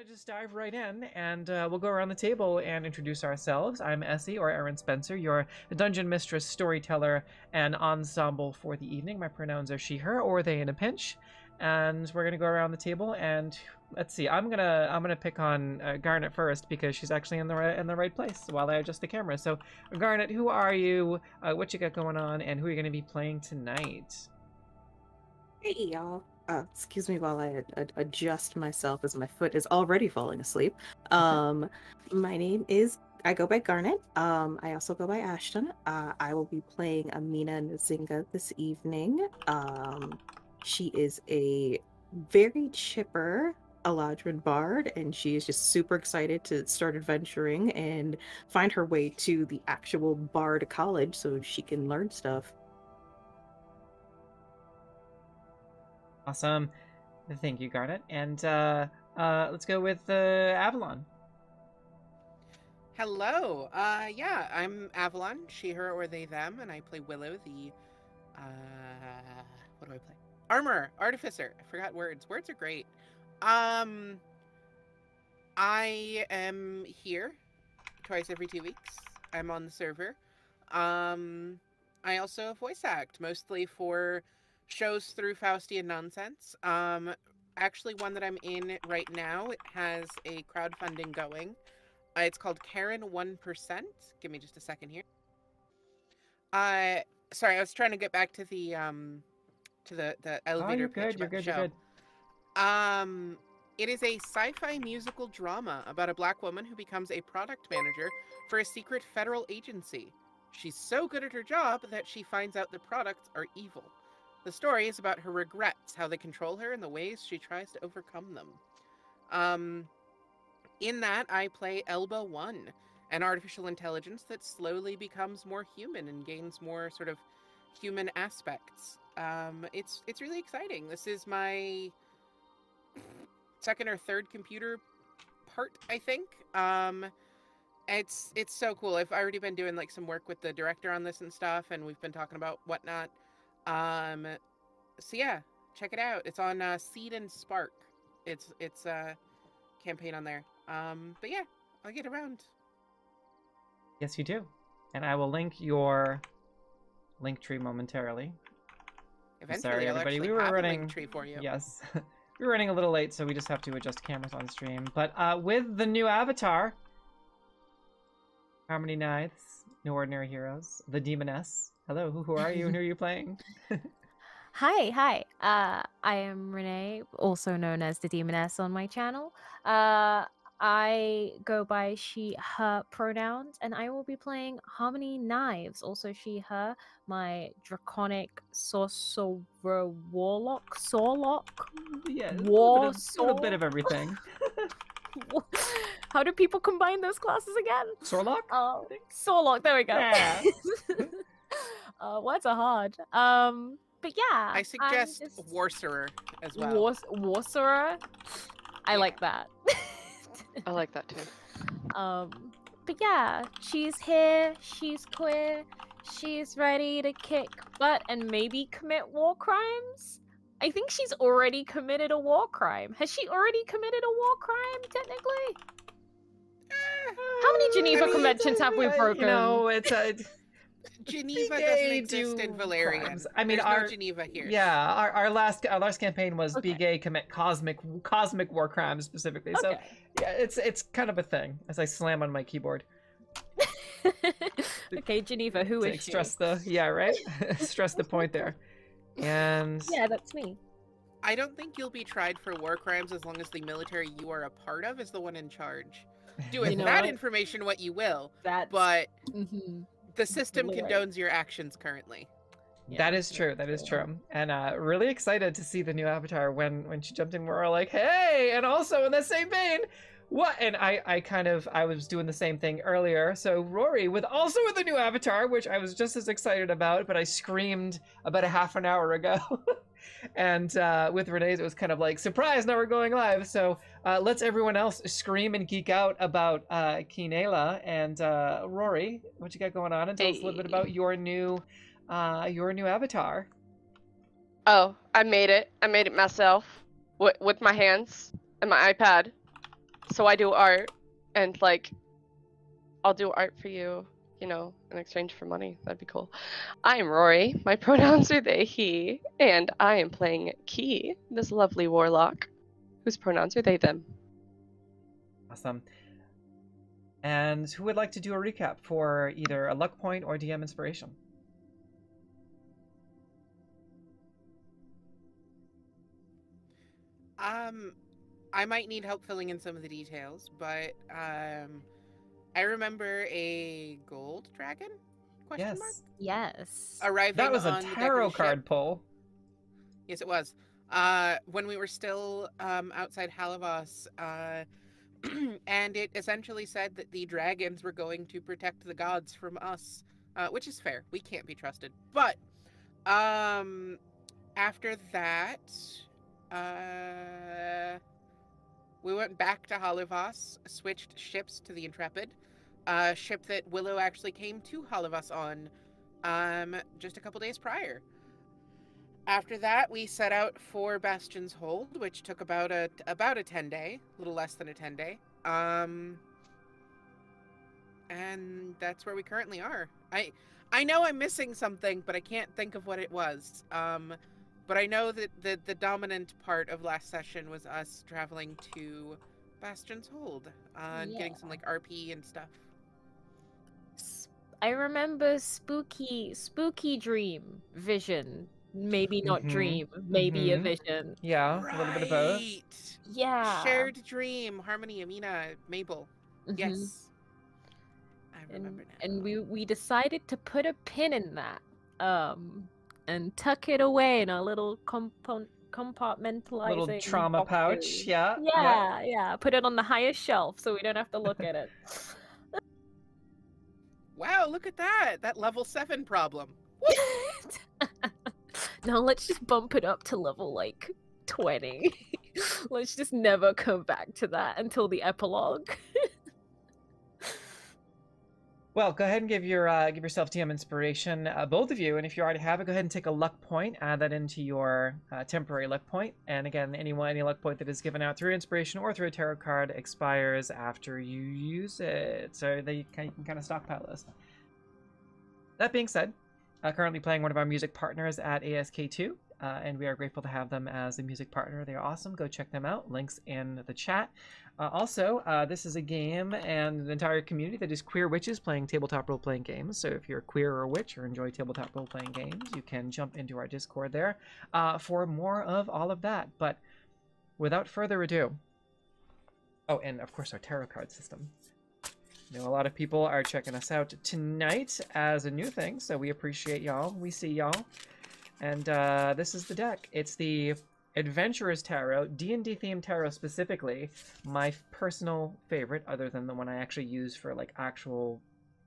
to just dive right in, and we'll go around the table and introduce ourselves. I'm Essie, or Erin Spencer, your dungeon mistress, storyteller, and ensemble for the evening. My pronouns are she, her, or they in a pinch. And we're gonna go around the table, and let's see. I'm gonna pick on Garnet first because she's actually in the right place while I adjust the camera. So, Garnet, who are you? What you got going on, and who are you gonna be playing tonight? Hey y'all. Excuse me while I adjust myself as my foot is already falling asleep. My name is, I go by Garnet. I also go by Ashton. I will be playing Amina Nzinga this evening. She is a very chipper Eladrin bard, and she is just super excited to start adventuring and find her way to the actual bard college so she can learn stuff. Awesome. Thank you, Garnet. And let's go with Avalon. Hello. Yeah, I'm Avalon, she, her, or they, them, and I play Willow, the, what do I play? Armor, Artificer. I forgot words. Words are great. I am here twice every 2 weeks. I'm on the server. I also voice act, mostly for shows through Faustian nonsense. Actually, one that I'm in right now, it has a crowdfunding going. It's called Karen 1%. Give me just a second here. Sorry, I was trying to get back to the elevator pitch about the show. You're good. It is a sci-fi musical drama about a black woman who becomes a product manager for a secret federal agency. She's so good at her job that she finds out the products are evil. The story is about her regrets, how they control her, and the ways she tries to overcome them. In that, I play Elba 1, an artificial intelligence that slowly becomes more human and gains more sort of human aspects. It's really exciting. This is my second or third computer part, I think. It's so cool. I've already been doing like some work with the director on this and stuff, and we've been talking about whatnot. So yeah, check it out. It's on Seed and Spark. It's a campaign on there. But yeah, I'll get around. Yes, you do. And I will link your link tree momentarily. Eventually, Sorry, I'll everybody. actually We were have running. a link tree for you. Yes, we were running a little late, so we just have to adjust cameras on stream. But with the new avatar, Harmony Knights, No Ordinary Heroes, the Demoness. Hello, who are you and who are you playing? Hi. I am Renee, also known as the Demoness on my channel. I go by she, her pronouns, and I will be playing Harmony Knives, also she, her, my draconic sorcerer warlock, Sorlock? Yeah, War a little bit of everything. How do people combine those classes again? Sorlock? Sorlock, there we go. Yeah. Words are hard. But yeah. I suggest Warcerer as well. Warcerer? I like that. I like that too. But yeah, she's here, she's queer, she's ready to kick butt and maybe commit war crimes. I think she's already committed a war crime. Has she already committed a war crime, technically? How many Geneva Conventions have we broken? You know, it's Geneva doesn't exist in Valerian. Crimes. I mean, there's our no Geneva here. Yeah, our last campaign was be gay, commit cosmic war crimes specifically. So yeah, it's kind of a thing. As I slam on my keyboard. Okay, Geneva, who is she? Stress stress the point there. And yeah, that's me. I don't think you'll be tried for war crimes as long as the military you are a part of is the one in charge. Do with that information what you will. But the system condones your actions currently. Yeah, that is true. That is true. And really excited to see the new avatar. When she jumped in, we're all like, hey! And also in the same vein, what? And I was doing the same thing earlier. So Rory, with the new avatar, which I was just as excited about, but I screamed about a half an hour ago. And with Renee's, it was kind of like, surprise, now we're going live. So let's everyone else scream and geek out about Kinela. And Rory, what you got going on? And tell us a little bit about your new avatar. Oh, I made it. I made it myself with my hands and my iPad. So I do art, and like, I'll do art for you, you know, in exchange for money. That'd be cool. I am Rory. My pronouns are they, he, and I am playing Key, this lovely warlock, whose pronouns are they, them. Awesome. And who would like to do a recap for either a luck point or DM inspiration? I might need help filling in some of the details, but I remember a gold dragon? Question mark? Yes. Arriving That was a on the deck of the tarot ship. card pull. Yes, it was. When we were still outside Halivas, and it essentially said that the dragons were going to protect the gods from us, which is fair. We can't be trusted. But after that, we went back to Halivas, switched ships to the Intrepid, a ship that Willow actually came to Halivas on just a couple days prior. After that, we set out for Bastion's Hold, which took about a 10-day, a little less than a 10-day. And that's where we currently are. I know I'm missing something, but I can't think of what it was. But I know that the dominant part of last session was us traveling to Bastion's Hold and getting some like RP and stuff. I remember spooky dream vision. Maybe not dream, maybe a vision. Yeah, a little bit of both. Yeah. Shared dream, Harmony, Amina, Mabel. Yes. I remember now. And we decided to put a pin in that. And tuck it away in a little compartmentalizing Little trauma pouch. boxes. Yeah. Yeah. Put it on the highest shelf so we don't have to look at it. Wow, look at that! That level 7 problem. Now let's just bump it up to level like 20. Let's just never come back to that until the epilogue. Well, go ahead and give yourself DM inspiration, both of you. And if you already have it, go ahead and take a luck point, add that into your temporary luck point. And again, any luck point that is given out through inspiration or through a tarot card expires after you use it. So that you can kind of stockpile this. That being said, currently playing one of our music partners at ASKII, and we are grateful to have them as a music partner. They are awesome. Go check them out. Links in the chat. Also, this is a game and an entire community that is queer witches playing tabletop role-playing games. So if you're queer or a witch or enjoy tabletop role-playing games, you can jump into our Discord there for more of all of that. But without further ado... Oh, and of course our tarot card system. I know a lot of people are checking us out tonight as a new thing, so we appreciate y'all. We see y'all. And this is the deck. It's the Adventurer's Tarot, D&D themed tarot specifically, my personal favorite, other than the one I actually use for like actual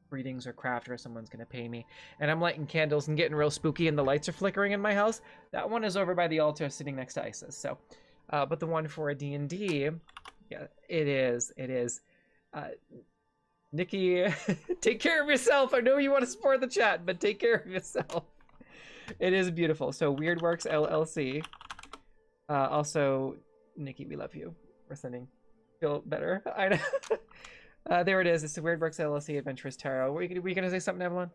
readings or craft or someone's gonna pay me. And I'm lighting candles and getting real spooky and the lights are flickering in my house. That one is over by the altar sitting next to Isis. So, but the one for a D&D, yeah, it is. Nikki, take care of yourself. I know you want to support the chat, but take care of yourself. It is beautiful. So Weird Works LLC. Also, Nikki, we love you. We're sending. Feel better. I know. There it is. It's the Weird Works LLC Adventurous Tarot. Were you going to say something, Evelyn?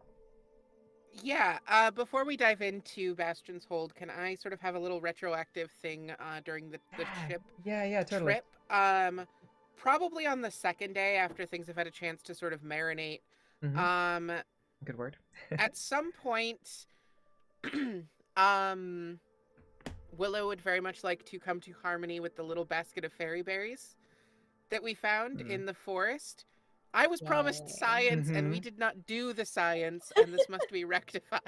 Yeah. Before we dive into Bastion's Hold, can I sort of have a little retroactive thing during the ship? Yeah, totally. Trip? Probably on the second day after things have had a chance to sort of marinate. Mm-hmm. Good word. At some point, Willow would very much like to come to harmony with the little basket of fairy berries that we found in the forest. I was promised science, and we did not do the science, and this must be rectified.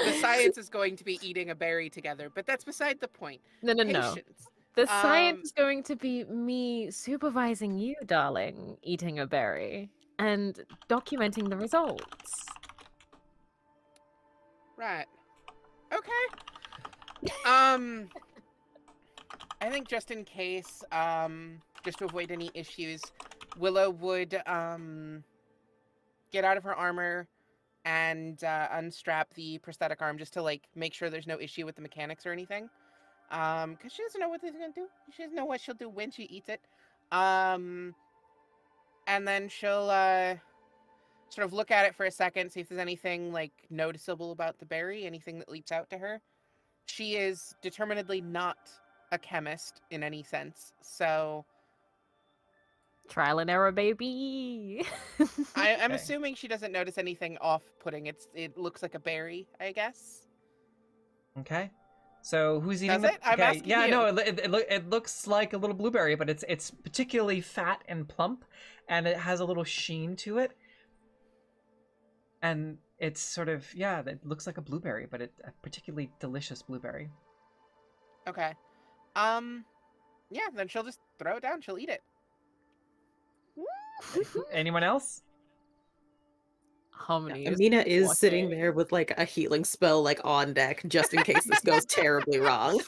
The science is going to be eating a berry together, but that's beside the point. No. Patience. The science is going to be me supervising you, darling, eating a berry and documenting the results. Right. Okay. I think just in case, just to avoid any issues, Willow would get out of her armor and unstrap the prosthetic arm just to like make sure there's no issue with the mechanics or anything. Because she doesn't know what she's gonna do. She doesn't know what she'll do when she eats it. And then she'll sort of look at it for a second, see if there's anything like noticeable about the berry, anything that leaps out to her. She is determinedly not a chemist in any sense, so Trial and error, baby. I'm Okay. assuming she doesn't notice anything off-putting. It looks like a berry, I guess. Okay. So who's eating Does the... it? I'm Okay, asking yeah, you. no, it looks like a little blueberry, but it's particularly fat and plump, and it has a little sheen to it. And it's sort of, yeah, it looks like a blueberry, but a particularly delicious blueberry. Okay. Yeah, then she'll just throw it down. She'll eat it. Anyone else? Harmony. Amina is watching. sitting there with like a healing spell like on deck just in case this goes terribly wrong.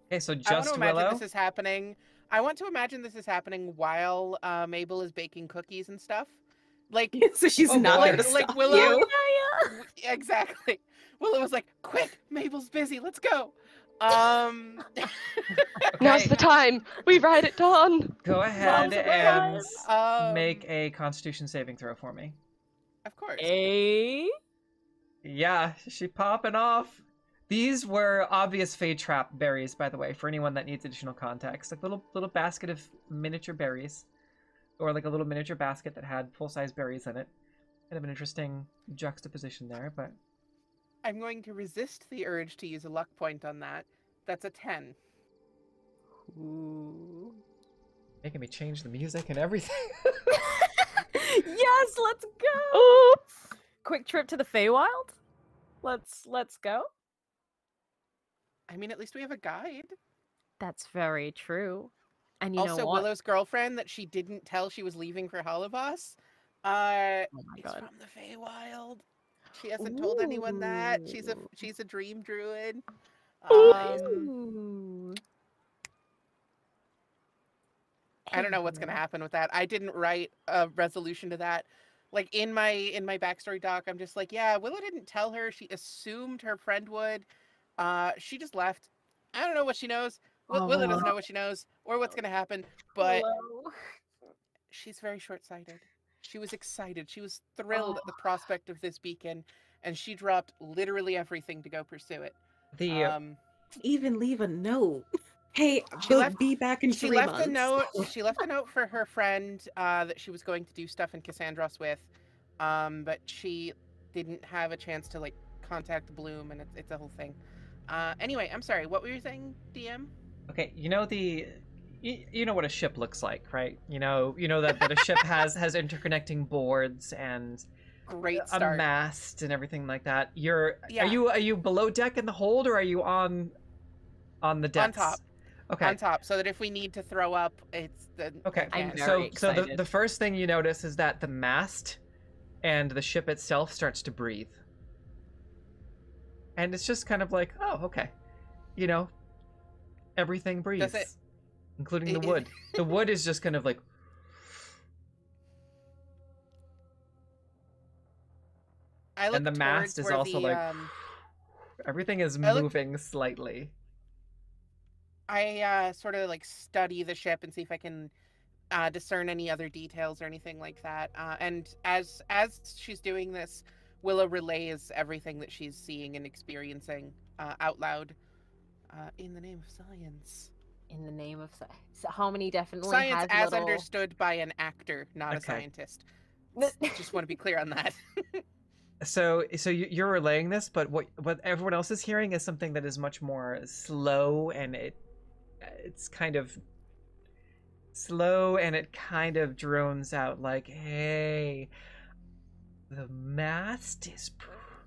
Okay, so I want just to imagine Willow. this is happening. I want to imagine this is happening while Mabel is baking cookies and stuff. Like, So she's Oh, not boy. there to like stop Willow. you. Exactly. Willow was like, "Quick, Mabel's busy. Let's go." Now's the time. We ride at dawn. Go ahead Now's the and make a Constitution saving throw for me. Of course. A. Yeah, she popping off. These were obvious Fade Trap berries, by the way, for anyone that needs additional context. Like little basket of miniature berries, or like a little miniature basket that had full-size berries in it. Kind of an interesting juxtaposition there, but I'm going to resist the urge to use a luck point on that. That's a 10. Ooh. making me change the music and everything. Yes, let's go. Ooh. Quick trip to the Feywild. Let's go. I mean, at least we have a guide. That's very true. And you Also, know what? Willow's girlfriend that she didn't tell she was leaving for Halivas. Oh my Is god. from the Feywild. She hasn't told anyone that. She's a dream druid. Ooh. I don't know what's gonna happen with that. I didn't write a resolution to that. Like in my backstory doc, I'm just like, yeah, Willow didn't tell her. She assumed her friend would. She just left. I don't know what she knows. Willow doesn't know what she knows or what's gonna happen, but Hello. she's very short-sighted. She was excited. She was thrilled at the prospect of this beacon, and she dropped literally everything to go pursue it. The Even leave a note. Hey, She we'll left- be back in She 3 left months. a note. She left a note for her friend that she was going to do stuff in Cassandros with, but she didn't have a chance to like contact Bloom, and it's a whole thing. Anyway, I'm sorry. What were you saying, DM? okay, you know you know what a ship looks like, right? You know that a ship has interconnecting boards and Great a start. mast and everything like that. Yeah. Are you below deck in the hold, or are you on the decks? top. Okay. On top, so that if we need to throw up, it's the Okay. I'm can. very So the excited. first thing you notice is that the mast and the ship itself starts to breathe. And it's just kind of like, oh, okay. You know, everything breathes. it- Including the it- wood. The wood is just kind of like I look and the mast towards is where also the, like everything is I look- moving slightly. I sort of like study the ship and see if I can discern any other details or anything like that. And as she's doing this, Willow relays everything that she's seeing and experiencing out loud. In the name of science. In the name of Harmony, definitely Science has as little... understood by an actor, not a Okay. scientist. Just want to be clear on that. So you're relaying this, but what everyone else is hearing is something that is much more slow, and it's kind of slow, and it kind of drones out like, "Hey, the mast is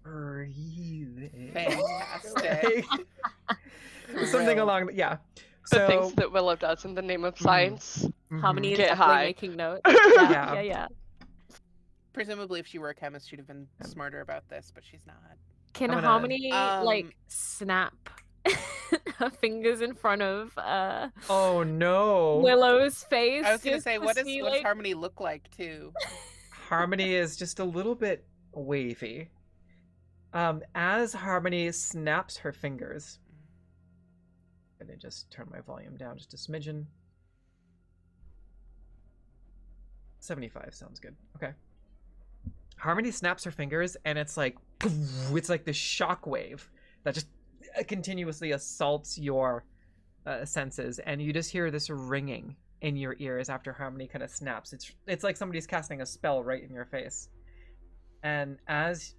breathing." Fantastic. Something Thrilled. along, yeah. The So things that Willow does in the name of science. Harmony is Get definitely high. making notes. Yeah. Yeah. Presumably, if she were a chemist, she'd have been smarter about this, but she's not. Can I'm gonna- Harmony like Um, snap her fingers in front of oh no, Willow's face? I was gonna just say, to what does see, what does like- Harmony look like too? Harmony is just a little bit wavy. As Harmony snaps her fingers, I'm gonna just turn my volume down just a smidgen. 75 sounds good. Okay. Harmony snaps her fingers, and it's like this shockwave that just continuously assaults your senses, and you just hear this ringing in your ears after Harmony kind of snaps. It's like somebody's casting a spell right in your face. And as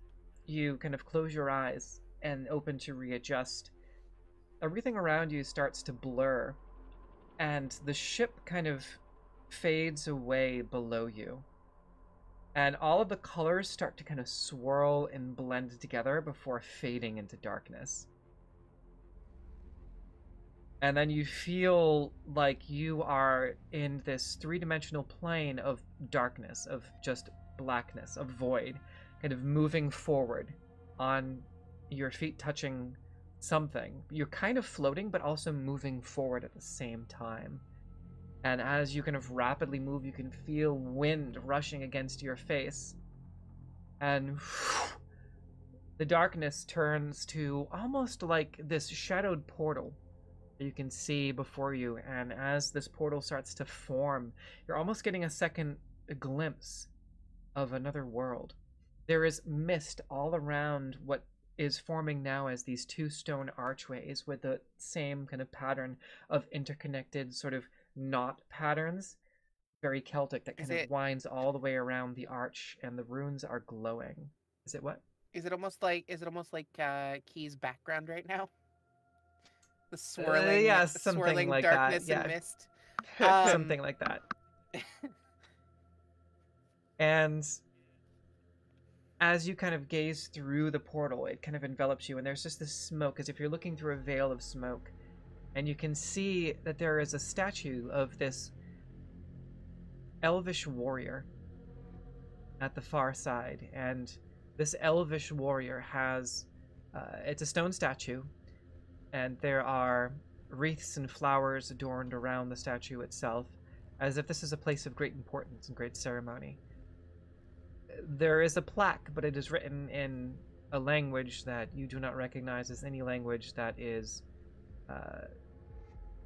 you kind of close your eyes and open to readjust, everything around you starts to blur, and the ship kind of fades away below you. And all of the colors start to kind of swirl and blend together before fading into darkness. And then you feel like you are in this three-dimensional plane of darkness, of just blackness, of void, kind of moving forward on your feet touching something. You're kind of floating, but also moving forward at the same time. And as you kind of rapidly move, you can feel wind rushing against your face. And the darkness turns to almost like this shadowed portal that you can see before you. And as this portal starts to form, you're almost getting a second glimpse of another world. There is mist all around what is forming now as these two stone archways with the same kind of pattern of interconnected sort of knot patterns, very Celtic, that kind of winds all the way around the arch, and the runes are glowing. Is it what? Is it almost like Key's background right now? The swirling, something like darkness that. And mist. Something like that. And as you kind of gaze through the portal, it kind of envelops you, and there's just this smoke, as if you're looking through a veil of smoke. And you can see that there is a statue of this elvish warrior at the far side. And this elvish warrior has, it's a stone statue, and there are wreaths and flowers adorned around the statue itself, as if this is a place of great importance and great ceremony. There is a plaque, but it is written in a language that you do not recognize as any language that is...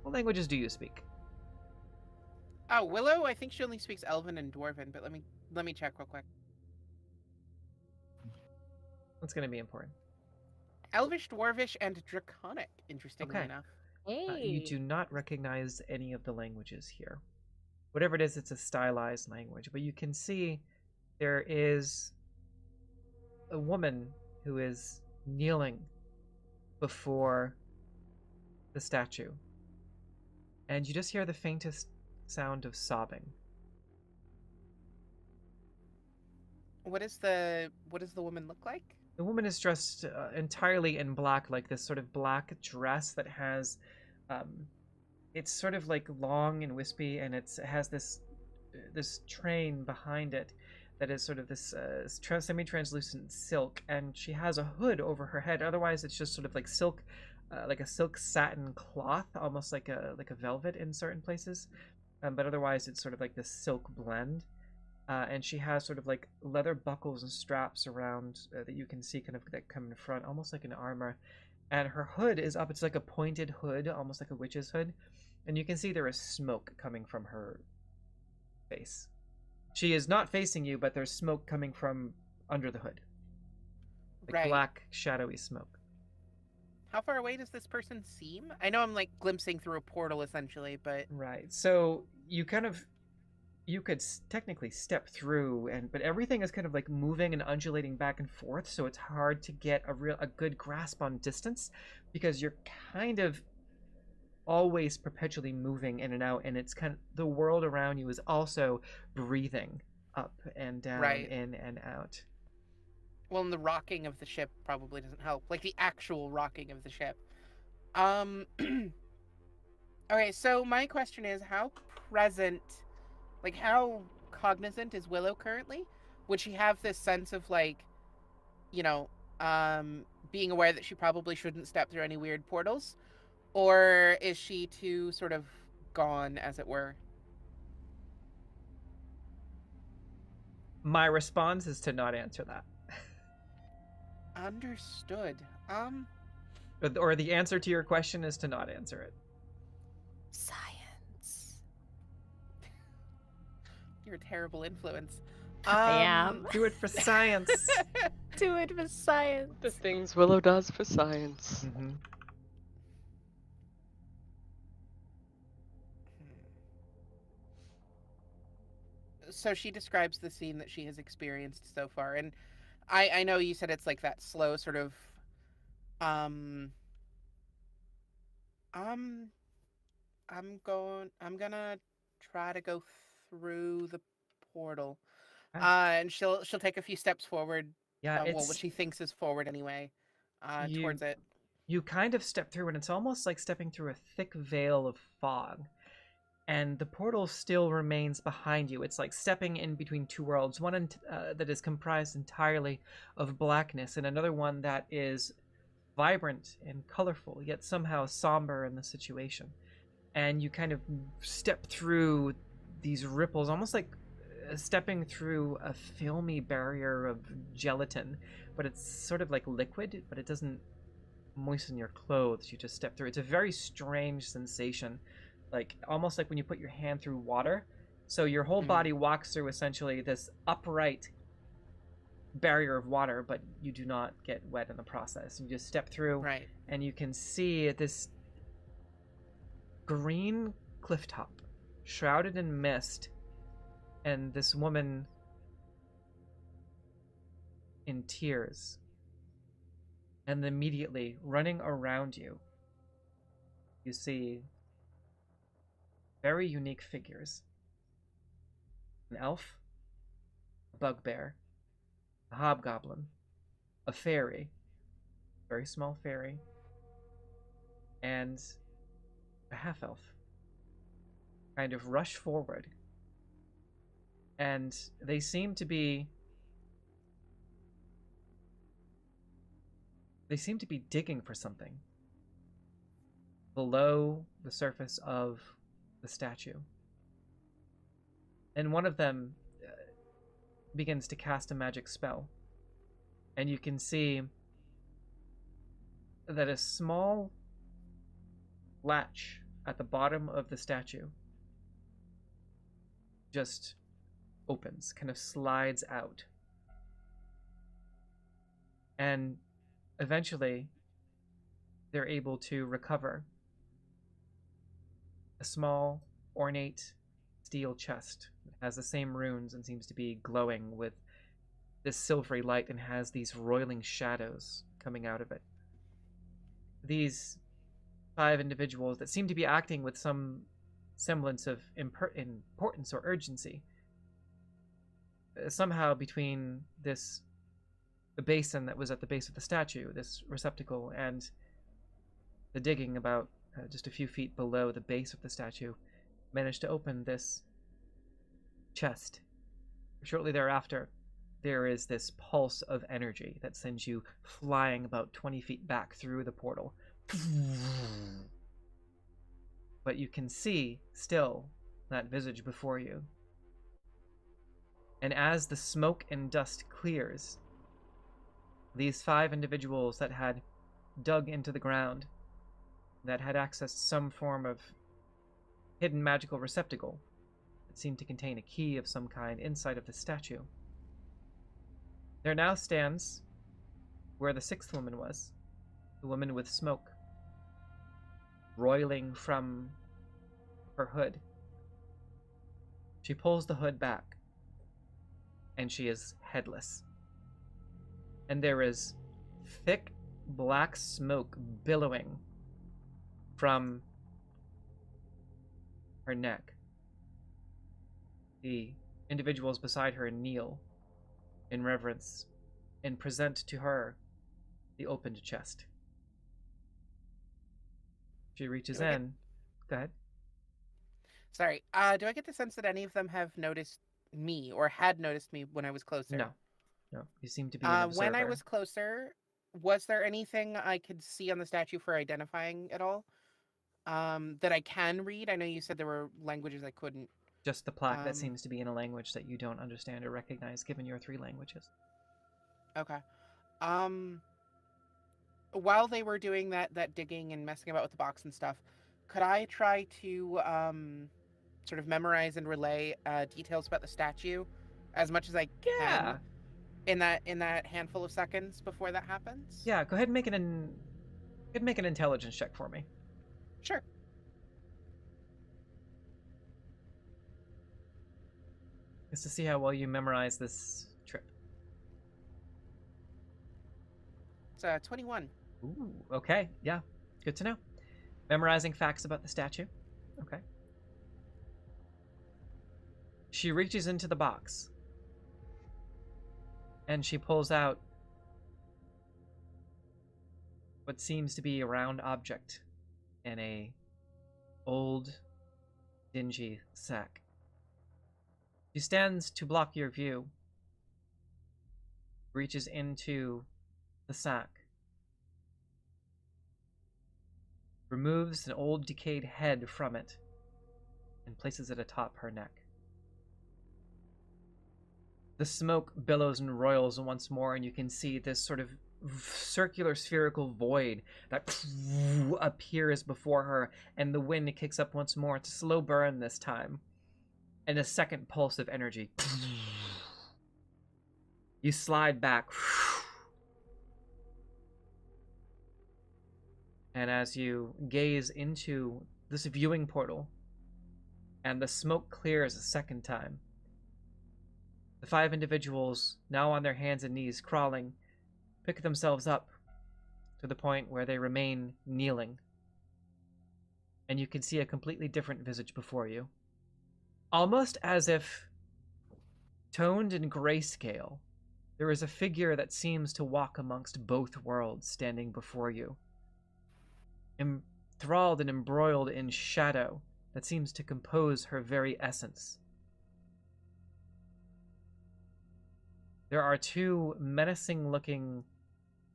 what languages do you speak? Oh, Willow, I think she only speaks Elven and Dwarven, but let me check real quick. That's going to be important. Elvish, Dwarvish, and Draconic, interestingly enough. Hey. You do not recognize any of the languages here. Whatever it is, it's a stylized language. But you can see there is a woman who is kneeling before the statue. And you just hear the faintest sound of sobbing. What does the woman look like? The woman is dressed entirely in black, like this sort of black dress that has, it's sort of like long and wispy, and it has this train behind it that is sort of this semi-translucent silk, and she has a hood over her head. Otherwise, it's just sort of like silk, like a silk satin cloth, almost like a velvet in certain places. But otherwise, it's sort of like this silk blend. And she has sort of like leather buckles and straps around that you can see kind of that come in front, almost like an armor. And her hood is up. It's like a pointed hood, almost like a witch's hood. And you can see there is smoke coming from her face. She is not facing you, but there's smoke coming from under the hood. Like black, shadowy smoke. How far away does this person seem? I know I'm like glimpsing through a portal essentially, but... Right. So you could technically step through, but everything is kind of like moving and undulating back and forth, so it's hard to get a good grasp on distance, because you're kind of always perpetually moving in and out, and it's kind of the world around you is also breathing up and down, in and out. Well, and the rocking of the ship probably doesn't help, like the actual rocking of the ship. Okay, so my question is, how present, like how cognizant is Willow currently? Would she have this sense of like, you know, being aware that she probably shouldn't step through any weird portals? Or is she too sort of gone, as it were? My response is to not answer that. Understood. Or the answer to your question is to not answer it. Science. You're a terrible influence. I am. Do it for science. Do it for science. The things Willow does for science. Mm-hmm. So she describes the scene that she has experienced so far, and I know you said it's like that slow sort of I'm gonna try to go through the portal. And she'll take a few steps forward. Yeah, well, what she thinks is forward anyway, towards it. You kind of step through, and it's almost like stepping through a thick veil of fog. And the portal still remains behind you. It's like stepping in between two worlds, one that is comprised entirely of blackness, and another one that is vibrant and colorful, yet somehow somber in the situation. And you kind of step through these ripples, almost like stepping through a filmy barrier of gelatin, but it's sort of like liquid, but it doesn't moisten your clothes. You just step through. It's a very strange sensation, like almost like when you put your hand through water. So your whole body walks through essentially this upright barrier of water, but you do not get wet in the process. You just step through, right, and you can see this green cliff top shrouded in mist, and this woman in tears. And immediately running around you, you see very unique figures. An elf, a bugbear, a hobgoblin, a fairy, very small fairy, and a half-elf kind of rush forward. And they seem to be digging for something below the surface of the statue. And one of them begins to cast a magic spell. And you can see that a small latch at the bottom of the statue just opens, kind of slides out. And eventually, they're able to recover a small, ornate steel chest. It has the same runes and seems to be glowing with this silvery light and has these roiling shadows coming out of it. These 5 individuals that seem to be acting with some semblance of importance or urgency. Somehow between the basin that was at the base of the statue, this receptacle, and the digging about just a few feet below the base of the statue, managed to open this chest. Shortly thereafter, there is this pulse of energy that sends you flying about 20 feet back through the portal. But you can see still that visage before you. And as the smoke and dust clears, these 5 individuals that had dug into the ground, that had accessed some form of hidden magical receptacle that seemed to contain a key of some kind inside of the statue. There now stands where the 6th woman was, the woman with smoke roiling from her hood. She pulls the hood back, and she is headless. And there is thick black smoke billowing from her neck. The individuals beside her kneel in reverence and present to her the opened chest. She reaches in. Go ahead. Sorry. Do I get the sense that any of them have noticed me or had noticed me when I was closer? No. No. You seem to be an observer. When I was closer, was there anything I could see on the statue for identifying at all? That I can read? I know you said there were languages I couldn't. Just the plaque that seems to be in a language that you don't understand or recognize, given your 3 languages. Okay. While they were doing that digging and messing about with the box and stuff, could I try to sort of memorize and relay details about the statue as much as I can in that handful of seconds before that happens? Yeah, go ahead and make an intelligence check for me. Sure. Just to see how well you memorize this trip. It's 21. Ooh, okay, yeah, good to know. Memorizing facts about the statue. Okay. She reaches into the box. And she pulls out what seems to be a round object in a old, dingy sack. She stands to block your view, reaches into the sack, removes an old decayed head from it, and places it atop her neck. The smoke billows and roils once more, and you can see this sort of circular spherical void that appears before her, and the wind kicks up once more. It's a slow burn this time, and a second pulse of energy. You slide back, and as you gaze into this viewing portal, and the smoke clears a second time, the 5 individuals, now on their hands and knees crawling, pick themselves up to the point where they remain kneeling. And you can see a completely different visage before you. Almost as if, toned in grayscale, there is a figure that seems to walk amongst both worlds standing before you. Enthralled and embroiled in shadow that seems to compose her very essence. There are 2 menacing-looking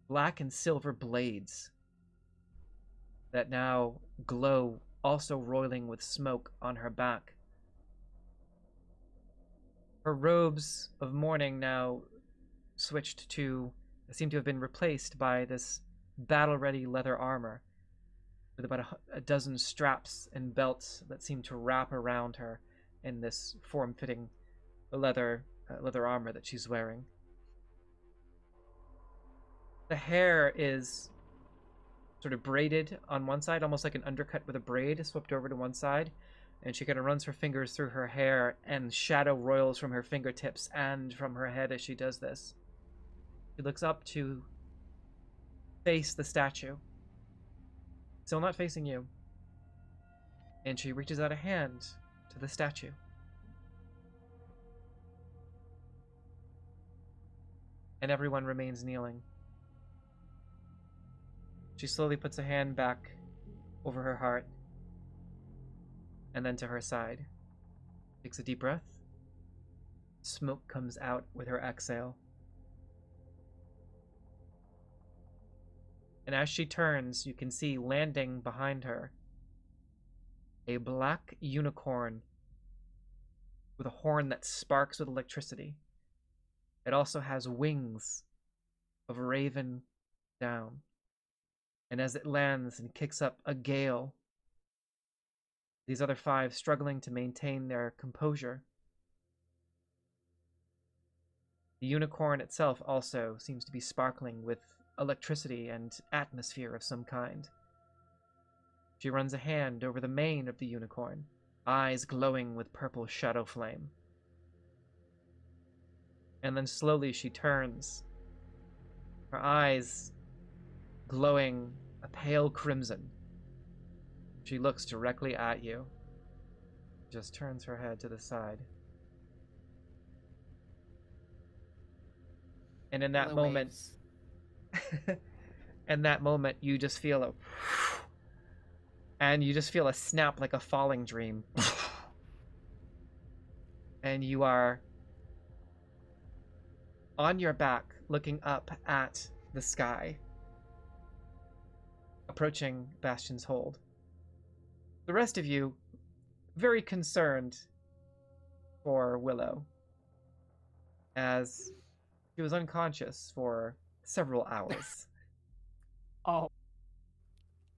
black and silver blades that now glow, also roiling with smoke on her back. Her robes of mourning now switched to, seem to have been replaced by this battle-ready leather armor with about a dozen straps and belts that seem to wrap around her in this form-fitting leather armor that she's wearing. The hair is sort of braided on one side, almost like an undercut with a braid swept over to one side, and she kind of runs her fingers through her hair, and shadow roils from her fingertips and from her head as she does this. She looks up to face the statue, still not facing you, and she reaches out a hand to the statue. And everyone remains kneeling. She slowly puts a hand back over her heart, and then to her side. Takes a deep breath. Smoke comes out with her exhale. And as she turns, you can see landing behind her a black unicorn with a horn that sparks with electricity. It also has wings of raven down. And as it lands and kicks up a gale, these other 5 struggling to maintain their composure. The unicorn itself also seems to be sparkling with electricity and atmosphere of some kind. She runs a hand over the mane of the unicorn, eyes glowing with purple shadow flame. And then slowly she turns, her eyes glowing a pale crimson. She looks directly at you, just turns her head to the side. And in that moment, you just feel a snap like a falling dream. And you are on your back, looking up at the sky, approaching Bastion's hold. The rest of you, very concerned for Willow, as she was unconscious for several hours. Oh.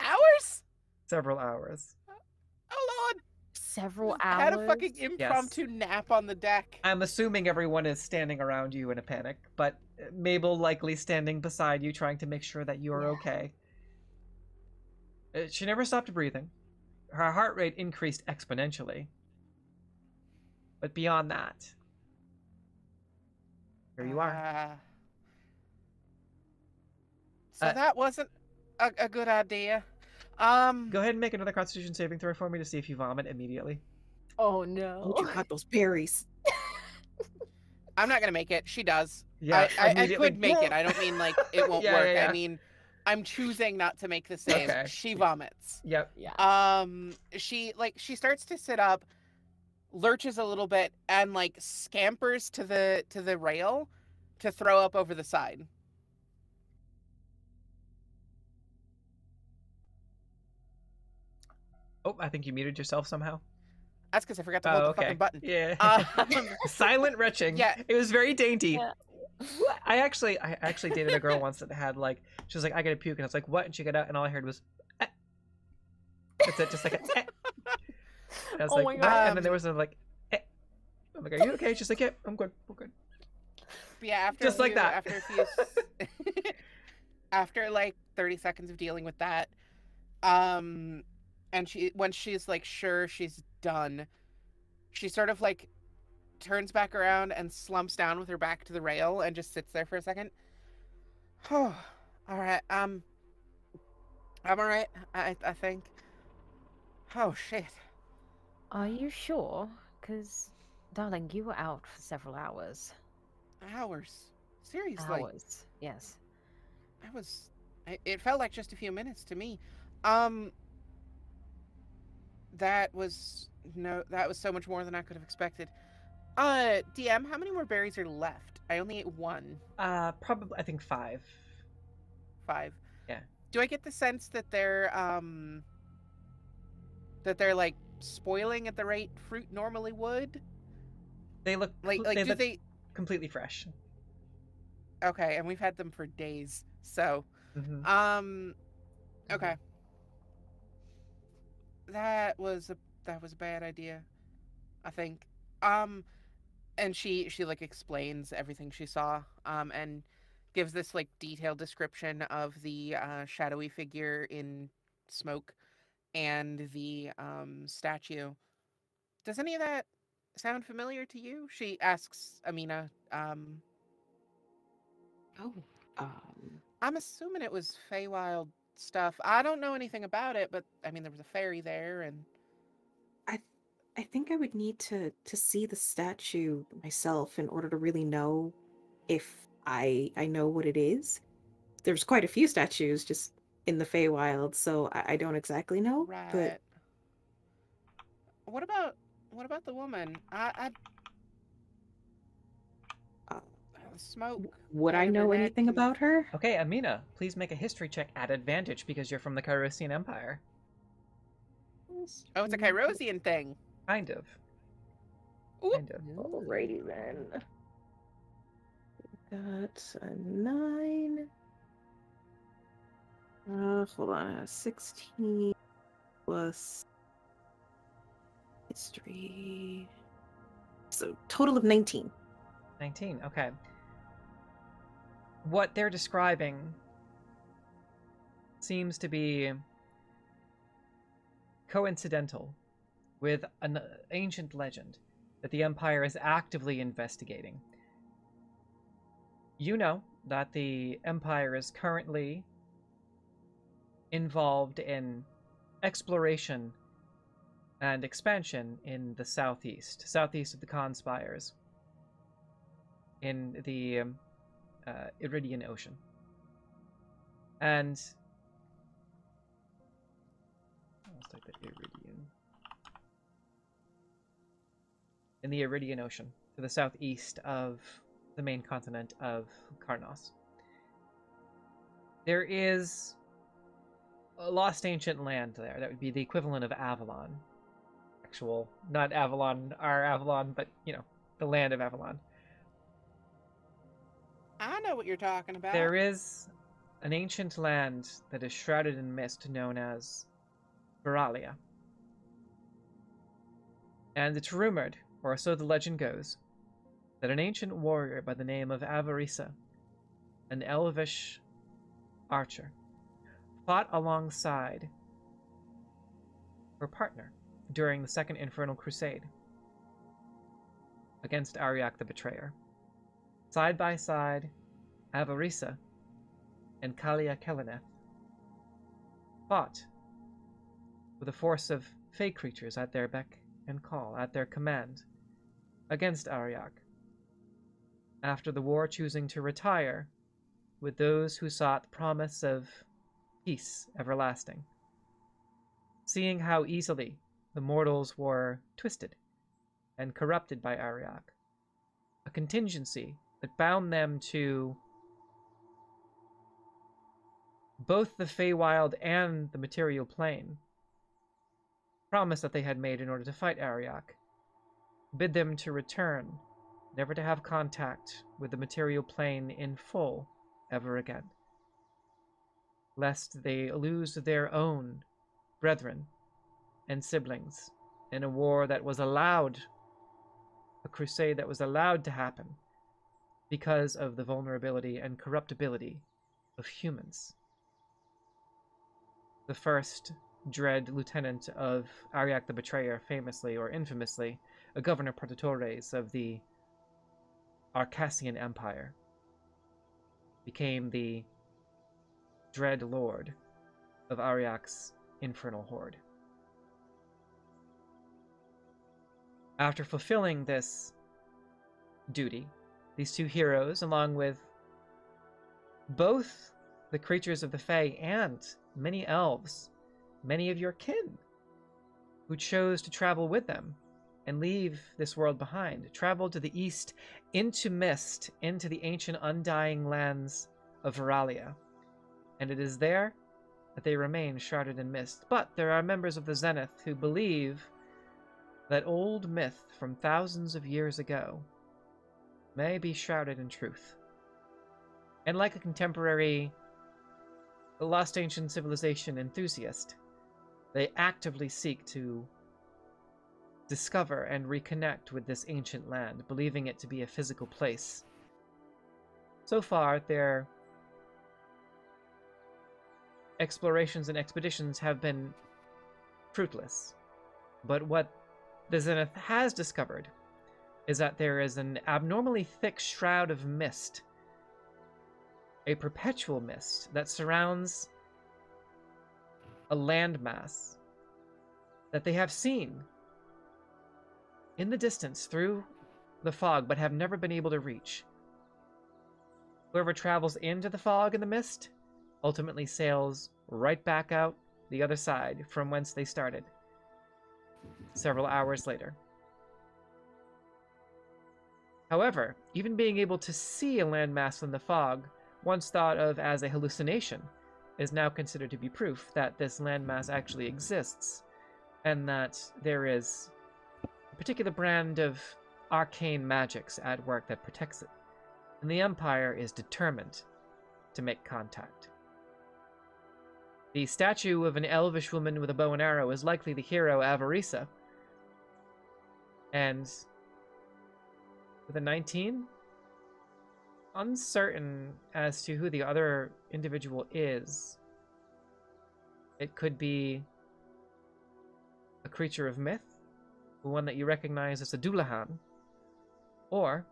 Hours? Several hours. several Had hours. a fucking impromptu nap on the deck. I'm assuming everyone is standing around you in a panic, but Mabel likely standing beside you, trying to make sure that you are okay. She never stopped breathing. Her heart rate increased exponentially. But beyond that, here you are. So that wasn't a good idea. Go ahead and make another Constitution saving throw for me to see if you vomit immediately. Oh no. Oh, you got those berries. I'm not gonna make it. She does. Yeah, I could make it. I don't mean like it won't work. Yeah. I mean, I'm choosing not to make the save. Okay. She vomits. Yep. Yeah. She starts to sit up, lurches a little bit, and like scampers to the rail to throw up over the side. Oh, I think you muted yourself somehow. That's because I forgot to hold the fucking button. Yeah. Silent retching. Yeah. It was very dainty. Yeah. I actually dated a girl once that had like, she was like, I gotta puke, and I was like, what? And she got out, and all I heard was, eh. That's it, just like a, eh. And I was Oh like, my what? God. And then there was a like, eh. I'm like, are you okay? She's like, yeah, I'm good. We're good. Yeah, after Just like that. After a few, after like 30 seconds of dealing with that, and when she's like sure she's done, she sort of like turns back around and slumps down with her back to the rail and just sits there for a second. Oh, all right. I'm all right. I think. Oh shit. Are you sure? Because, darling, you were out for several hours. Hours. Seriously. Hours. Yes. It felt like just a few minutes to me. That was so much more than I could have expected. DM, how many more berries are left? I only ate one. Probably, I think 5. 5. Yeah. Do I get the sense that they're like spoiling at the rate fruit normally would? They look they completely fresh. Okay, and we've had them for days. So, Mm-hmm. okay. That was a bad idea, I think. And she like explains everything she saw, and gives this like detailed description of the shadowy figure in smoke and the statue. Does any of that sound familiar to you? She asks Amina. I'm assuming it was Feywild stuff. I don't know anything about it, but I mean there was a fairy there, and I think I would need to see the statue myself in order to really know if I know what it is. There's quite a few statues just in the Feywild, so I don't exactly know. right. But what about the woman? Smoke. would I out of her know neck anything and- about her? Okay, Amina, please make a history check at advantage because you're from the Kyrosian Empire. Oh, it's a Kyrosian thing. Kind of. Ooh. Kind of. Alrighty then. Got a 9. Hold on. 16 plus history. So total of 19. 19, okay. What they're describing seems to be coincidental with an ancient legend that the Empire is actively investigating. You know that the Empire is currently involved in exploration and expansion in the southeast of the Conspires, in the Iridian Ocean. And let's type it Iridian. In the Iridian Ocean, to the southeast of the main continent of Karnos. There is a lost ancient land there. That would be the equivalent of Avalon. Actual, not Avalon, our Avalon, but, you know, the land of Avalon. I know what you're talking about. There is an ancient land that is shrouded in mist known as Veralia. And it's rumored, or so the legend goes, that an ancient warrior by the name of Avarisa, an elvish archer, fought alongside her partner during the Second Infernal Crusade against Ariak the Betrayer. Side by side, Avarisa and Kalia Keleneth fought with a force of fey creatures at their beck and call, at their command, against Ariak, after the war choosing to retire with those who sought the promise of peace everlasting, seeing how easily the mortals were twisted and corrupted by Ariak, a contingency that bound them to both the Feywild and the material plane, promise that they had made in order to fight Ariak, bid them to return, never to have contact with the material plane in full ever again, lest they lose their own brethren and siblings in a war that was allowed, a crusade that was allowed to happen because of the vulnerability and corruptibility of humans. The first dread lieutenant of Ariak the Betrayer, famously or infamously, a governor protetores of the Arcassian Empire, became the dread lord of Ariak's infernal horde. After fulfilling this duty, these two heroes, along with both the creatures of the Fae and many elves, many of your kin, who chose to travel with them and leave this world behind, traveled to the east into mist, into the ancient undying lands of Veralia. And it is there that they remain shrouded in mist. But there are members of the Zenith who believe that old myth from thousands of years ago may be shrouded in truth. And like a contemporary lost ancient civilization enthusiast, they actively seek to discover and reconnect with this ancient land, believing it to be a physical place. So far, their explorations and expeditions have been fruitless. But what the Zenith has discovered is that there is an abnormally thick shroud of mist, a perpetual mist that surrounds a landmass that they have seen in the distance through the fog, but have never been able to reach. Whoever travels into the fog and the mist ultimately sails right back out the other side from whence they started, several hours later. However, even being able to see a landmass in the fog, once thought of as a hallucination, is now considered to be proof that this landmass actually exists, and that there is a particular brand of arcane magics at work that protects it. And the Empire is determined to make contact. The statue of an elvish woman with a bow and arrow is likely the hero Avarisa. And with a 19, uncertain as to who the other individual is. It could be a creature of myth, one that you recognize as a Dullahan, or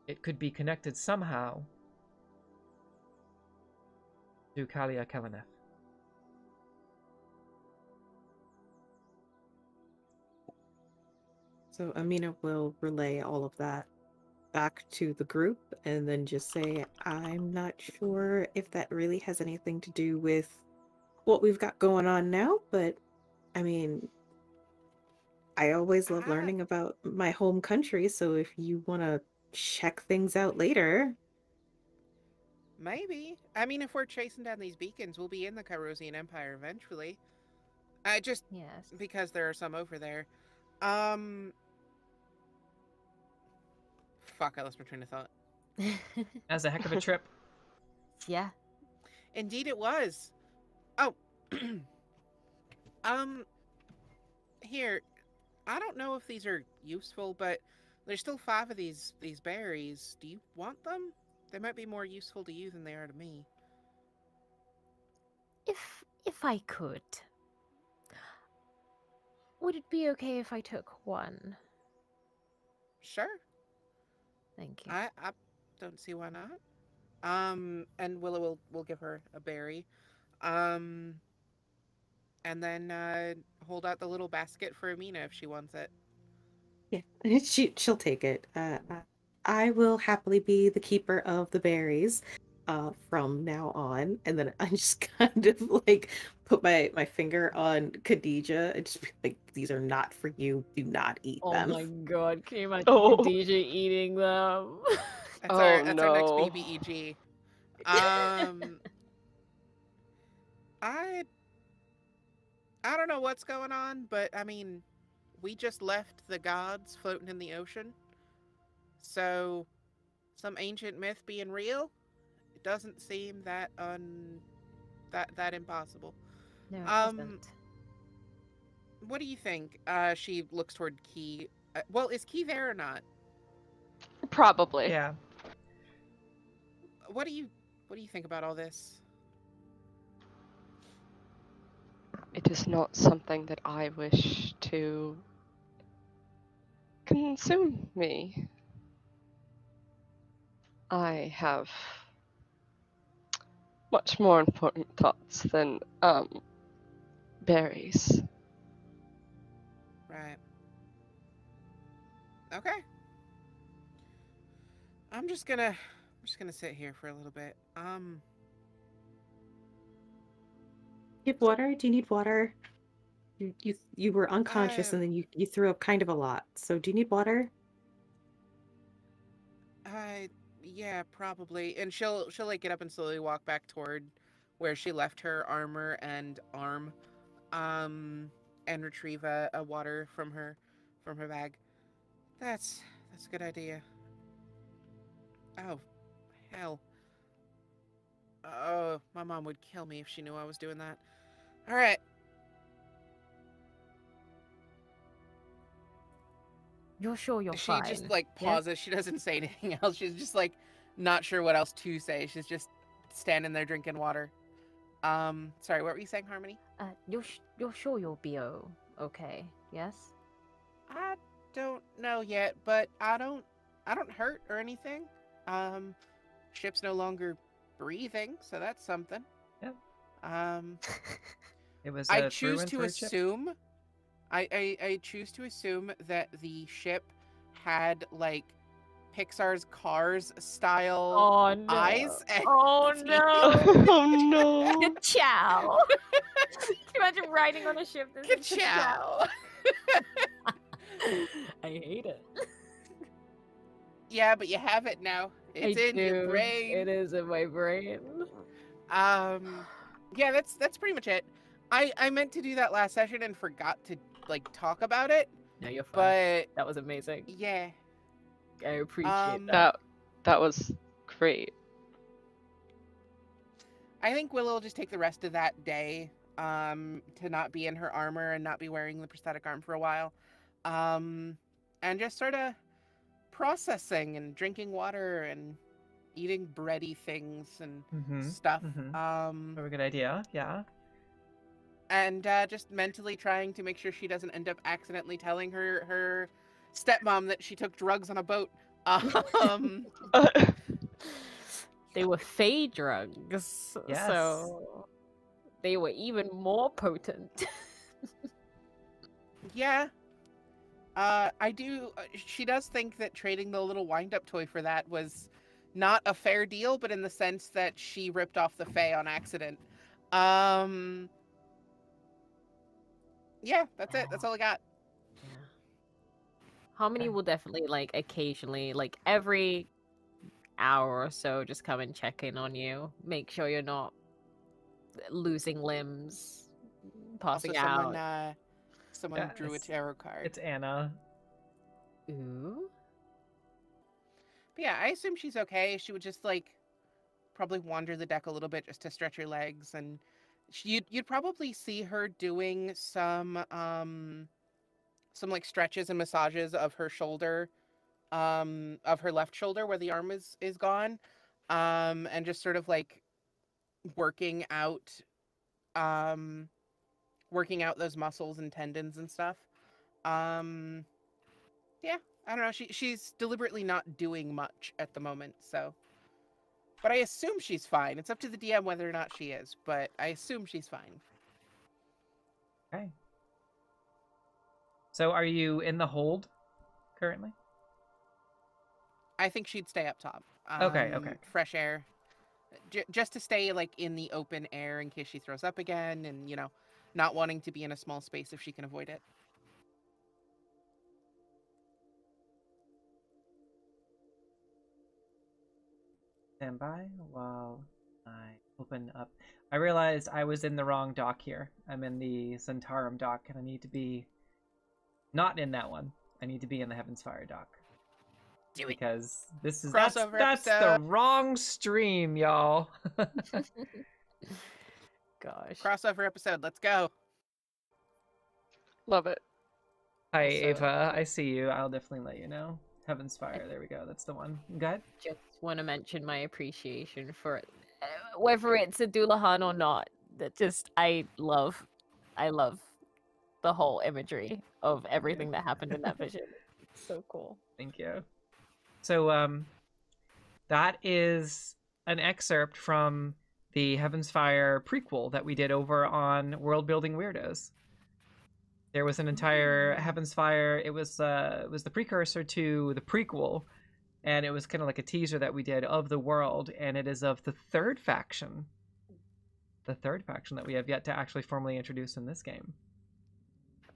it could be connected somehow to Kalia Keleneth. So Amina will relay all of that back to the group and then just say, I'm not sure if that really has anything to do with what we've got going on now, but I mean, I always love learning about my home country, so if you want to check things out later. Maybe. I mean, if we're chasing down these beacons, we'll be in the Kyrosian Empire eventually. Just Yes. because there are some over there. Fuck, I lost my train of thought. That's a heck of a trip. Yeah. Indeed it was. Oh. Here, I don't know if these are useful, but there's still 5 of these berries. Do you want them? They might be more useful to you than they are to me. If I could, would it be okay if I took one? Sure. Thank you. I don't see why not. And Willow will give her a berry. And then hold out the little basket for Amina if she wants it. Yeah, she'll take it. I will happily be the keeper of the berries from now on. And then I just kind of like put my finger on Khadija and just be like, these are not for you. Do not eat them. Oh my god, can you imagine Oh. DJ eating them? That's Oh, our next no. BBEG. I don't know what's going on, but I mean, we just left the gods floating in the ocean. So, some ancient myth being real, it doesn't seem that that impossible. No, it doesn't. What do you think? She looks toward Key. Well, is Key there or not? Probably. Yeah. What do you think about all this? It is not something that I wish to consume me. I have much more important thoughts than berries. Right. Okay. I'm just gonna sit here for a little bit. You have water? Do you need water? You were unconscious and then you threw up kind of a lot. So do you need water? Yeah, probably. And she'll like get up and slowly walk back toward where she left her armor and arm, and retrieve a water from her bag. That's a good idea. Oh, hell. Oh, my mom would kill me if she knew I was doing that. All right. You're sure you're She fine? just like yeah? pauses. She doesn't say anything else. She's just like not sure what else to say. She's just standing there drinking water. Sorry, what were you saying, Harmony? You're sure you'll be okay? Yes. I don't know yet, but I don't hurt or anything. Ship's no longer breathing, so that's something. Yep. It was. I choose to assume. I choose to assume that the ship had like Pixar's Cars style eyes. And Oh teeth. no! Oh no! Ciao! Can you imagine riding on a ship that says Ka-chow. I hate it. Yeah, but you have it now. It's in your brain. It is in my brain. Yeah, that's pretty much it. I meant to do that last session and forgot to like talk about it. No, you're fine. But That was amazing. yeah, I appreciate that. That was great. I think Willow will just take the rest of that day to not be in her armor and not be wearing the prosthetic arm for a while, and just sort of processing and drinking water and eating bready things and stuff. Very good idea. Yeah. And just mentally trying to make sure she doesn't end up accidentally telling her stepmom that she took drugs on a boat. They were Fey drugs, Yes. so they were even more potent. Yeah. She does think that trading the little wind-up toy for that was not a fair deal, but in the sense that she ripped off the Fae on accident. Yeah, that's it. That's all I got. Yeah. Harmony will definitely, like, occasionally, like, every hour or so, just come and check in on you. Make sure you're not losing limbs, passing Also, out. someone drew a tarot card. It's Anna. Ooh. But yeah, I assume she's okay. She would just, like, probably wander the deck a little bit just to stretch her legs, and you'd probably see her doing some some like stretches and massages of her shoulder, of her left shoulder where the arm is gone, and just sort of like working out those muscles and tendons and stuff. Yeah, I don't know. She's deliberately not doing much at the moment, so. But I assume she's fine. It's up to the DM whether or not she is, but I assume she's fine. Okay. So are you in the hold currently? I think she'd stay up top. Okay. Fresh air. Just to stay like in the open air in case she throws up again, and not wanting to be in a small space if she can avoid it. Stand by while I open up. I realized I was in the wrong dock here. I'm in the Zentarum dock, and I need to be not in that one. I need to be in the Heavensfire dock. Do it. Because this is Crossover that's the episode. wrong stream, y'all. Gosh. Crossover episode. Let's go. Love it. Hi, Also- Ava. I see you. I'll definitely let you know. Heavensfire. There we go. That's the one. Good. Just want to mention my appreciation for it. Whether it's a Doulahan or not, that just I love the whole imagery of everything that happened in that vision. It's so cool. Thank you. So, that is an excerpt from the Heavensfire prequel that we did over on World Building Weirdos. There was an entire Heavensfire. It was the precursor to the prequel, and it was kind of like a teaser that we did of the world, and it is of the third faction. The third faction that we have yet to actually formally introduce in this game.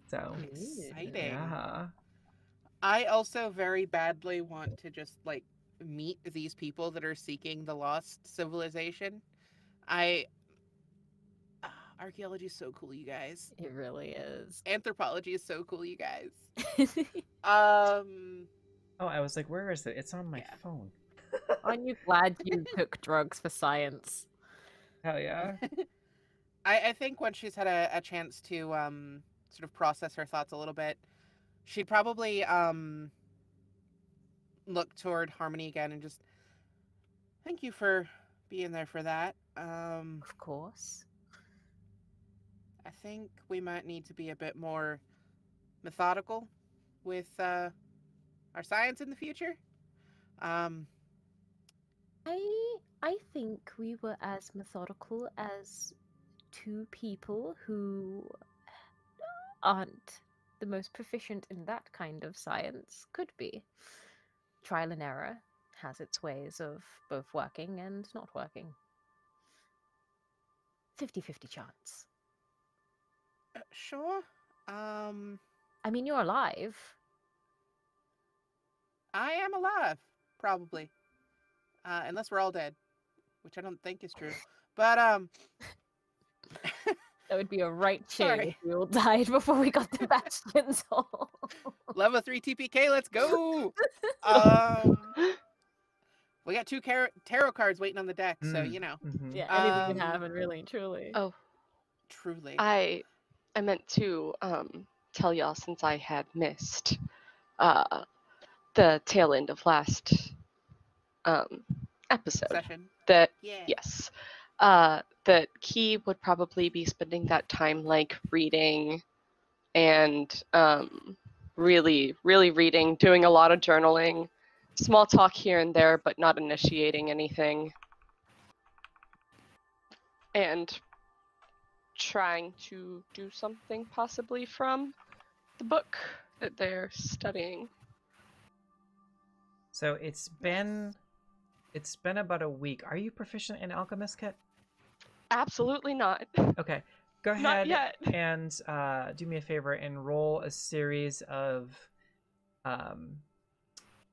So, Exciting. yeah. I also very badly want to just like meet these people that are seeking the lost civilization. Archaeology is so cool, you guys. It really is. Anthropology is so cool, you guys. Oh, I was like, where is it? It's on my phone. Aren't you glad you took drugs for science? Hell yeah. I think once she's had a chance to sort of process her thoughts a little bit, she'd probably look toward Harmony again and just thank you for being there for that. Of course. I think we might need to be a bit more methodical with our science in the future. I think we were as methodical as two people who aren't the most proficient in that kind of science could be. Trial and error has its ways of both working and not working. 50-50 chance. Sure. I mean, you're alive. I am alive, probably. Unless we're all dead, which I don't think is true. But That would be a right shame Sorry. if we all died before we got to Bastion's Hall. level 3 TPK, let's go. We got 2 tarot cards waiting on the deck, so Mm. you know. Mhm. Yeah, anything can Um, happen, really and truly. Oh, Truly. I meant to tell y'all, since I had missed the tail end of last episode, Session. that Yeah. yes, that Key would probably be spending that time like reading and really reading, doing a lot of journaling, small talk here and there, but not initiating anything, and trying to do something possibly from the book that they're studying. So it's been about a week. Are you proficient in Alchemist Kit? Absolutely not. Okay. Go Not ahead yet. and do me a favor and roll a series of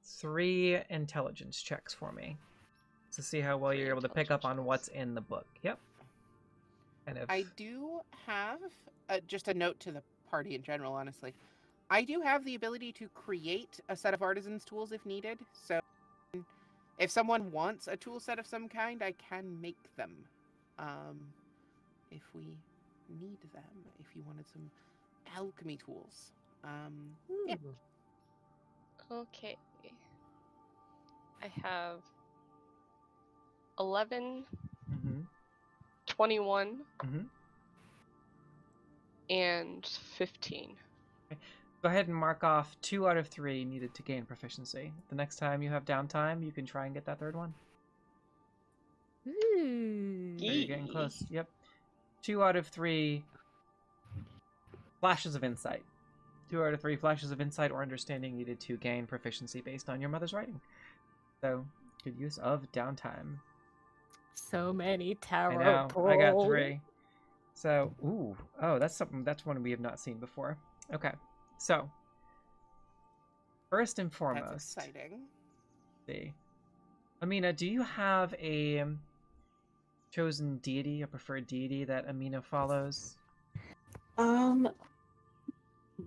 3 intelligence checks for me to see how well you're able to pick up on what's in the book. Yep. Kind of. I do have just a note to the party in general, honestly. I do have the ability to create a set of artisan's tools if needed. So if someone wants a tool set of some kind, I can make them. If we need them, if you wanted some alchemy tools. Yeah. Okay. I have 11, Mm-hmm. 21, Mm-hmm. and 15. Go ahead and mark off 2 out of 3 needed to gain proficiency. The next time you have downtime, you can try and get that third one. You're getting close. Yep. 2 out of 3 flashes of insight. 2 out of 3 flashes of insight or understanding needed to gain proficiency based on your mother's writing. So, good use of downtime. So many I tarot know. pulls. I got 3. So, ooh. Oh, that's one we have not seen before. Okay. So, first and foremost. That's exciting. See. Amina, do you have a chosen deity, a preferred deity that Amina follows?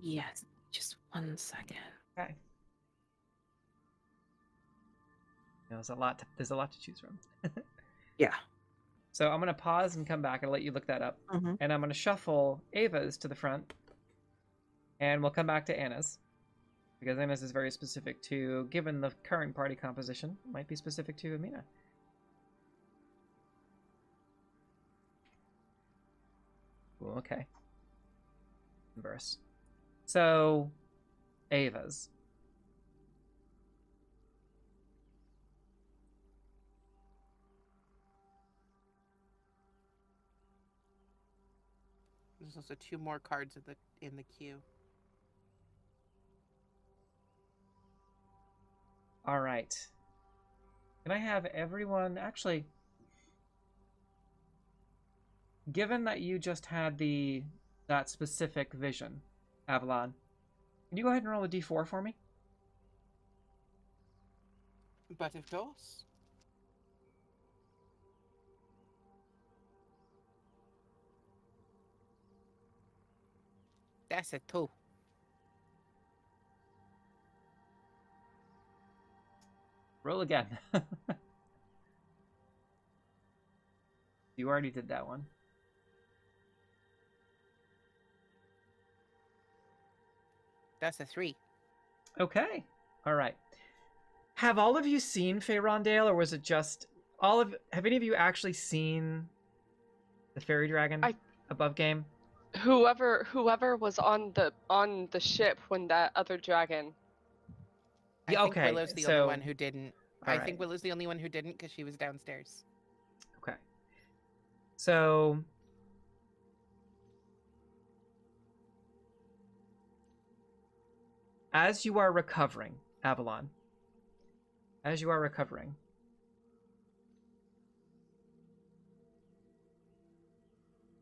Yes. Just 1 second. Okay. There's a lot to choose from. Yeah. So I'm gonna pause and come back and let you look that up. Mhm. And I'm gonna shuffle Ava's to the front. And we'll come back to Anna's. Because Anna's is very specific to, given the current party composition, might be specific to Amina. Cool, okay. Inverse. So, Ava's. There's also 2 more cards in the queue. All right. Can I have everyone actually? Given that you just had that specific vision, Avalon, can you go ahead and roll a d4 for me? But of course. That's a 2. Roll again. You already did that one. That's a 3. Okay. All right. Have all of you seen Feyrondale, or was it just have any of you actually seen the fairy dragon above game? Whoever was on the ship when that other dragon. I think Willow's the only one who didn't. I right. think Willow's the only one who didn't because she was downstairs. Okay. So as you are recovering, Avalon,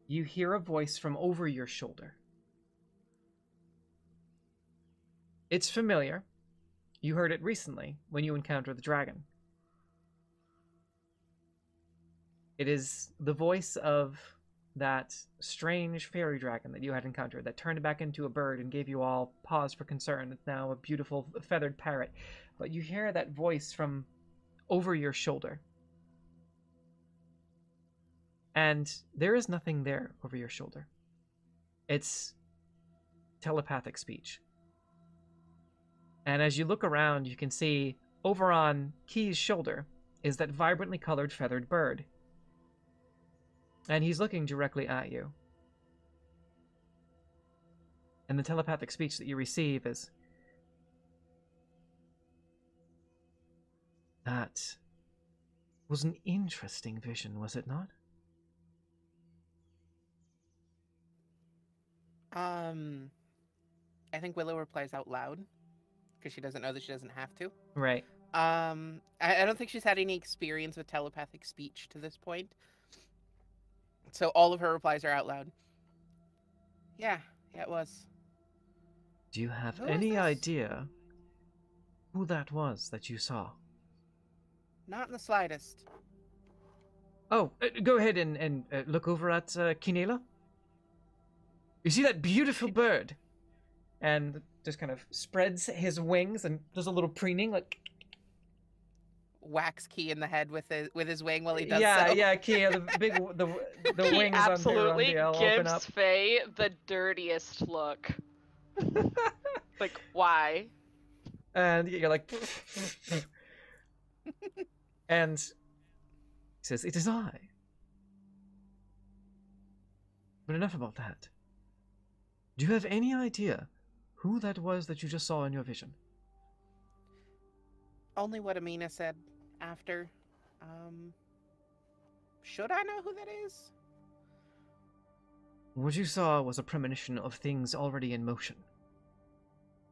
you hear a voice from over your shoulder. It's familiar. You heard it recently when you encountered the dragon. It is the voice of that strange fairy dragon that you had encountered that turned back into a bird and gave you all pause for concern. It's now a beautiful feathered parrot. But you hear that voice from over your shoulder. And there is nothing there over your shoulder. It's telepathic speech. And as you look around, you can see over on Key's shoulder is that vibrantly colored feathered bird. And he's looking directly at you. And the telepathic speech that you receive is, "That was an interesting vision, was it not?" I think Willow replies out loud because she doesn't know that she doesn't have to. Right. I don't think she's had any experience with telepathic speech to this point. So all of her replies are out loud. Yeah, it was. Do you have Who is any this? idea who that was that you saw? Not in the slightest. Oh, go ahead and look over at Kinela. You see that beautiful bird? And just kind of spreads his wings and does a little preening, like. Whacks Key in the head with his wing while he does yeah, so. Yeah, Key, the He wings absolutely on the open gives up. Faye the dirtiest look. Like, why? And you're like, and he says, "It is I." But enough about that. Do you have any idea who that was that you just saw in your vision? Only what Amina said after. Should I know who that is? What you saw was a premonition of things already in motion.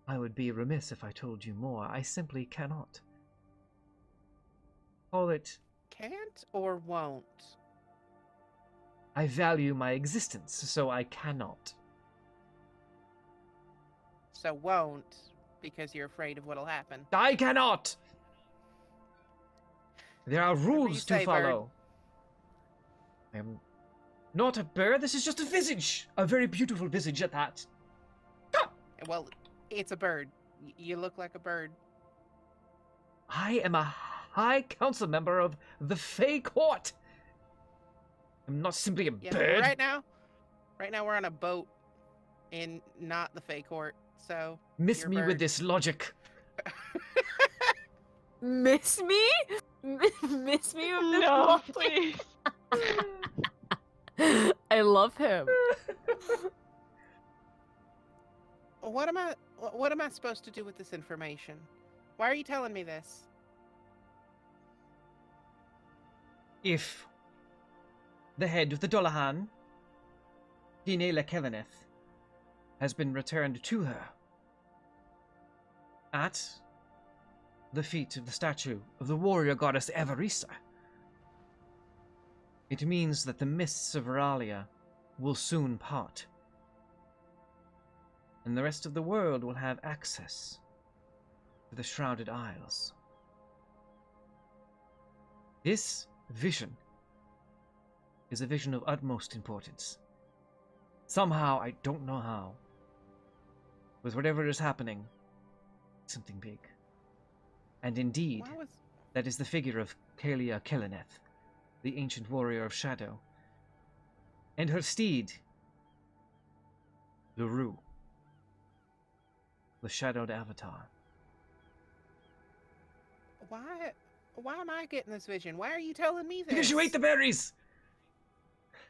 I would be remiss if I told you more. I simply cannot. Call it, Can't or won't? I value my existence, so I cannot. So won't, because you're afraid of what'll happen. I cannot! There are Whatever you rules to say, bird. follow. I am not a bird, this is just a visage! A very beautiful visage at that. Well, it's a bird. You look like a bird. I am a High Council member of the Fey Court! I'm not simply a Yeah, bird! right now we're on a boat in not the Fey Court, so Miss you're a me with bird. this logic. Miss me? Miss me with this No, logic? please. I love him. What am I supposed to do with this information? Why are you telling me this? If the head of the Dullahan, Dinela Keleneth, has been returned to her at the feet of the statue of the warrior goddess Everisa, it means that the mists of Veralia will soon part, and the rest of the world will have access to the Shrouded Isles. This vision is a vision of utmost importance. Somehow, I don't know how, with whatever is happening, something big. And indeed, Why was that is the figure of Kalia Keleneth, the ancient warrior of shadow, and her steed, Luru, the shadowed avatar. why am I getting this vision? Why are you telling me this? Because you ate the berries!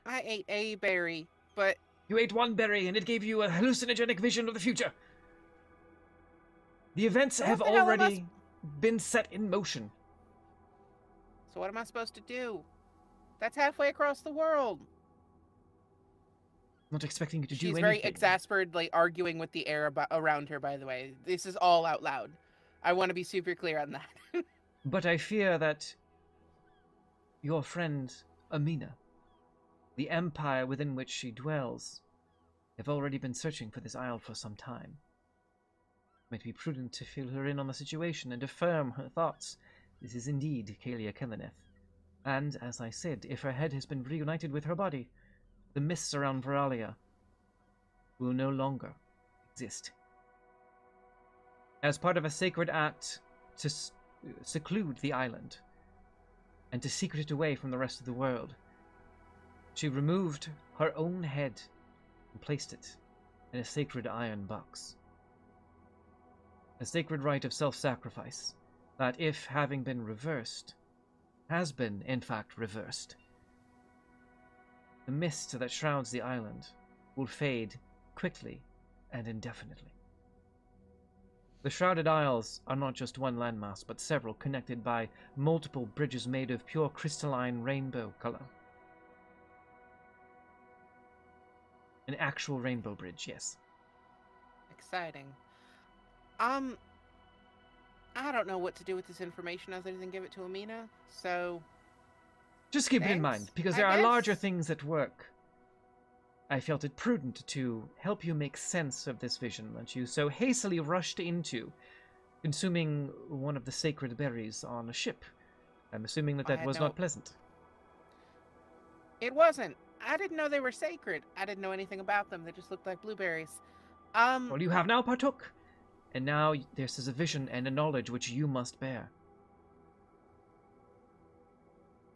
I ate a berry, but You ate one berry and it gave you a hallucinogenic vision of the future. The events What have the hell am I already been set in motion. so what am I supposed to do? That's halfway across the world. Not expecting you to do She's anything. very exasperately arguing with the air around her, by the way. This is all out loud. I want to be super clear on that. But I fear that your friend, Amina, the empire within which she dwells, have already been searching for this isle for some time. It might be prudent to fill her in on the situation and affirm her thoughts. This is indeed Kalia Keleneth. And, as I said, if her head has been reunited with her body, the mists around Veralia will no longer exist. As part of a sacred act to seclude the island and to secret it away from the rest of the world, she removed her own head and placed it in a sacred iron box. A sacred rite of self-sacrifice that, if having been reversed, has been, in fact, reversed, the mist that shrouds the island will fade quickly and indefinitely. The Shrouded Isles are not just one landmass, but several connected by multiple bridges made of pure crystalline rainbow color. An actual rainbow bridge, yes. Exciting. I don't know what to do with this information other than give it to Amina, so Just keep it in Thanks, mind, because I there are larger guess. things at work. I felt it prudent to help you make sense of this vision that you so hastily rushed into, consuming one of the sacred berries on a ship. I'm assuming that I that had was no- not pleasant. it wasn't. I didn't know they were sacred. I didn't know anything about them. They just looked like blueberries. Well, you have now partook, and now this is a vision and a knowledge which you must bear.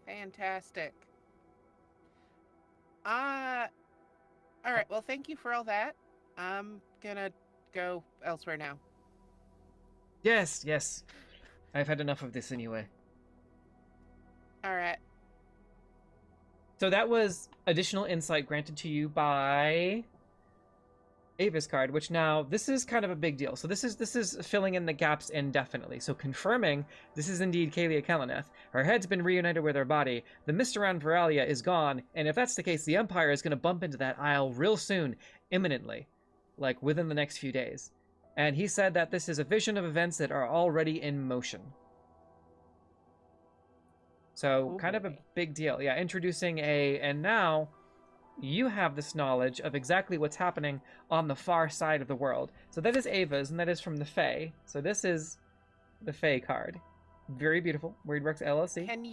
Fantastic. All right. Well, thank you for all that. I'm gonna go elsewhere now. Yes, yes. I've had enough of this anyway. All right. So that was additional insight granted to you by Ava's card, which now this is kind of a big deal. So this is filling in the gaps indefinitely. So confirming this is indeed Kalia Kalaneth. Her head's been reunited with her body. The mist around Veralia is gone, and if that's the case, the Empire is going to bump into that isle real soon, imminently, like within the next few days. And he said that this is a vision of events that are already in motion. So kind of a big deal. Yeah, introducing and now you have this knowledge of exactly what's happening on the far side of the world. So that is Ava's, and that is from the Fae. So this is the Fae card. Very beautiful. Weirdworks LLC. Can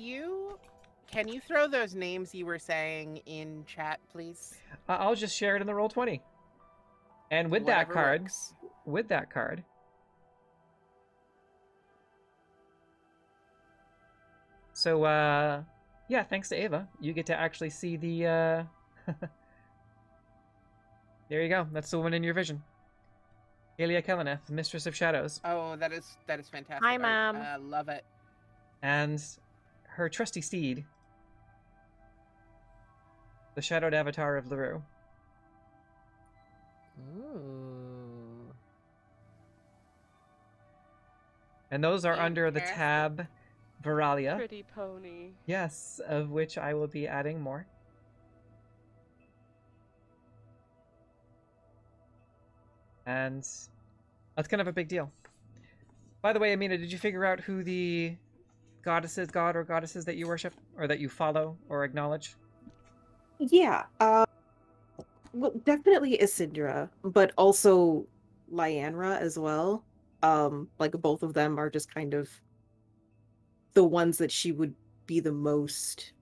you throw those names you were saying in chat, please? I'll just share it in the Roll20. And with Whatever that card, works. So, yeah, thanks to Ava, you get to actually see the, there you go. That's the woman in your vision. Kalia Kalaneth, Mistress of Shadows. Oh, that is fantastic. Hi, Mom. Love it. And her trusty steed, the shadowed avatar of Leroux. Ooh. And those are under the Fantastic. tab Veralia. Pretty pony. Yes, of which I will be adding more. And that's kind of a big deal. By the way, Amina, did you figure out who the god or goddesses that you worship, or that you follow or acknowledge? Yeah. Well, definitely Isindra, but also Lyanra as well. Like both of them are just kind of the ones that she would be the most.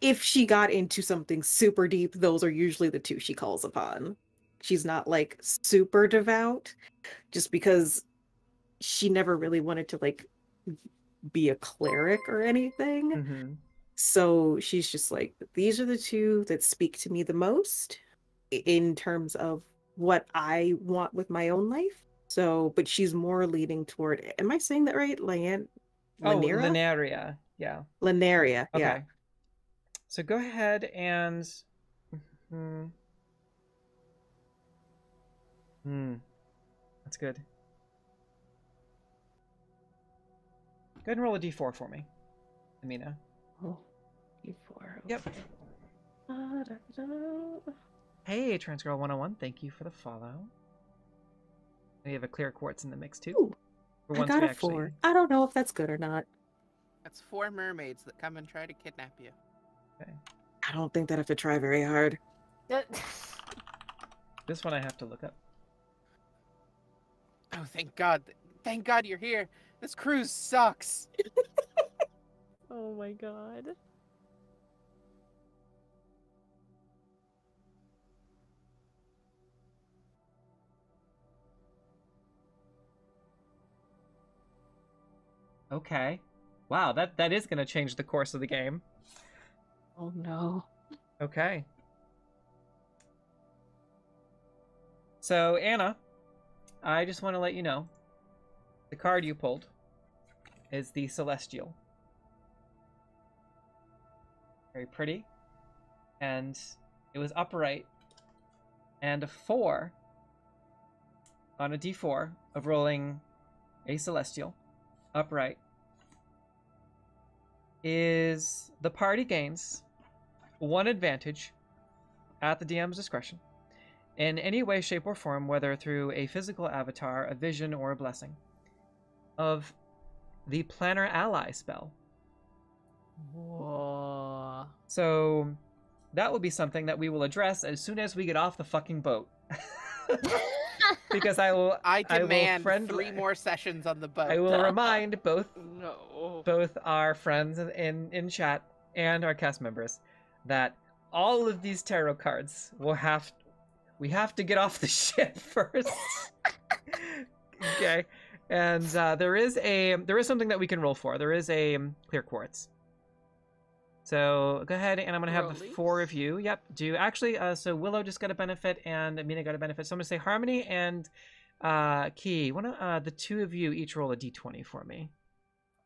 If she got into something super deep, those are usually the two she calls upon. She's not like super devout, just because she never really wanted to like be a cleric or anything. Mm-hmm. So she's just like, these are the two that speak to me the most in terms of what I want with my own life. So, but she's more leaning toward, am I saying that right? Lanaria? Lanaria. Yeah. Lanaria, Okay. yeah. So go ahead and... That's good. Go ahead and roll a d4 for me, Amina. Oh, D4. Yep. Hey, Transgirl 101, thank you for the follow. We have a clear quartz in the mix too. Ooh, For I once got we a actually... 4. I don't know if that's good or not. That's 4 mermaids that come and try to kidnap you. Okay. I don't think that I have to try very hard. This one I have to look up. Oh, thank God. Thank God you're here. This cruise sucks. Oh my god. Okay. Wow, that is going to change the course of the game. Oh no. Okay. So, Anna, I just want to let you know, the card you pulled is the Celestial. Very pretty. And it was upright. And a 4 on a d4 of rolling a Celestial upright is the party gains 1 advantage at the DM's discretion in any way, shape, or form, whether through a physical avatar, a vision, or a blessing, of the Planner Ally spell. Whoa. So that will be something that we will address as soon as we get off the fucking boat. Because I demand will 3 more sessions on the boat. I will remind both our friends in chat and our cast members that all of these tarot cards we have to get off the ship first. Okay. And there is something that we can roll for. There is a clear quartz. So go ahead, and I'm gonna have the Rollies. 4 of you. Yep. Do actually. So Willow just got a benefit, and Amina got a benefit. So I'm gonna say Harmony and Key. The 2 of you each roll a d20 for me.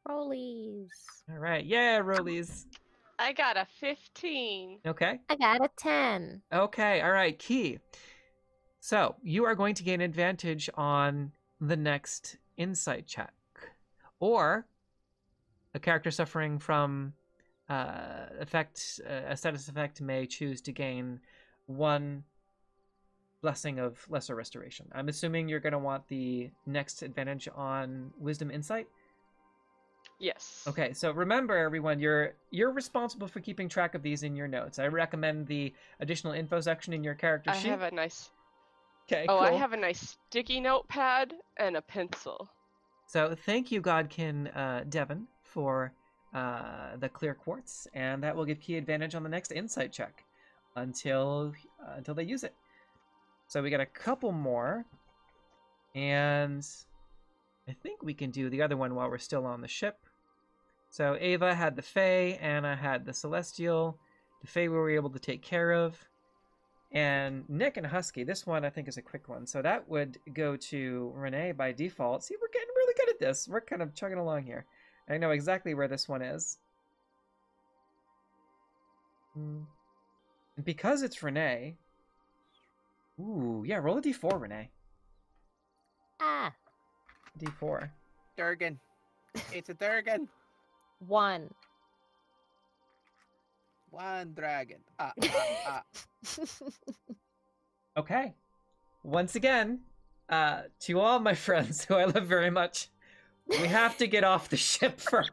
Rollies. All right. Yeah, rollies. I got a 15. Okay. I got a 10. Okay. All right. Key. So you are going to gain advantage on the next insight check, or a character suffering from a status effect may choose to gain 1 blessing of lesser restoration. I'm assuming you're going to want the next advantage on wisdom insight. Yes. Okay, so remember, everyone, you're responsible for keeping track of these in your notes. I recommend the additional info section in your character I sheet. have a nice. Okay, Oh, cool. I have a nice sticky notepad and a pencil. So thank you, Godkin Devon, for the clear quartz, and that will give Key advantage on the next insight check until they use it. So we got a couple more, and I think we can do the other one while we're still on the ship. So Ava had the Fae, Anna had the Celestial. The Fae we were able to take care of. And Nick and Husky, this one I think is a quick one. So that would go to Renee by default. See, we're getting really good at this. We're kind of chugging along here. I know exactly where this one is. And because it's Renee... Ooh, yeah, roll a d4, Renee. Ah. D4. Durgan. It's a Durgan. 1. 1 dragon. Okay. Once again, to all my friends who I love very much, we have to get off the ship first.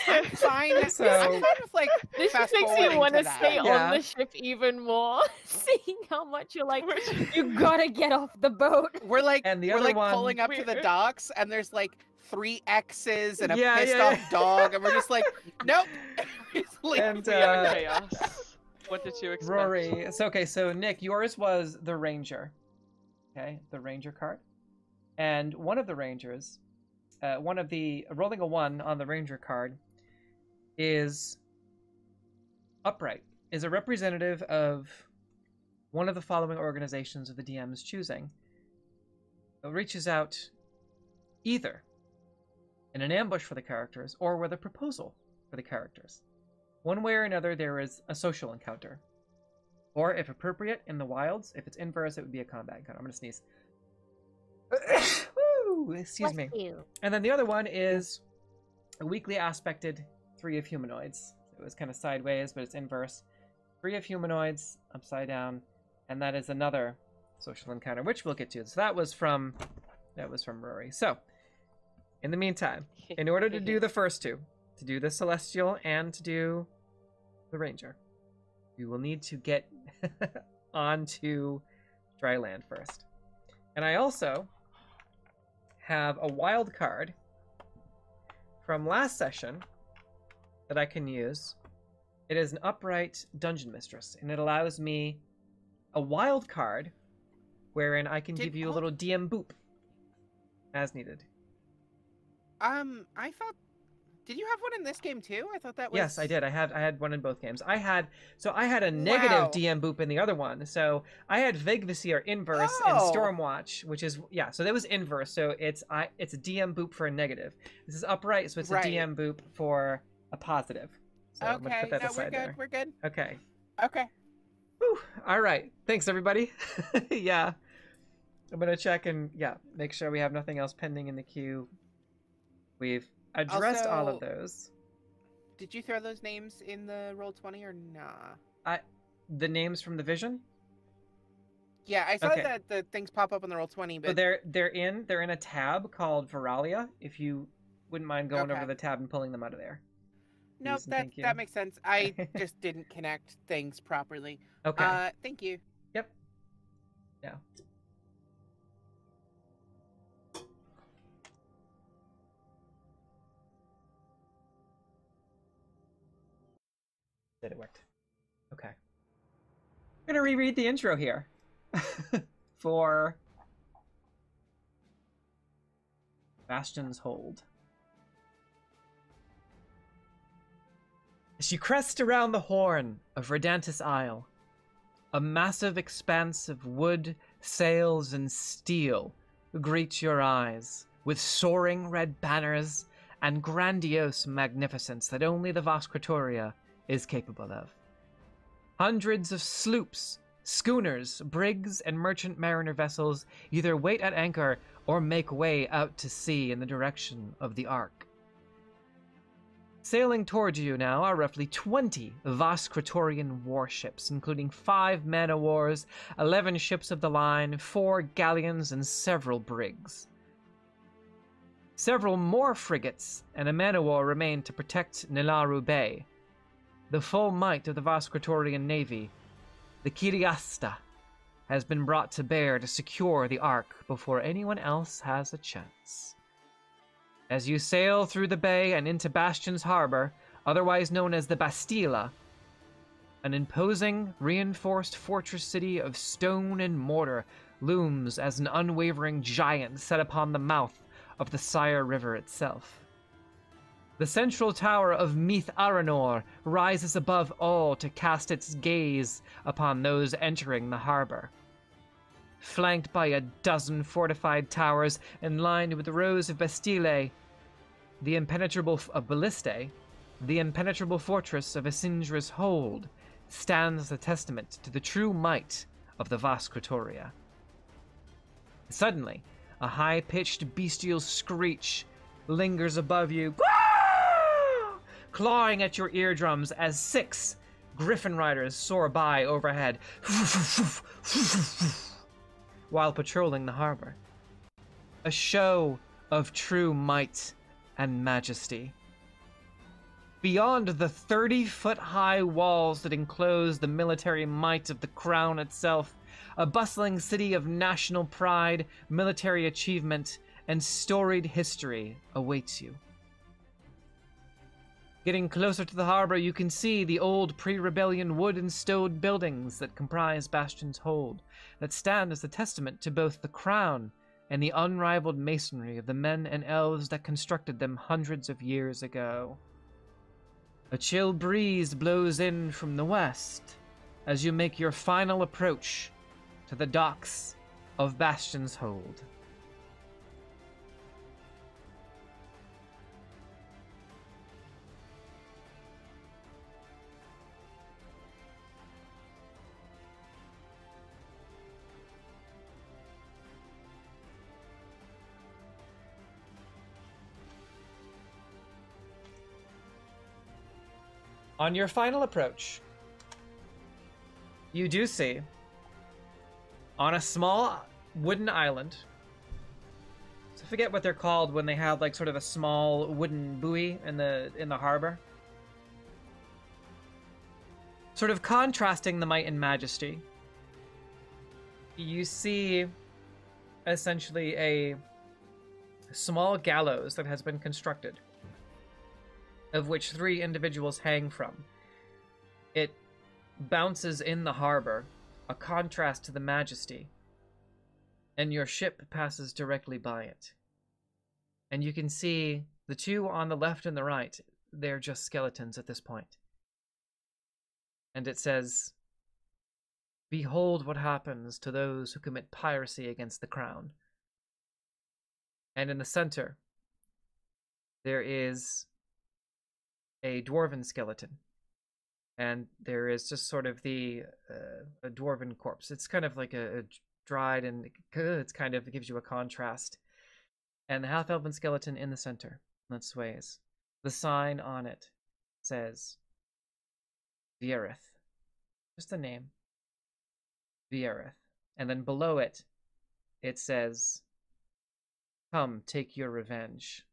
I'm fine. So- I'm fine with like This fast just makes you forwarding want to that. stay Yeah. on the ship even more, seeing how much you're like, you gotta get off the boat. We're like, And the we're other like one- pulling up to the docks, and there's like 3 X's and a Yeah, pissed yeah, off yeah. dog, and we're just like, nope. It's like, And We are chaos. What did you expect? Rory, so Nick, yours was the Ranger. Okay, the Ranger card. And one of the Rangers, rolling a 1 on the Ranger card is upright, is a representative of one of the following organizations of the DM's choosing. It reaches out either in an ambush for the characters or with a proposal for the characters. One way or another, there is a social encounter. Or, if appropriate, in the wilds, if it's inverse, it would be a combat encounter. I'm going to sneeze. Woo! Excuse me. Bless you. And then the other one is a weakly aspected 3 of humanoids. It was kind of sideways, but it's inverse. 3 of humanoids, upside down, and that is another social encounter, which we'll get to. So that was from Rory. So, in the meantime, in order to do the first 2, to do the Celestial and to do the Ranger, you will need to get onto dry land first. And I also have a wild card from last session that I can use. It is an upright dungeon mistress, and it allows me a wild card wherein I can give you a little DM boop as needed. I thought, did you have one in this game too? I thought that was. Yes, I did. I had one in both games. I had a negative Wow. DM boop in the other one. So I had Vigvisir inverse and Oh. Stormwatch, which is so that was inverse. So it's a DM boop for a negative. This is upright, so it's Right. a DM boop for a positive. So I'm gonna Okay, put that no, we're aside good. there. We're good. Okay. Okay. Whew. All right. Thanks, everybody. Yeah. I'm going to check and, make sure we have nothing else pending in the queue. We've addressed all of Also- those. Did you throw those names in the Roll20 or nah? The names from the vision? Yeah, I saw Okay. that the things pop up on the Roll20, So but they're in a tab called Veralia, if you wouldn't mind going Okay. over the tab and pulling them out of there. no, Please and thank you. that makes sense. I just didn't connect things properly. Okay. Thank you. Yep. Yeah. That it worked. Okay. I'm gonna reread the intro here for Bastion's Hold. As you crest around the horn of Redantis Isle, a massive expanse of wood, sails, and steel greet your eyes with soaring red banners and grandiose magnificence that only the Vascratoria is capable of. Hundreds of sloops, schooners, brigs, and merchant mariner vessels either wait at anchor or make way out to sea in the direction of the Ark. Sailing towards you now are roughly 20 Vascratorian warships, including 5 man-o'-wars, 11 ships of the line, 4 galleons, and several brigs. Several more frigates and a man-o'-war remain to protect Nilaru Bay. The full might of the Vascratorian navy, the Licuma, has been brought to bear to secure the Ark before anyone else has a chance. As you sail through the bay and into Bastion's harbor, otherwise known as the Bastilla, an imposing, reinforced fortress city of stone and mortar looms as an unwavering giant set upon the mouth of the Sire River itself. The central tower of Meath Aranor rises above all to cast its gaze upon those entering the harbor. Flanked by a dozen fortified towers and lined with rows of bastillae, the impenetrable fortress of Asindra's Hold stands as a testament to the true might of the Vascratoria. Suddenly, a high-pitched bestial screech lingers above you, clawing at your eardrums as 6 griffin riders soar by overhead while patrolling the harbor. A show of true might and majesty. Beyond the 30-foot-high walls that enclose the military might of the crown itself, a bustling city of national pride, military achievement, and storied history awaits you. Getting closer to the harbor, you can see the old pre-rebellion wood and stone buildings that comprise Bastion's Hold, that stand as a testament to both the crown and the unrivaled masonry of the men and elves that constructed them hundreds of years ago. A chill breeze blows in from the west as you make your final approach to the docks of Bastion's Hold. On your final approach, you do see, on a small wooden island, so I forget what they're called when they have like sort of a small wooden buoy in the harbor, sort of contrasting the might and majesty, you see essentially a small gallows that has been constructed, of which 3 individuals hang from. It bounces in the harbor, a contrast to the majesty, and your ship passes directly by it. And you can see the 2 on the left and the right, they're just skeletons at this point. And it says, "Behold what happens to those who commit piracy against the crown." And in the center, there is a dwarven skeleton, and there is just sort of a dwarven corpse. It's kind of like a dried, and it's kind of, it gives you a contrast. And the half-elven skeleton in the center that sways. The sign on it says Vierith, just the name, Vierith, and then below it, it says, "Come, take your revenge,"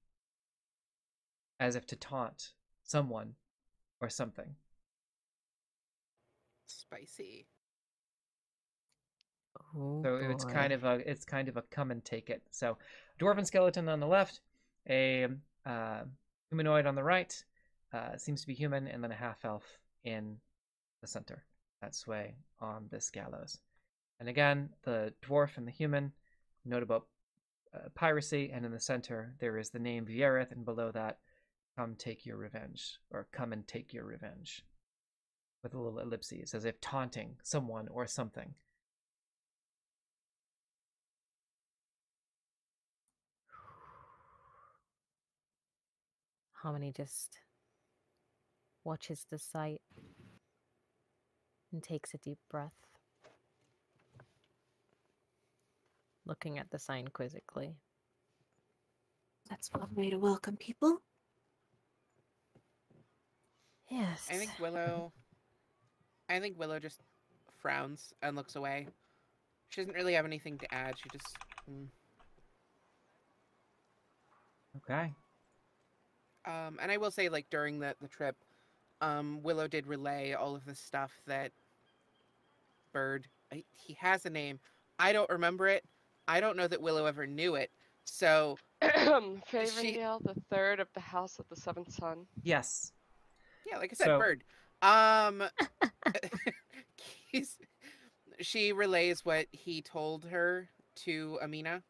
as if to taunt someone or something. Spicy. Oh, So it's boy. kind of a come and take it. So dwarven skeleton on the left, a humanoid on the right, seems to be human, and then a half elf in the center that sway on this gallows. And again, the dwarf and the human note about piracy, and in the center there is the name Vierith, and below that come take your revenge, or come and take your revenge, with a little ellipses, as if taunting someone or something. Harmony just watches the sight and takes a deep breath, looking at the sign quizzically. That's one way to welcome people. Yes. I think Willow just frowns and looks away. She doesn't really have anything to add. She just. Okay. And I will say, like, during the trip, Willow did relay all of the stuff that Bird. He has a name. I don't remember it. I don't know that Willow ever knew it. So. Favendale, the third of the House of the Seventh Son. Yes. Yeah, like I said, So- Bird. She relays what he told her to Amina.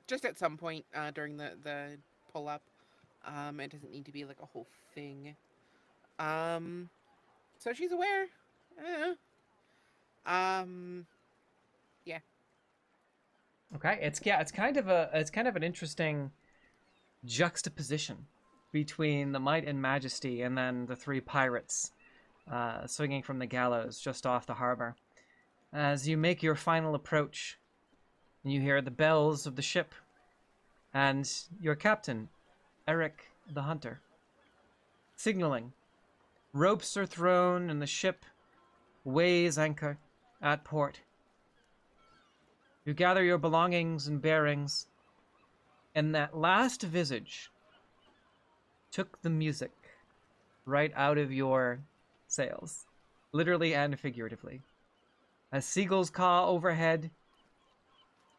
Just at some point during the pull up. It doesn't need to be like a whole thing. So she's aware. Yeah. Okay. It's kind of an interesting juxtaposition between the might and majesty, and then the three pirates swinging from the gallows just off the harbor. As you make your final approach, you hear the bells of the ship, and your captain, Eric the Hunter, signaling. Ropes are thrown, and the ship weighs anchor at port. You gather your belongings and bearings, and that last visage took the music right out of your sails, literally and figuratively. As seagulls caw overhead,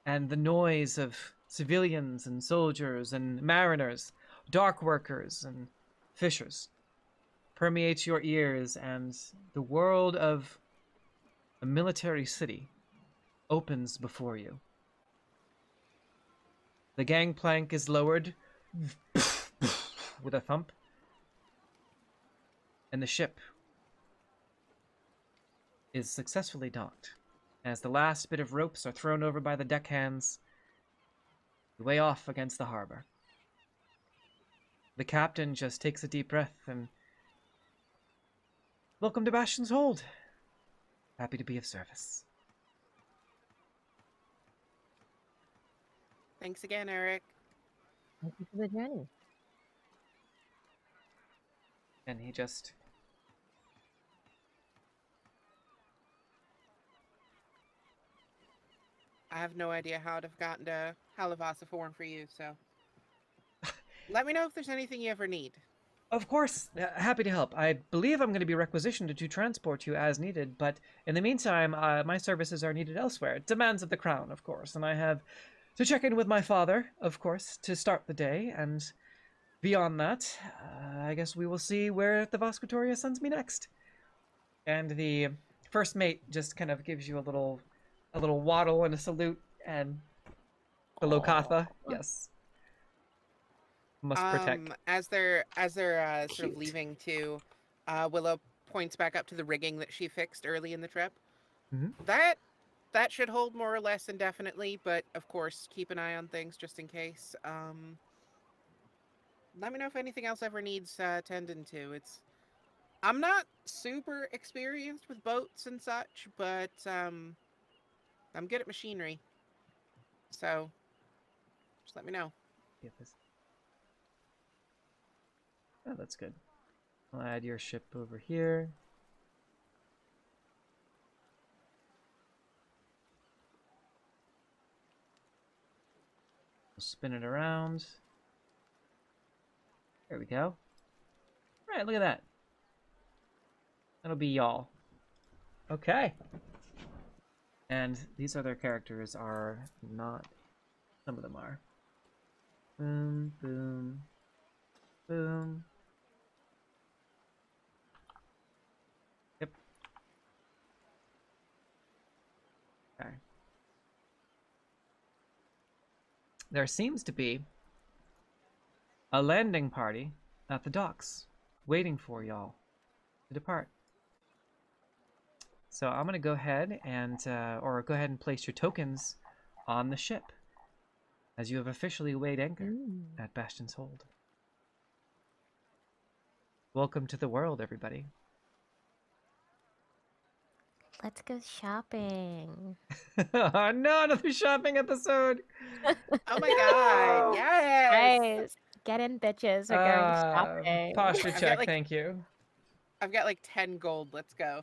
and the noise of civilians and soldiers and mariners, dock workers and fishers permeates your ears, and the world of a military city opens before you. The gangplank is lowered with a thump, and the ship is successfully docked. As the last bit of ropes are thrown over by the deckhands, you weigh off against the harbor. The captain just takes a deep breath and... Welcome to Bastion's Hold. Happy to be of service. Thanks again, Eric. Thank you for the journey. And he just... I have no idea how to have gotten to Halivas form for you, so let me know if there's anything you ever need. Of course, happy to help. I believe I'm going to be requisitioned to transport you as needed, but in the meantime, my services are needed elsewhere. Demands of the crown, of course, and I have to check in with my father, of course, to start the day, and beyond that, I guess we will see where the Vascatoria sends me next. And the first mate just kind of gives you a little waddle and a salute, and the Lokatha, yes. Must protect. As they're sort Cute. of leaving too, Willow points back up to the rigging that she fixed early in the trip. Mhm. That should hold more or less indefinitely, but of course keep an eye on things just in case. Let me know if anything else ever needs tending to. I'm not super experienced with boats and such, but I'm good at machinery. So just let me know. Get this. Oh, that's good. I'll add your ship over here. We'll spin it around. There we go. All right, look at that. That'll be y'all. Okay. And these other characters are not... Some of them are. Boom, boom, boom. Yep. Okay. There seems to be a landing party at the docks waiting for y'all to depart. So I'm going to go ahead and, or go ahead and place your tokens on the ship as you have officially weighed anchor at Bastion's Hold. Welcome to the world, everybody. Let's go shopping. Oh no, another shopping episode! Oh my god, yes! Guys, get in, bitches. We're going shopping. Posture I've got, check, like- thank you. I've got like 10 gold. Let's go.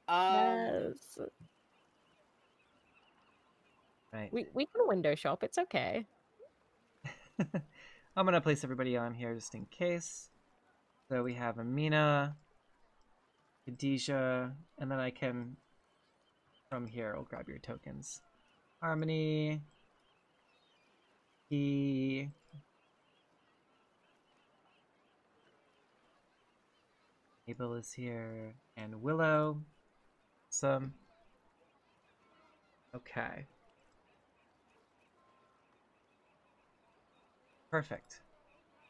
Yes. Right. We can window shop. It's okay. I'm going to place everybody on here just in case. So we have Amina, Khadijah, and then I can, from here, I'll grab your tokens. Harmony, Abel is here, and Willow. Some. Okay. Perfect.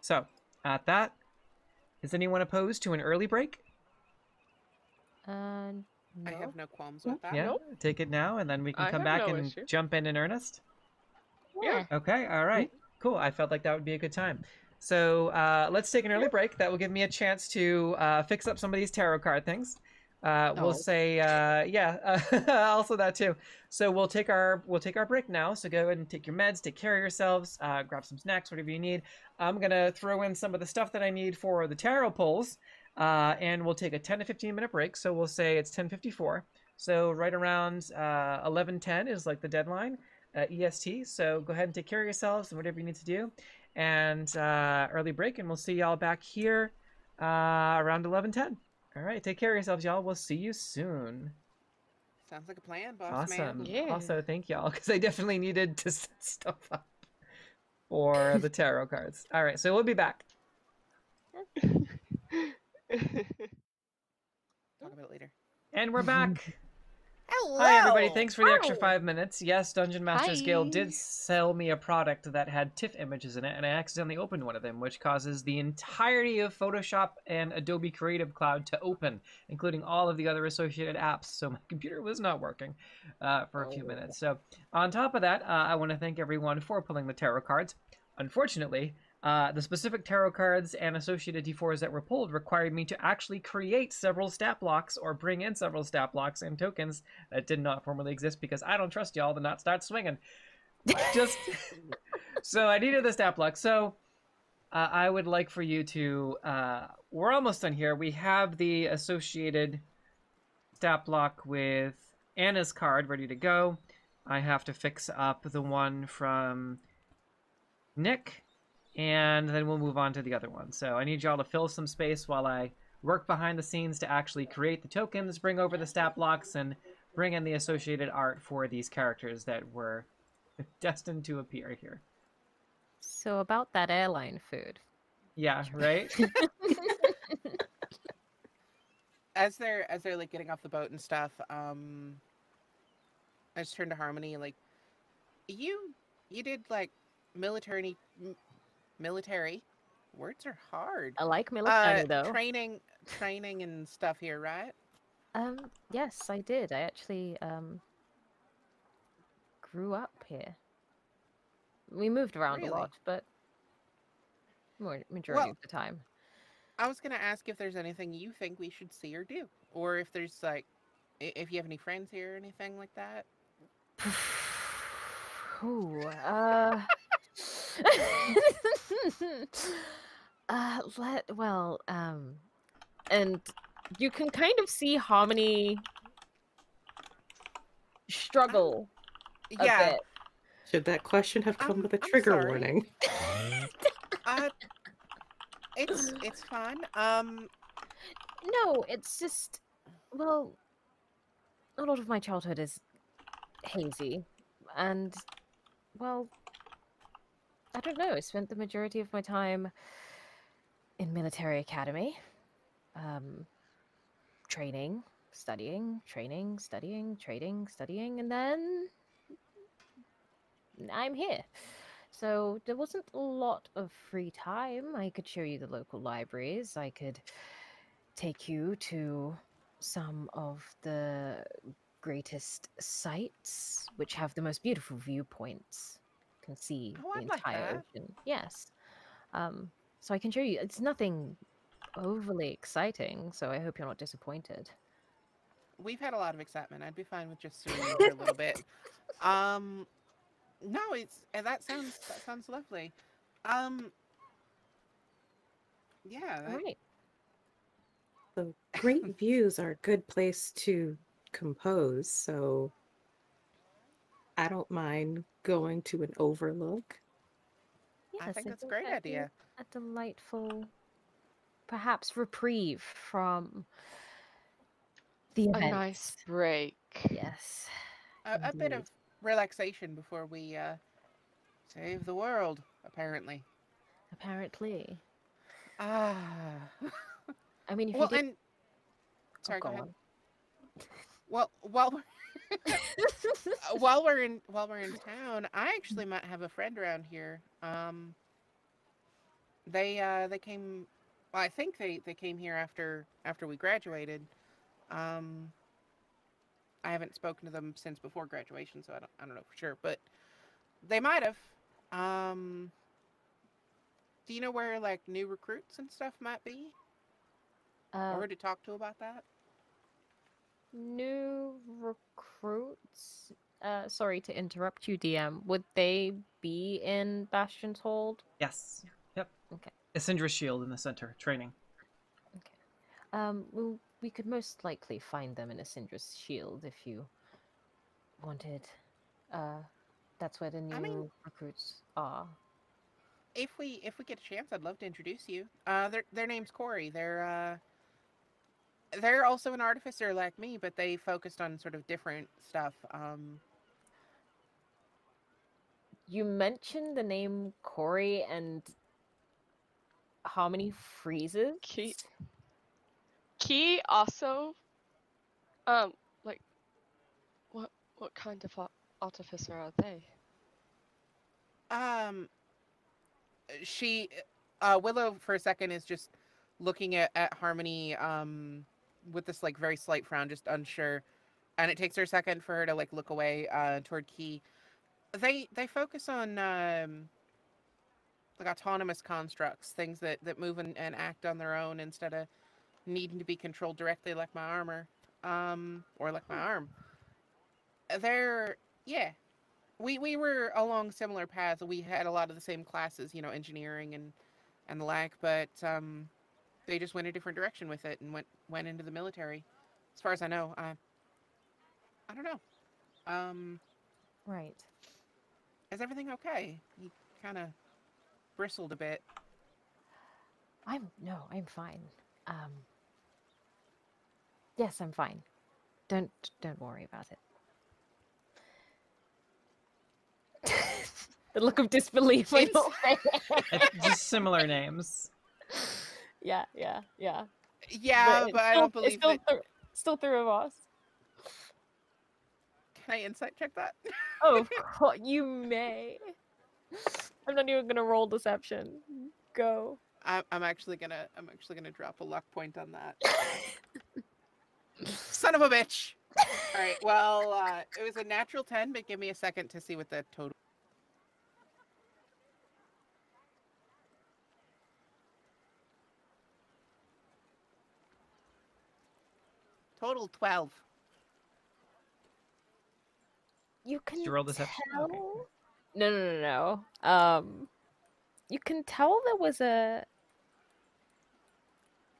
So, at that, is anyone opposed to an early break? I No. have no qualms with that. Yeah, take it now, and then we can I come have back no and issue. jump in earnest. Yeah. Okay, all right, cool. I felt like that would be a good time. So let's take an early break. That will give me a chance to fix up some of these tarot card things. We'll say, also that too. So we'll take our break now. So go ahead and take your meds, take care of yourselves, grab some snacks, whatever you need. I'm gonna throw in some of the stuff that I need for the tarot pulls, and we'll take a 10 to 15 minute break. So we'll say it's 10:54. So right around 11:10 is like the deadline. EST. So go ahead and take care of yourselves and whatever you need to do. And early break, and we'll see y'all back here around 11:10. All right, take care of yourselves, y'all. We'll see you soon. Sounds like a plan, boss Awesome. man. Yeah. Also, thank y'all, because I definitely needed to set stuff up for the tarot cards. All right, so we'll be back. Talk about it later. And we're back. Hello! Hi, everybody. Thanks for the extra Hi. 5 minutes. Yes, Dungeon Masters Guild Hi. did sell me a product that had TIFF images in it, and I accidentally opened one of them, which causes the entirety of Photoshop and Adobe Creative Cloud to open, including all of the other associated apps. So my computer was not working for a few minutes. So on top of that, I want to thank everyone for pulling the tarot cards. Unfortunately, the specific tarot cards and associated D4s that were pulled required me to actually create several stat blocks or bring in several stat blocks and tokens that did not formerly exist because I don't trust y'all to not start swinging. Just so I needed the stat block. So I would like for you to. We're almost done here. We have the associated stat block with Anna's card ready to go. I have to fix up the one from Nick. And then we'll move on to the other one. So I need y'all to fill some space while I work behind the scenes to actually create the tokens, bring over the stat blocks, and bring in the associated art for these characters that were destined to appear here. So about that airline food. Yeah, right? As they're like getting off the boat and stuff, I just turned to Harmony like, you did like military words are hard. I like military though. Training and stuff here, right? Yes, I did. I actually grew up here. We moved around Really? a lot, but majority Well, of the time. I was gonna ask if there's anything you think we should see or do, or if there's like, if you have any friends here or anything like that. Ooh, and you can kind of see Harmony struggle a Yeah, bit. Should that question have come with a I'm trigger sorry. warning? it's fun. No, it's just, well, a lot of my childhood is hazy, and, well, I don't know. I spent the majority of my time in military academy, training, studying, training, studying, trading, studying, and then I'm here. So there wasn't a lot of free time. I could show you the local libraries. I could take you to some of the greatest sites, which have the most beautiful viewpoints. You can see Oh, the I'd like entire that. ocean. Yes. So I can show you. It's nothing overly exciting, so I hope you're not disappointed. We've had a lot of excitement. I'd be fine with just seeing you for a little bit. No, that sounds lovely. Yeah, All right. So great views are a good place to compose, so I don't mind going to an overlook. Yes, I think that's a think great that'd be idea. a delightful, perhaps reprieve from the A events. nice break. Yes, A bit of indeed. relaxation before we save the world, apparently. Apparently. Ah. I mean, if you Well, did, and oh, sorry, go go ahead. on. Well, while we're in town, I actually might have a friend around here. They came. Well, I think they came here after we graduated. Um, I haven't spoken to them since before graduation, so I don't know for sure, but they might have. Um, do you know where like new recruits and stuff might be, Uh, or to talk to about that? new recruits. Sorry to interrupt you, DM. Would they be in Bastion's Hold? Yes. Yep. Okay. A Syndra shield in the center, training. Well, we could most likely find them in a Syndra's Shield if you wanted. That's where the I mean, new recruits are. if we get a chance, I'd love to introduce you. Their name's Corey. They're also an artificer like me, but they focused on sort of different stuff. You mentioned the name Corey and Harmony freezes. Key also, like, what kind of artificer are they? She, Willow for a second is just looking at Harmony, with this like very slight frown, just unsure, and it takes her a second for her to like look away, toward Key. They focus on like autonomous constructs, things that move and act on their own instead of needing to be controlled directly like my armor, or like my arm. They're yeah. We were along similar paths. We had a lot of the same classes, you know, engineering and the like, but they just went a different direction with it and went into the military. As far as I know, I don't know. Right. Is everything okay? He kind of bristled a bit. I'm fine. Yes, I'm fine. Don't worry about it. The look of disbelief on your face. It's just similar names. Yeah. Yeah, it's but I don't believe it. Still three of us. Can I insight check that? Oh, of course, you may. I'm not even gonna roll deception. Go. I'm actually gonna drop a luck point on that. Son of a bitch! All right. Well, it was a natural 10, but give me a second to see what the total. Total 12. You can Did you roll deception? tell. Okay, cool. No. You can tell there was a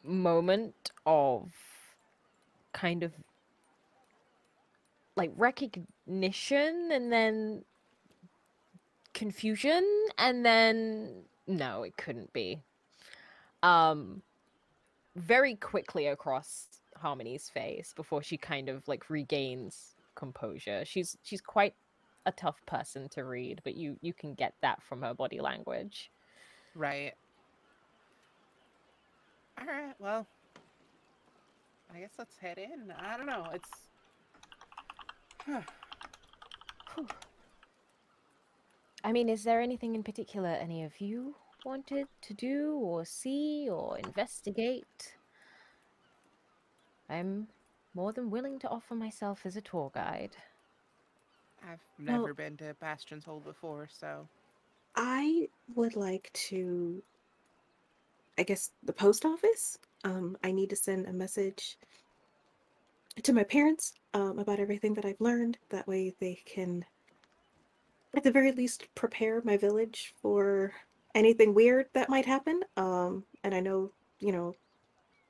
moment of kind of like recognition and then confusion and then no, it couldn't be. Very quickly across Harmony's face before she kind of like regains composure. She's quite a tough person to read, but you can get that from her body language. Right. All right. Well, I guess let's head in. I don't know. It's. I mean, is there anything in particular any of you wanted to do or see or investigate? I'm more than willing to offer myself as a tour guide. I've Well- never been to Bastion's Hold before, so I would like to, I guess, the post office. I need to send a message to my parents about everything that I've learned. That way they can, at the very least, prepare my village for anything weird that might happen. And I know,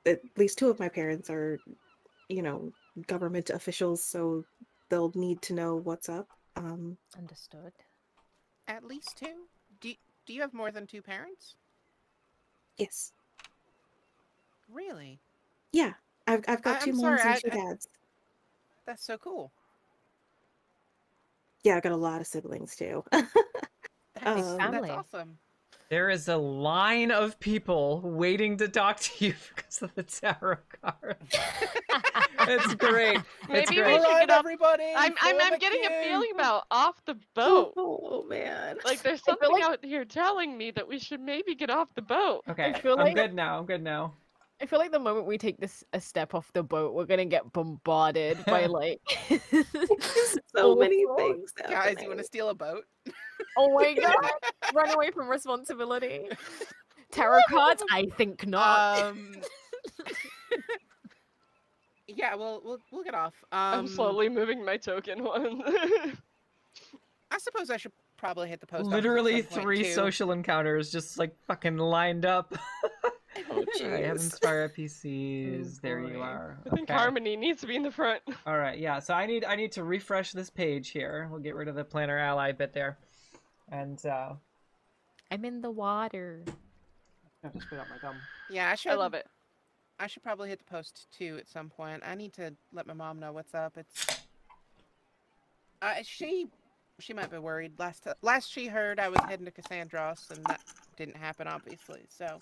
at least two of my parents are, government officials, so they'll need to know what's up. Understood. at least two. Do you have more than two parents? Yes. Really? Yeah. I've got I'm two moms sorry, and two dads. That's so cool. Yeah, I've got a lot of siblings too. That's Family. awesome. There is a line of people waiting to talk to you because of the tarot card. It's great. It's Maybe we great. should Alright, get off. everybody. I'm for the getting a king. feeling about off the boat. Oh man. Like there's I feel something like- out here telling me that we should maybe get off the boat. Okay, I feel I'm like- good now. I'm good now. I feel like the moment we take this a step off the boat, we're gonna get bombarded by like So many all things. Guys, you happening. want to steal a boat? Oh my god! Run away from responsibility. Tarot cards? I think not. Yeah, we'll get off. I'm slowly moving my token one. I suppose I should probably hit the post office at Literally some point, 3 too. social encounters just like fucking lined up. Oh, Alright, jeez. Heavensfire PCs. There you boy. are. I think Okay. Harmony needs to be in the front. All right, yeah. So I need to refresh this page here. We'll get rid of the planner ally bit there, and I'm in the water. I have to spit out my gum. Yeah, I love it. I should probably hit the post too at some point. I need to let my mom know what's up. It's she might be worried. Last she heard, I was heading to Cassandros, and that didn't happen, obviously. So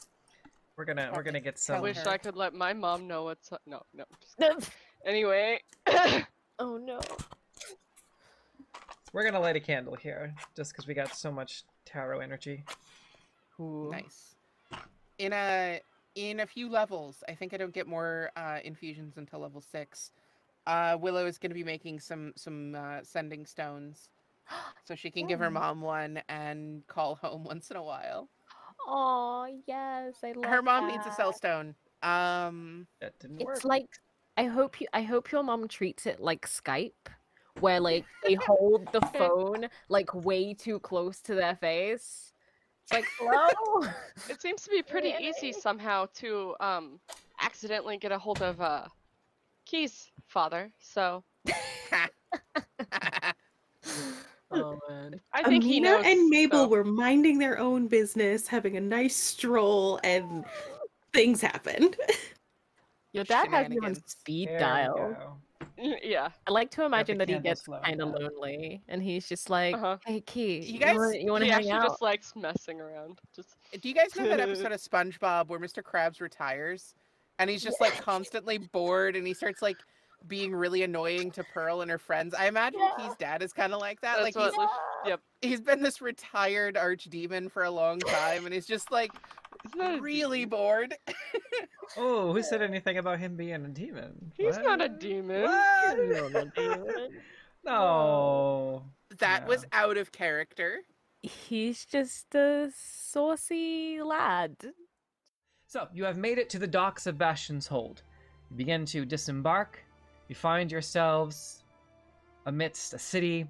We're gonna get I some. wish her. I could let my mom know what's up. No. Just kidding. Anyway. Oh no. We're gonna light a candle here, just because we got so much tarot energy. Ooh. nice. In a few levels, I think I don't get more infusions until level 6. Willow is going to be making some sending stones, so she can give her Oh. mom one and call home once in a while. Oh yes, I love Her mom needs a that. cell stone. That didn't work. It's like I hope your mom treats it like Skype, where like they hold the phone like way too close to their face. It's like, hello. It seems to be pretty easy Really? somehow to accidentally get a hold of Key's father. So Oh man. I think he Amina knows. and Mabel so. were minding their own business, having a nice stroll, and things happened. Your dad has you on Shenanigans. speed There we dial. go. Yeah. I like to imagine that he candle gets slow, kind of yeah. lonely, and he's just like, Uh-huh. "Hey, Key, You guys- you want to He hang actually out?" just likes messing around. Just Do you guys know that episode of SpongeBob where Mr. Krabs retires and he's just like constantly bored and he starts like being really annoying to Pearl and her friends? I imagine Yeah. Key's dad is kind of like that. That's Like what he's, he's been this retired archdemon for a long time and he's just like he's not a really demon. bored. Oh, who said anything about him being a demon? He's not a What? demon. What? You're not a demon. No. That was Yeah. out of character. He's just a saucy lad. So, you have made it to the docks of Bastion's Hold. You begin to disembark. You find yourselves amidst a city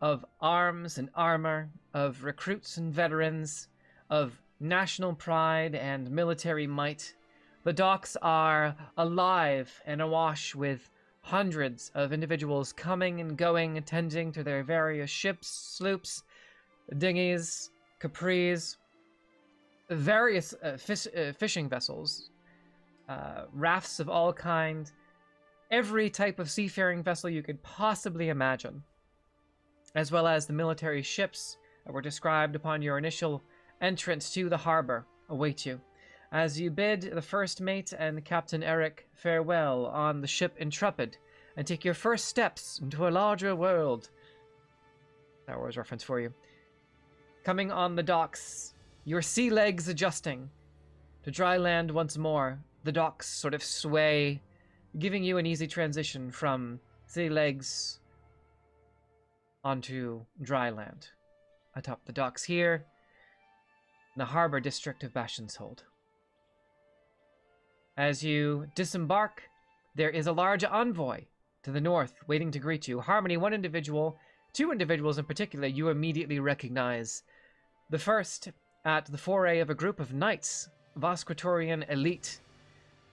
of arms and armor, of recruits and veterans, of national pride and military might. The docks are alive and awash with hundreds of individuals coming and going, attending to their various ships, sloops, dinghies, capris, various fishing vessels, rafts of all kind, every type of seafaring vessel you could possibly imagine, as well as the military ships that were described upon your initial entrance to the harbor await you. As you bid the first mate and Captain Eric farewell on the ship Intrepid and take your first steps into a larger world. Star Wars reference for you. Coming on the docks, your sea legs adjusting to dry land once more. The docks sort of sway, giving you an easy transition from sea legs onto dry land. Atop the docks here, in the harbor district of Bastion's Hold. As you disembark, there is a large envoy to the north waiting to greet you. Harmony, one individual, two individuals in particular, you immediately recognize. The first, at the foray of a group of knights, Vosquatorian elite,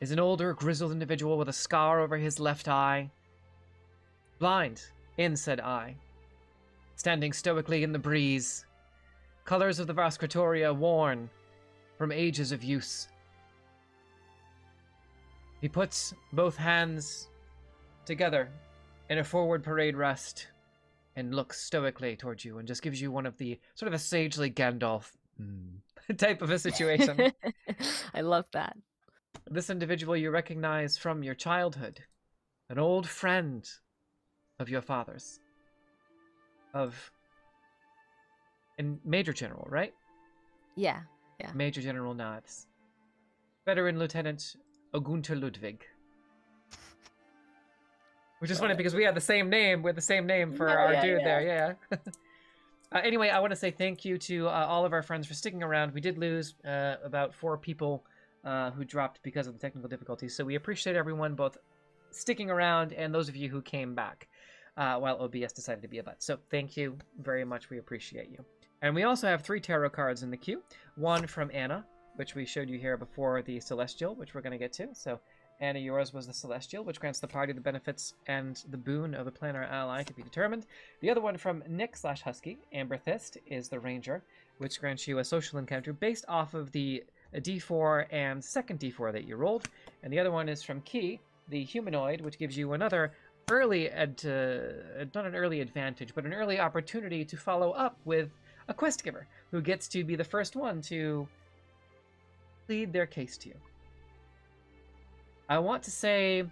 is an older, grizzled individual with a scar over his left eye. Blind in said eye. Standing stoically in the breeze. Colors of the Vosquatoria worn from ages of use. He puts both hands together in a forward parade rest and looks stoically towards you and just gives you one of the sort of a sagely Gandalf type of a situation. I love that. This individual you recognize from your childhood, an old friend of your father's, and Major General, right? Yeah. Major General Knives. Veteran Lieutenant Ogunter Ludwig. Which is funny because we had the same name. We're the same name for our dude there, yeah. Anyway, I want to say thank you to all of our friends for sticking around. We did lose about 4 people who dropped because of the technical difficulties, so we appreciate everyone both sticking around and those of you who came back while OBS decided to be a butt. So thank you very much. We appreciate you. And we also have 3 tarot cards in the queue. One from Anna, which we showed you here before, the Celestial, which we're going to get to. So Anna, yours was the Celestial, which grants the party the benefits and the boon of a planar ally to be determined. The other one from Nick/Husky, Amberthist, is the Ranger, which grants you a social encounter based off of the D4 and second D4 that you rolled. And the other one is from Key, the Humanoid, which gives you another early, not an early advantage, but an early opportunity to follow up with a quest giver who gets to be the first one to plead their case to you. I want to say,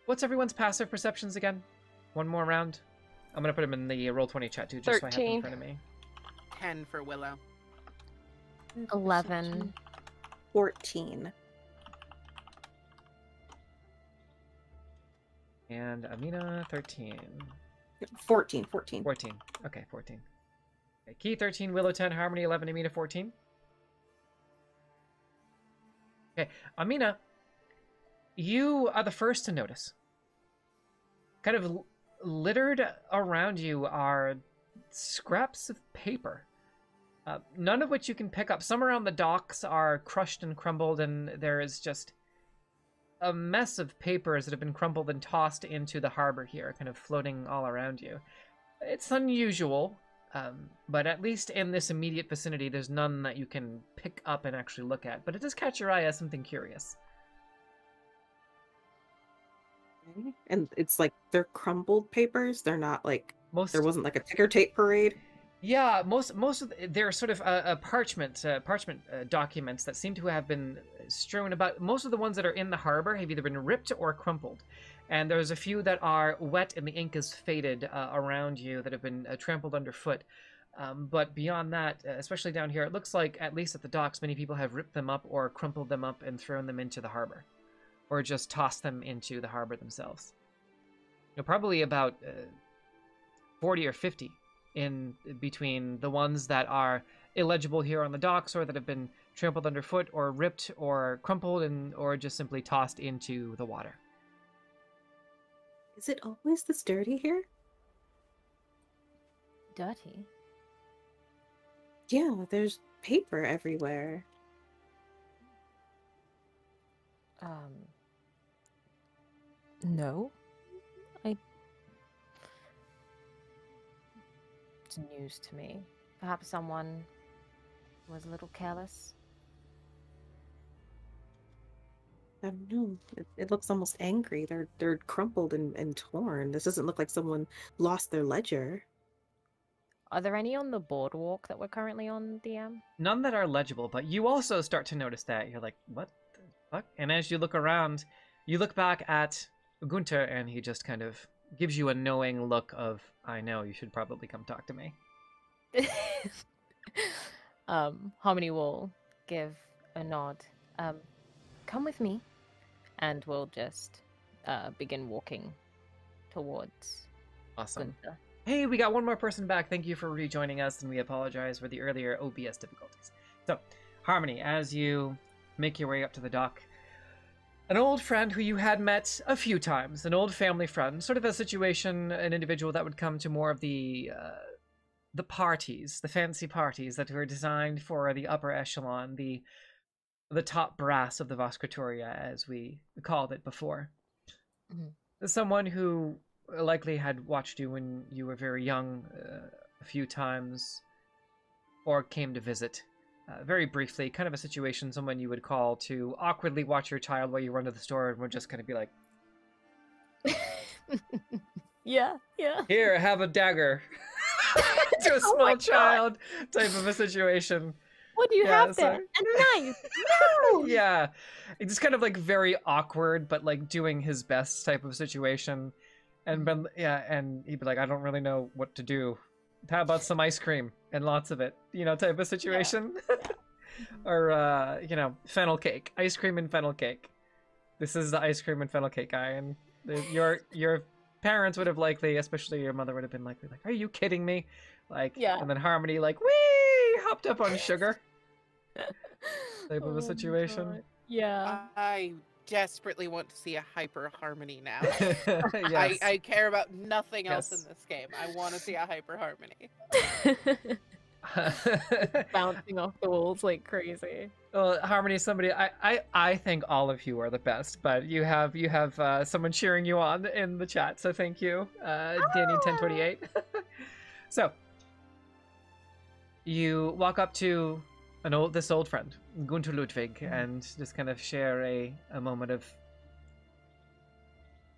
what's everyone's passive perceptions again? One more round. I'm going to put them in the Roll20 chat too, just 13. so I have them in front of me. 10 for Willow. 11. 14. And Amina, 13. 14. 14. Okay, 14. Okay, Key, 13, Willow, 10, Harmony, 11, Amina, 14. Okay, Amina, you are the first to notice. Kind of littered around you are scraps of paper. None of which you can pick up. Some around the docks are crushed and crumbled, and there is just a mess of papers that have been crumpled and tossed into the harbor here, kind of floating all around you. It's unusual, but at least in this immediate vicinity, there's none that you can pick up and actually look at. But it does catch your eye as something curious. And it's like they're crumbled papers. They're not like there wasn't like a ticker tape parade. Yeah, most of they're sort of parchment documents that seem to have been strewn about. Most of the ones that are in the harbor have either been ripped or crumpled, and there's a few that are wet and the ink is faded around you that have been trampled underfoot. But beyond that, especially down here, it looks like at least at the docks, many people have ripped them up or crumpled them up and thrown them into the harbor, or just tossed them into the harbor themselves. You know, probably about 40 or 50. In between the ones that are illegible here on the docks, or that have been trampled underfoot, or ripped, or crumpled, or just simply tossed into the water. Is it always this dirty here? Dirty? Yeah, there's paper everywhere. No. It's news to me. Perhaps someone was a little careless. I don't know. It looks almost angry. They're crumpled and torn. This doesn't look like someone lost their ledger. Are there any on the boardwalk that we're currently on, DM? None that are legible, but you also start to notice that. You're like, what the fuck? And as you look around, you look back at Gunter, and he just kind of gives you a knowing look of, I know, you should probably come talk to me. Harmony will give a nod. Come with me, and we'll just begin walking towards Awesome. Gunther. Hey, we got one more person back. Thank you for rejoining us, and we apologize for the earlier OBS difficulties. So, Harmony, as you make your way up to the dock, an old friend who you had met a few times, an old family friend, sort of a situation, an individual that would come to more of the parties, the fancy parties that were designed for the upper echelon, the top brass of the Voskratoria, as we called it before. Mm-hmm. Someone who likely had watched you when you were very young a few times, or came to visit very briefly, kind of a situation someone you would call to awkwardly watch your child while you run to the store and would just kind of be like, yeah. Here, have a dagger. To a small child type of a situation. What do you have there? A knife. No. Yeah. It's just kind of like very awkward, but like doing his best type of situation. And and he'd be like, I don't really know what to do. How about some ice cream and lots of it? Type of situation. Yeah. Or fennel cake. Ice cream and fennel cake. This is the ice cream and fennel cake guy, and your parents would have likely, especially your mother would have been likely like, are you kidding me? Like, yeah. And then Harmony like, wee, hopped up on sugar. Type of a situation. Yeah. I desperately want to see a hyper Harmony now. Yes. I care about nothing else in this game. I want to see a hyper Harmony. Bouncing off the walls like crazy. Well, Harmony is somebody I think all of you are the best, but you have someone cheering you on in the chat, so thank you, Danny1028. So you walk up to this old friend, Gunther Ludwig, and just kind of share a moment of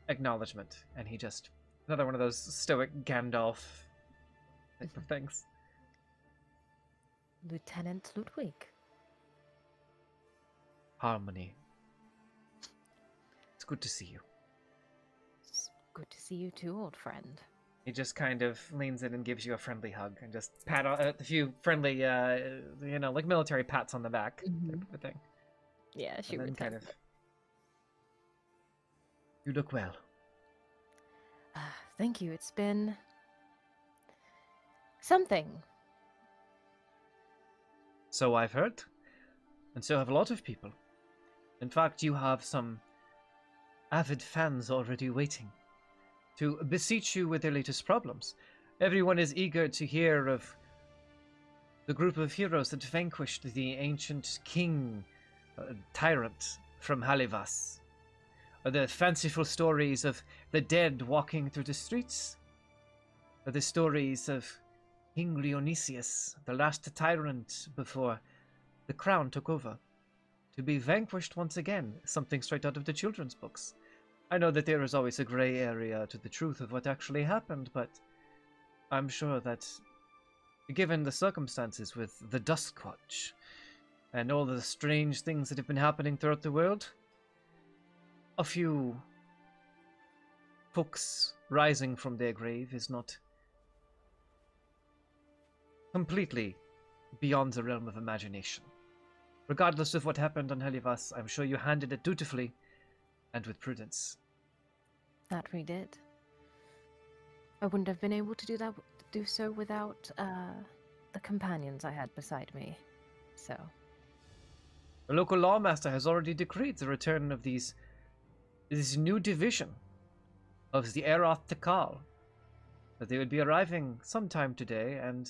acknowledgement, and he just another one of those stoic Gandalf type of things. Lieutenant Ludwig. Harmony. It's good to see you. It's good to see you too, old friend. He just kind of leans in and gives you a friendly hug and just pat on a few friendly, like military pats on the back type of thing. Yeah, she would kind of. You look well. Thank you. It's been something. So I've heard, and so have a lot of people. In fact, you have some avid fans already waiting to beseech you with their latest problems. Everyone is eager to hear of the group of heroes that vanquished the ancient king, tyrant from Halivas. Or the fanciful stories of the dead walking through the streets. Or the stories of King Leonisius, the last tyrant before the crown took over. To be vanquished once again, something straight out of the children's books. I know that there is always a grey area to the truth of what actually happened, but I'm sure that, given the circumstances with the Duskwatch and all the strange things that have been happening throughout the world, a few folks rising from their grave is not completely beyond the realm of imagination. Regardless of what happened on Halivas, I'm sure you handled it dutifully and with prudence. That we did. I wouldn't have been able to do so without the companions I had beside me. So The local Lawmaster has already decreed the return of this new division of the Eroth Takal. That they would be arriving sometime today, and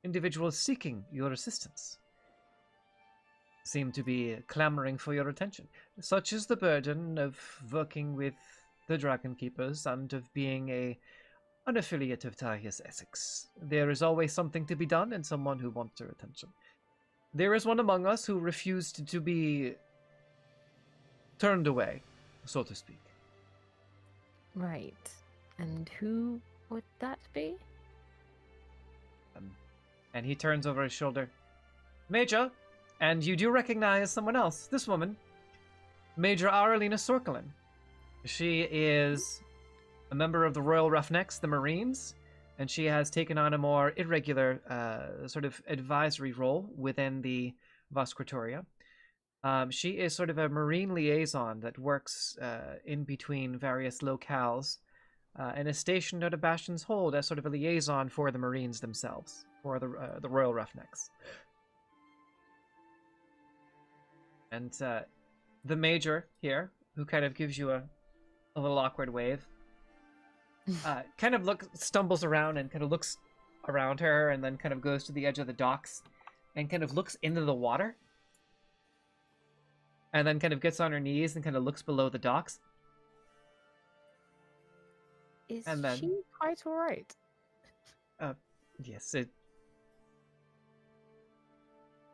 individuals seeking your assistance seem to be clamoring for your attention. Such is the burden of working with the Dragon Keepers and of being an affiliate of Tahius Essex. There is always something to be done and someone who wants your attention. There is one among us who refused to be turned away, so to speak. Right. And who would that be? And he turns over his shoulder. Major, and you do recognize someone else, this woman, Major Aralina Sorkelin. She is a member of the Royal Roughnecks, the Marines, and she has taken on a more irregular sort of advisory role within the Voskratoria. She is sort of a marine liaison that works in between various locales and is stationed at a Bastion's Hold as sort of a liaison for the Marines themselves, for the Royal Roughnecks. And the Major here, who kind of gives you a little awkward wave, kind of stumbles around and kind of looks around her and then kind of goes to the edge of the docks and kind of looks into the water. And then kind of gets on her knees and kind of looks below the docks. Is And then- she quite alright? Yes,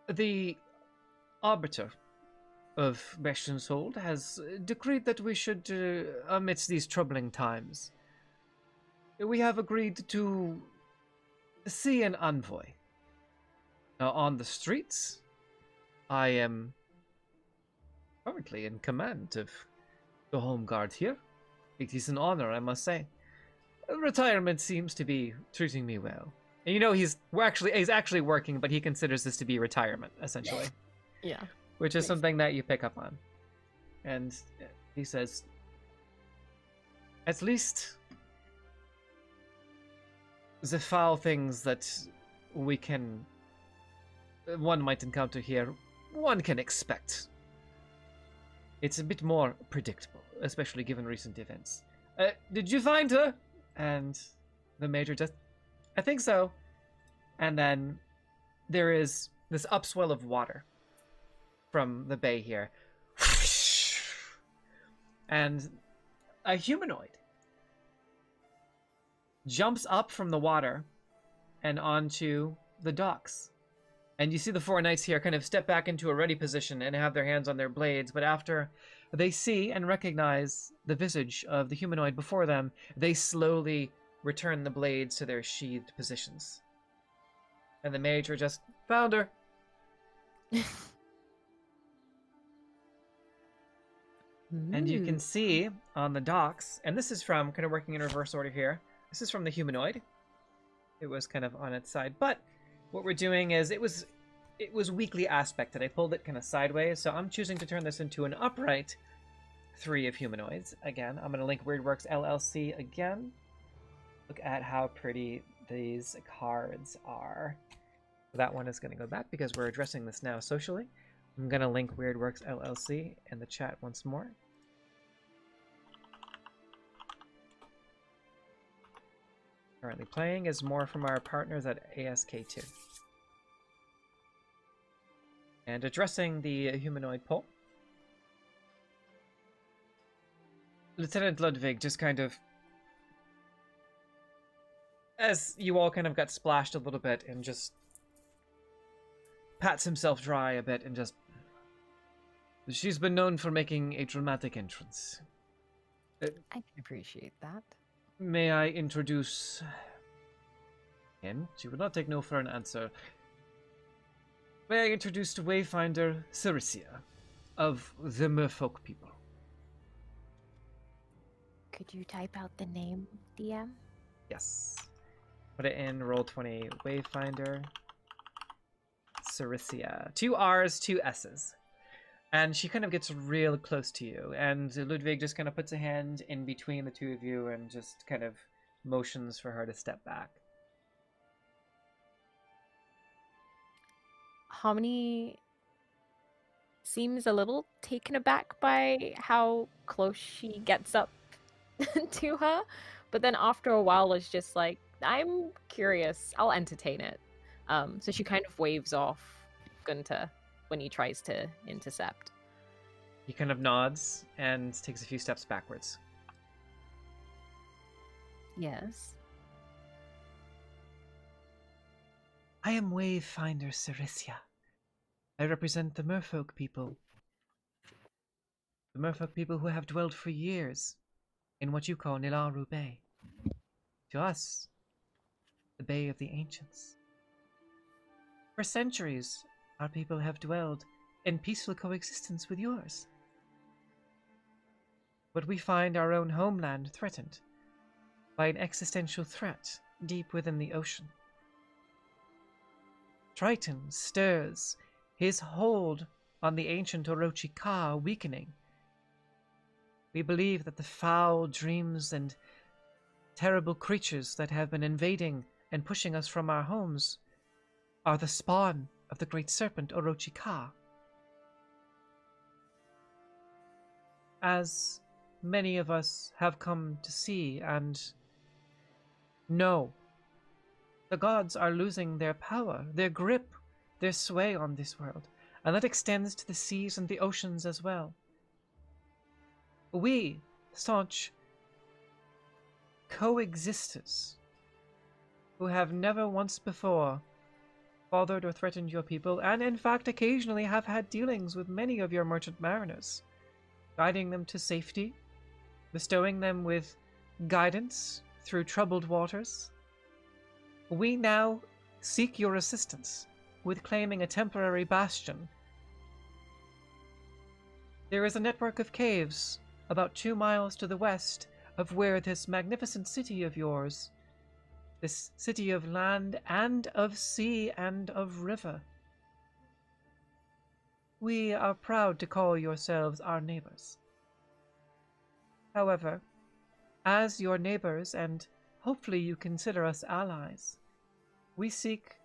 the Arbiter of Bastion's Hold has decreed that we should, amidst these troubling times, we have agreed to see an envoy. Now, on the streets, I am currently in command of the Home Guard here. It is an honor, I must say. Retirement seems to be treating me well. And you know, he's actually working, but he considers this to be retirement, essentially. Yeah. Which is Makes something that you pick up on. And he says, at least the foul things that one might encounter here, one can expect. It's a bit more predictable, especially given recent events. Did you find her? And the Major just, I think so. And then there is this upswell of water from the bay here. And a humanoid jumps up from the water and onto the docks. And you see the four knights here kind of step back into a ready position and have their hands on their blades, but after they see and recognize the visage of the humanoid before them, they slowly return the blades to their sheathed positions. And the Major just found her. And you can see on the docks, and this is from kind of working in reverse order here. This is from the humanoid. It was kind of on its side, but what we're doing is it was weakly aspected. I pulled it kind of sideways, so I'm choosing to turn this into an upright 3 of humanoids. Again, I'm going to link Weirdworks LLC again. Look at how pretty these cards are. That one is going to go back because we're addressing this now socially. I'm going to link Weirdworks LLC in the chat once more. Currently playing is more from our partners at ASKII. And addressing the humanoid poll, Lieutenant Ludwig just kind of, as you all kind of got splashed a little bit, and just pats himself dry a bit and just, she's been known for making a dramatic entrance. I can appreciate that. May I introduce him? She would not take no for an answer. May I introduce the Wayfinder Cyrisia of the Merfolk people. Could you type out the name, DM? Yes. Put it in Roll20 Wayfinder Cyrisia. 2 R's, 2 S's. And she kind of gets real close to you, and Ludwig just kind of puts a hand in between the two of you and just kind of motions for her to step back. Hominy seems a little taken aback by how close she gets up to her, but then after a while is just like, I'm curious, I'll entertain it. So she kind of waves off Gunter when he tries to intercept. He kind of nods and takes a few steps backwards. Yes. I am Wayfinder Cyrisia. I represent the Merfolk people. The Merfolk people who have dwelled for years in what you call Nilaru Bay. To us, the Bay of the Ancients. For centuries, our people have dwelled in peaceful coexistence with yours. But we find our own homeland threatened by an existential threat deep within the ocean. Triton stirs, his hold on the ancient Orochi Ka weakening. We believe that the foul dreams and terrible creatures that have been invading and pushing us from our homes are the spawn of the great serpent Orochi Ka. As many of us have come to see and know, the gods are losing their power, their grip, their sway on this world, and that extends to the seas and the oceans as well. We, staunch coexisters, who have never once before bothered or threatened your people, and in fact occasionally have had dealings with many of your merchant mariners, guiding them to safety, bestowing them with guidance through troubled waters. We now seek your assistance with claiming a temporary bastion. There is a network of caves about 2 miles to the west of where this magnificent city of yours, this city of land and of sea and of river. We are proud to call yourselves our neighbors. However, as your neighbors, and hopefully you consider us allies, we seek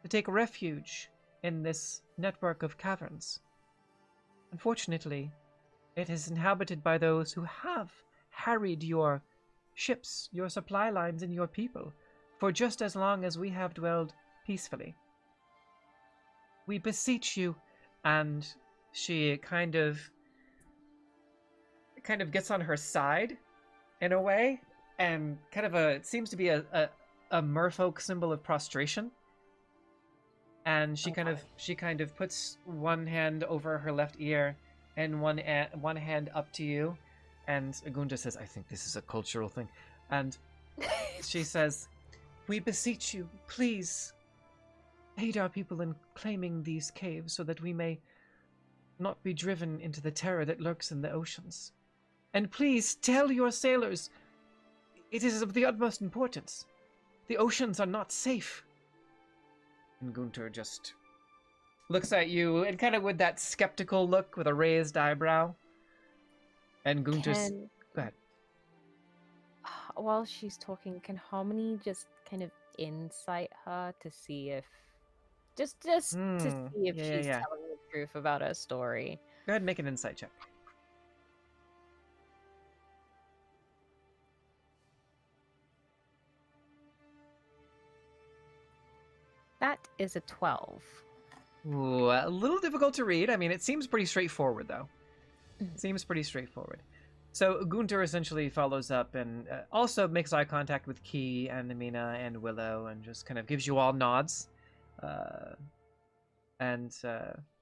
to take refuge in this network of caverns. Unfortunately, it is inhabited by those who have harried your ships, your supply lines, and your people for just as long as we have dwelled peacefully. We beseech you, and she kind of gets on her side in a way, and kind of it seems to be a merfolk symbol of prostration. And she kind of puts one hand over her left ear and one hand up to you, and Agunda says, "I think this is a cultural thing," and she says, "We beseech you, please aid our people in claiming these caves so that we may not be driven into the terror that lurks in the oceans. And please tell your sailors it is of the utmost importance. The oceans are not safe." And Gunter just looks at you, and kind of with that skeptical look with a raised eyebrow. And Gunter's... Go ahead. While she's talking, can Harmony just kind of insight her to see if... Just to see if she's telling the truth about her story? Go ahead and make an insight check. That is a 12. Ooh, a little difficult to read. I mean, it seems pretty straightforward, though. It seems pretty straightforward. So Gunter essentially follows up and also makes eye contact with Key and Amina and Willow, and just kind of gives you all nods. And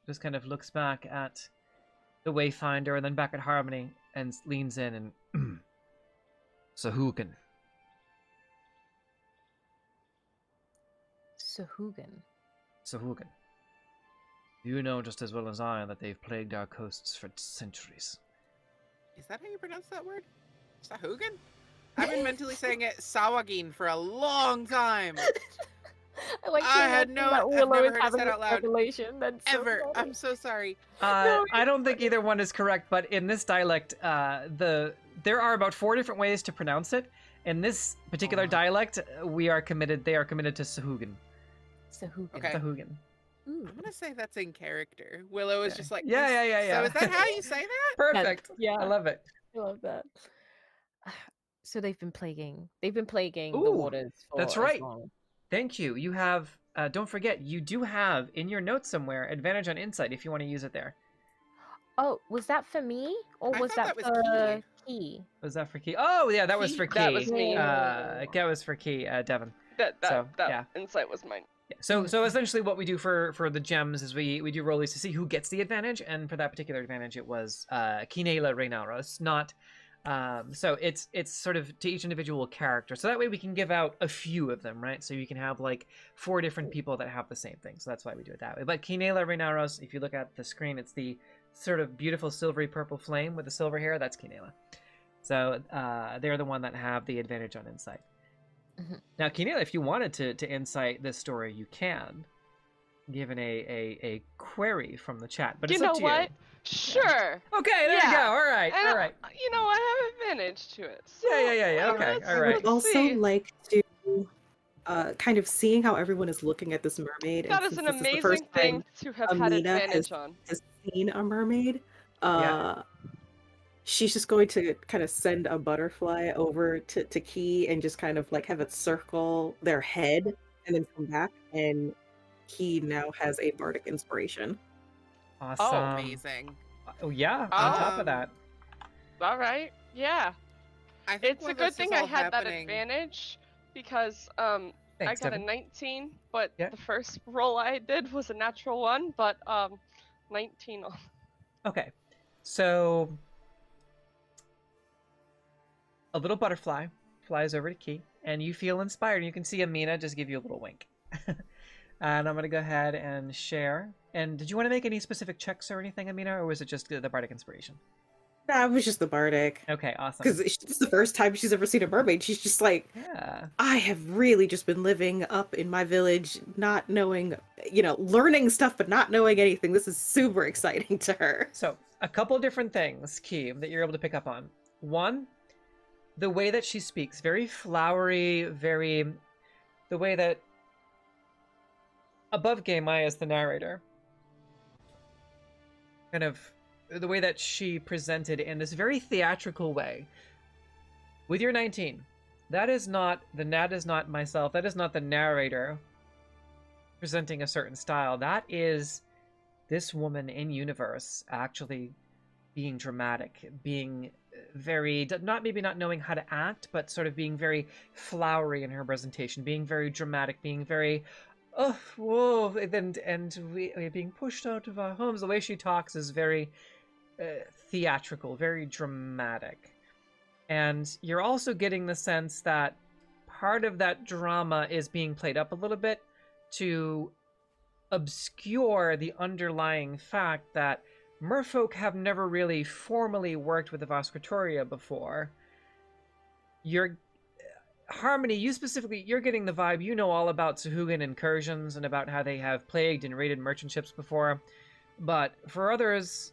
just kind of looks back at the Wayfinder and then back at Harmony and leans in and... Sahugan. Sahugan. You know just as well as I that they've plagued our coasts for centuries. Is that how you pronounce that word? Sahugan? I've been mentally saying it Sawagin for a long time. I had never heard it said out loud. That's Ever. So I'm so sorry. I don't think either one is correct, but in this dialect, there are about 4 different ways to pronounce it. In this particular dialect, they are committed to Sahugan. Okay. Sahugan. I'm gonna say that's in character. Willow is just like, yeah. So is that how you say that? Perfect. Yeah. I love it. I love that. So they've been plaguing the waters for that's right. long. Thank you. You have, don't forget, you do have in your notes somewhere advantage on insight if you want to use it there. Oh, was that for me? Or I was thought that that was for Key? Was that for Key? Oh, yeah, that was for Key. That was me. That was for Key, Devin. That insight was mine. Yeah. So essentially what we do for the gems is we do rollies to see who gets the advantage, and for that particular advantage it was Kinela Reynaros, not so it's sort of to each individual character. So that way we can give out a few of them, right? So you can have like 4 different people that have the same thing. So that's why we do it that way. But Kinela Reynaros, if you look at the screen, it's the sort of beautiful silvery purple flame with the silver hair. That's Kinela. So they're the one that have the advantage on insight. Now, Keneal, if you wanted to insight this story, you can, given a query from the chat. But You it's know up to what? you. Sure. Okay, there you go. All right, And all right. you know, I have advantage to it. So, Yeah. Okay, let's- all right. let's Also see. like to kind of seeing how everyone is looking at this mermaid. That and is since an this is the first amazing thing time to have had Amina advantage on. has seen a mermaid, Yeah. she's just going to kind of send a butterfly over to Key and just kind of like have it circle their head and then come back, and Key now has a bardic inspiration. Awesome. Oh, amazing. Oh, yeah, on top of Um, that. All right. Yeah. I think It's while a good this thing is I all had that happening- advantage because I Thanks, got a Devin. 19, but Yeah. the first roll I did was a natural 1, but 19 on. Okay, so a little butterfly flies over to Key, and you feel inspired. You can see Amina just give you a little wink. And I'm going to go ahead and share. And did you want to make any specific checks or anything, Amina, or was it just the bardic inspiration? Nah, it was just the bardic. Okay, awesome. Because it's the first time she's ever seen a mermaid. She's just like, Yeah. I have really just been living up in my village, not knowing, learning stuff, but not knowing anything. This is super exciting to her. So, a couple different things, Key, that you're able to pick up on. One, the way that she speaks, very flowery, the way that above game I as the narrator, kind of the way that she presented in this very theatrical way. With your 19, that is not myself, that is not the narrator presenting a certain style. That is this woman in universe actually being dramatic, being very, maybe not knowing how to act, but sort of being very flowery in her presentation, being very dramatic, being very, oh, whoa, and we being pushed out of our homes. The way she talks is very theatrical, very dramatic. And you're also getting the sense that part of that drama is being played up a little bit to obscure the underlying fact that merfolk have never really formally worked with the Voskratoria before. Harmony, you're getting the vibe, you know all about Sahuagin incursions and about how they have plagued and raided merchant ships before. But for others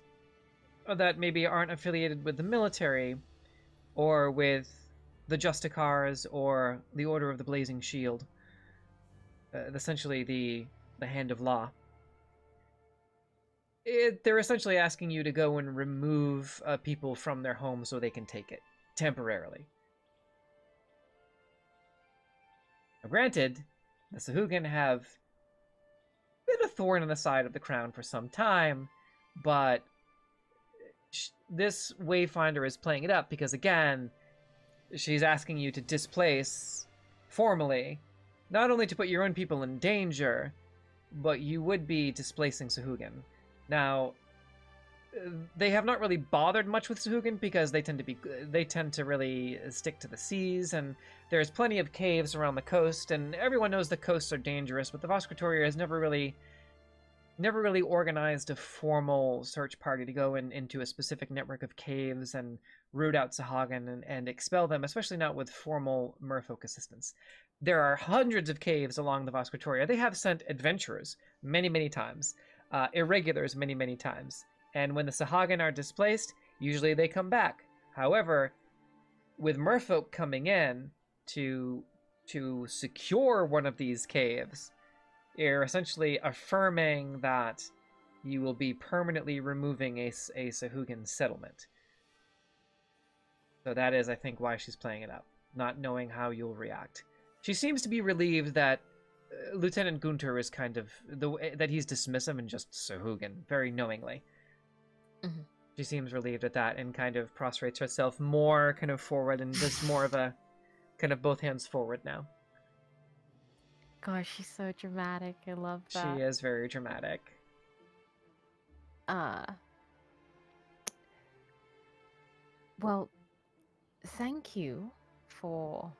that maybe aren't affiliated with the military, or with the Justicars, or the Order of the Blazing Shield, essentially the Hand of Law, they're essentially asking you to go and remove people from their homes so they can take it, temporarily. Now, granted, the Sahuagin have been a thorn in the side of the crown for some time, but this Wayfinder is playing it up because, again, she's asking you to displace formally, not only to put your own people in danger, but you would be displacing Sahuagin. Now, they have not really bothered much with Sahuagin because they tend to really stick to the seas, and there's plenty of caves around the coast, and everyone knows the coasts are dangerous, but the Voskratoria has never really organized a formal search party to go into a specific network of caves and root out Sahuagin and expel them, especially not with formal merfolk assistance. There are hundreds of caves along the Voskratoria. They have sent adventurers many, many times, irregulars many, many times. And when the Sahuagin are displaced, usually they come back. However, with merfolk coming in to secure one of these caves, you're essentially affirming that you will be permanently removing a Sahuagin settlement. So that is, I think, why she's playing it up, not knowing how you'll react. She seems to be relieved that Lieutenant Gunter is kind of that he's dismissive and just Sahuagin, very knowingly. Mm-hmm. She seems relieved at that and kind of prostrates herself more kind of forward and does more of a kind of both hands forward now. Gosh, she's so dramatic. I love that. She is very dramatic. Well, thank you for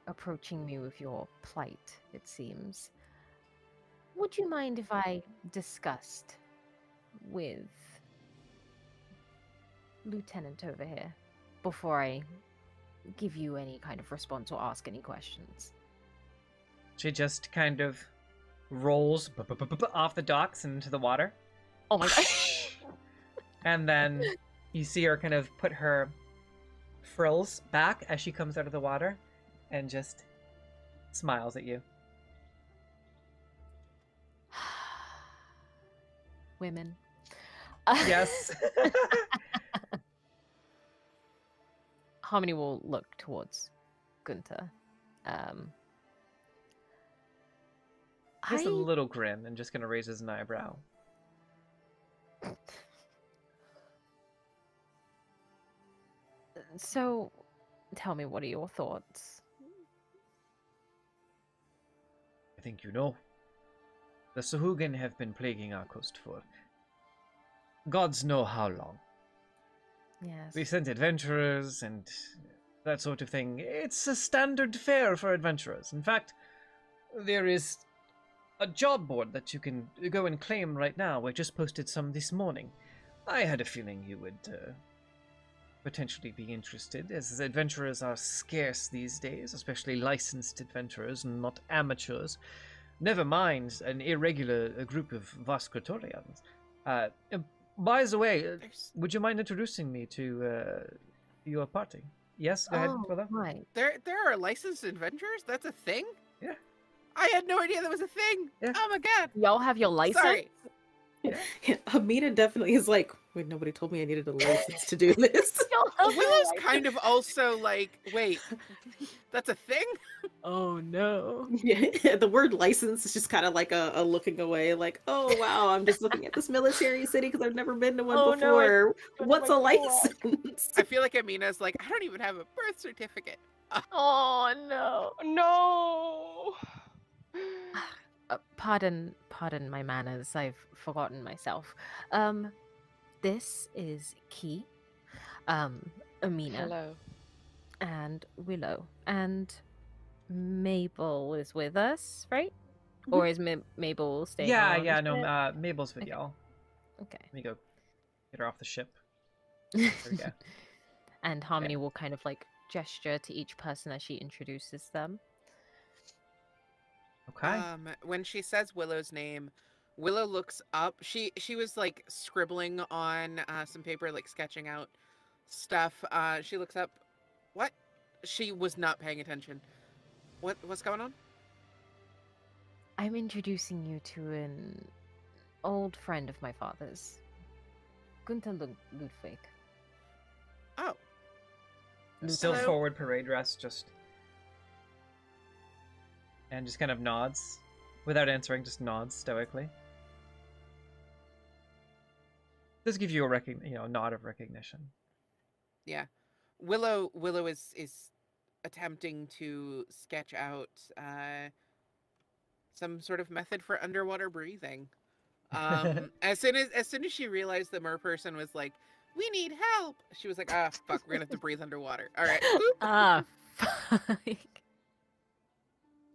approaching me with your plight, it seems. Would you mind if I discussed with Lieutenant over here before I give you any kind of response or ask any questions? She just kind of rolls off the docks and into the water. Oh my god. And then you see her kind of put her frills back as she comes out of the water and just smiles at you. Women. Yes. Harmony will look towards Gunther. Just a little grin and just gonna raise his eyebrow. So, tell me, what are your thoughts? I think you know. The Sahuagin have been plaguing our coast for gods know how long. Yes. We sent adventurers and that sort of thing. It's a standard fare for adventurers. In fact, there is a job board that you can go and claim right now. I just posted some this morning. I had a feeling you would potentially be interested, as adventurers are scarce these days, especially licensed adventurers and not amateurs. Never mind an irregular group of Vascatorians. By the way, would you mind introducing me to your party? Yes, go ahead, brother. Right. There are licensed adventurers? That's a thing? Yeah. I had no idea that was a thing. Yeah. Oh my god. Y'all have your license? Sorry. Yeah, Amina definitely is like, wait, nobody told me I needed a license to do this. Y'all have your Willow's license? kind of also like, wait, that's a thing? Oh no. Yeah, the word license is just kind of like a looking away, like, oh wow, I'm just looking at this military city because I've never been to one Oh, no, before. I- What's a my God. license? I feel like Amina's like, I don't even have a birth certificate. Oh no. No. Pardon my manners. I've forgotten myself. This is Key, Amina, Hello. and Willow, and Mabel is with us, right? Or is Mabel staying? Yeah, on yeah, the no, ship? Mabel's with Okay. y'all. Okay. Let me go get her off the ship. There we go. And Harmony will kind of like gesture to each person as she introduces them. Okay. When she says Willow's name, Willow looks up. She was like scribbling on some paper, like sketching out stuff. She looks up. What? She was not paying attention. What's going on? I'm introducing you to an old friend of my father's, Gunther Ludwig. Oh, Still Hello? forward parade dress, and just kind of nods without answering, just nods stoically. Does give you a nod of recognition. yeah. Willow is attempting to sketch out some sort of method for underwater breathing. As soon as she realized the merperson was like, "We need help," she was like, "Ah, fuck, we're gonna have to breathe underwater." All right. Boop. Ah, fuck.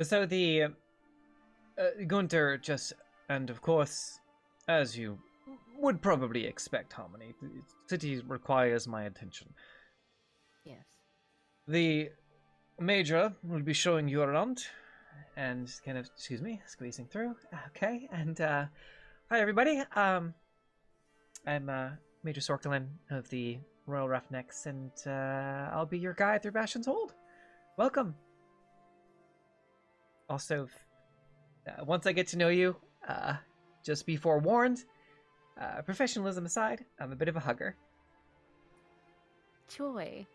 So the Gunther just, and of course, as you would probably expect, Harmony, the city requires my attention. Yes. The Major will be showing you around, and kind of, excuse me, squeezing through. Okay, and hi everybody. I'm Major Sorkelin of the Royal Roughnecks, and I'll be your guide through Bastion's Hold. Welcome. Also, once I get to know you, just be forewarned, professionalism aside, I'm a bit of a hugger. Joy.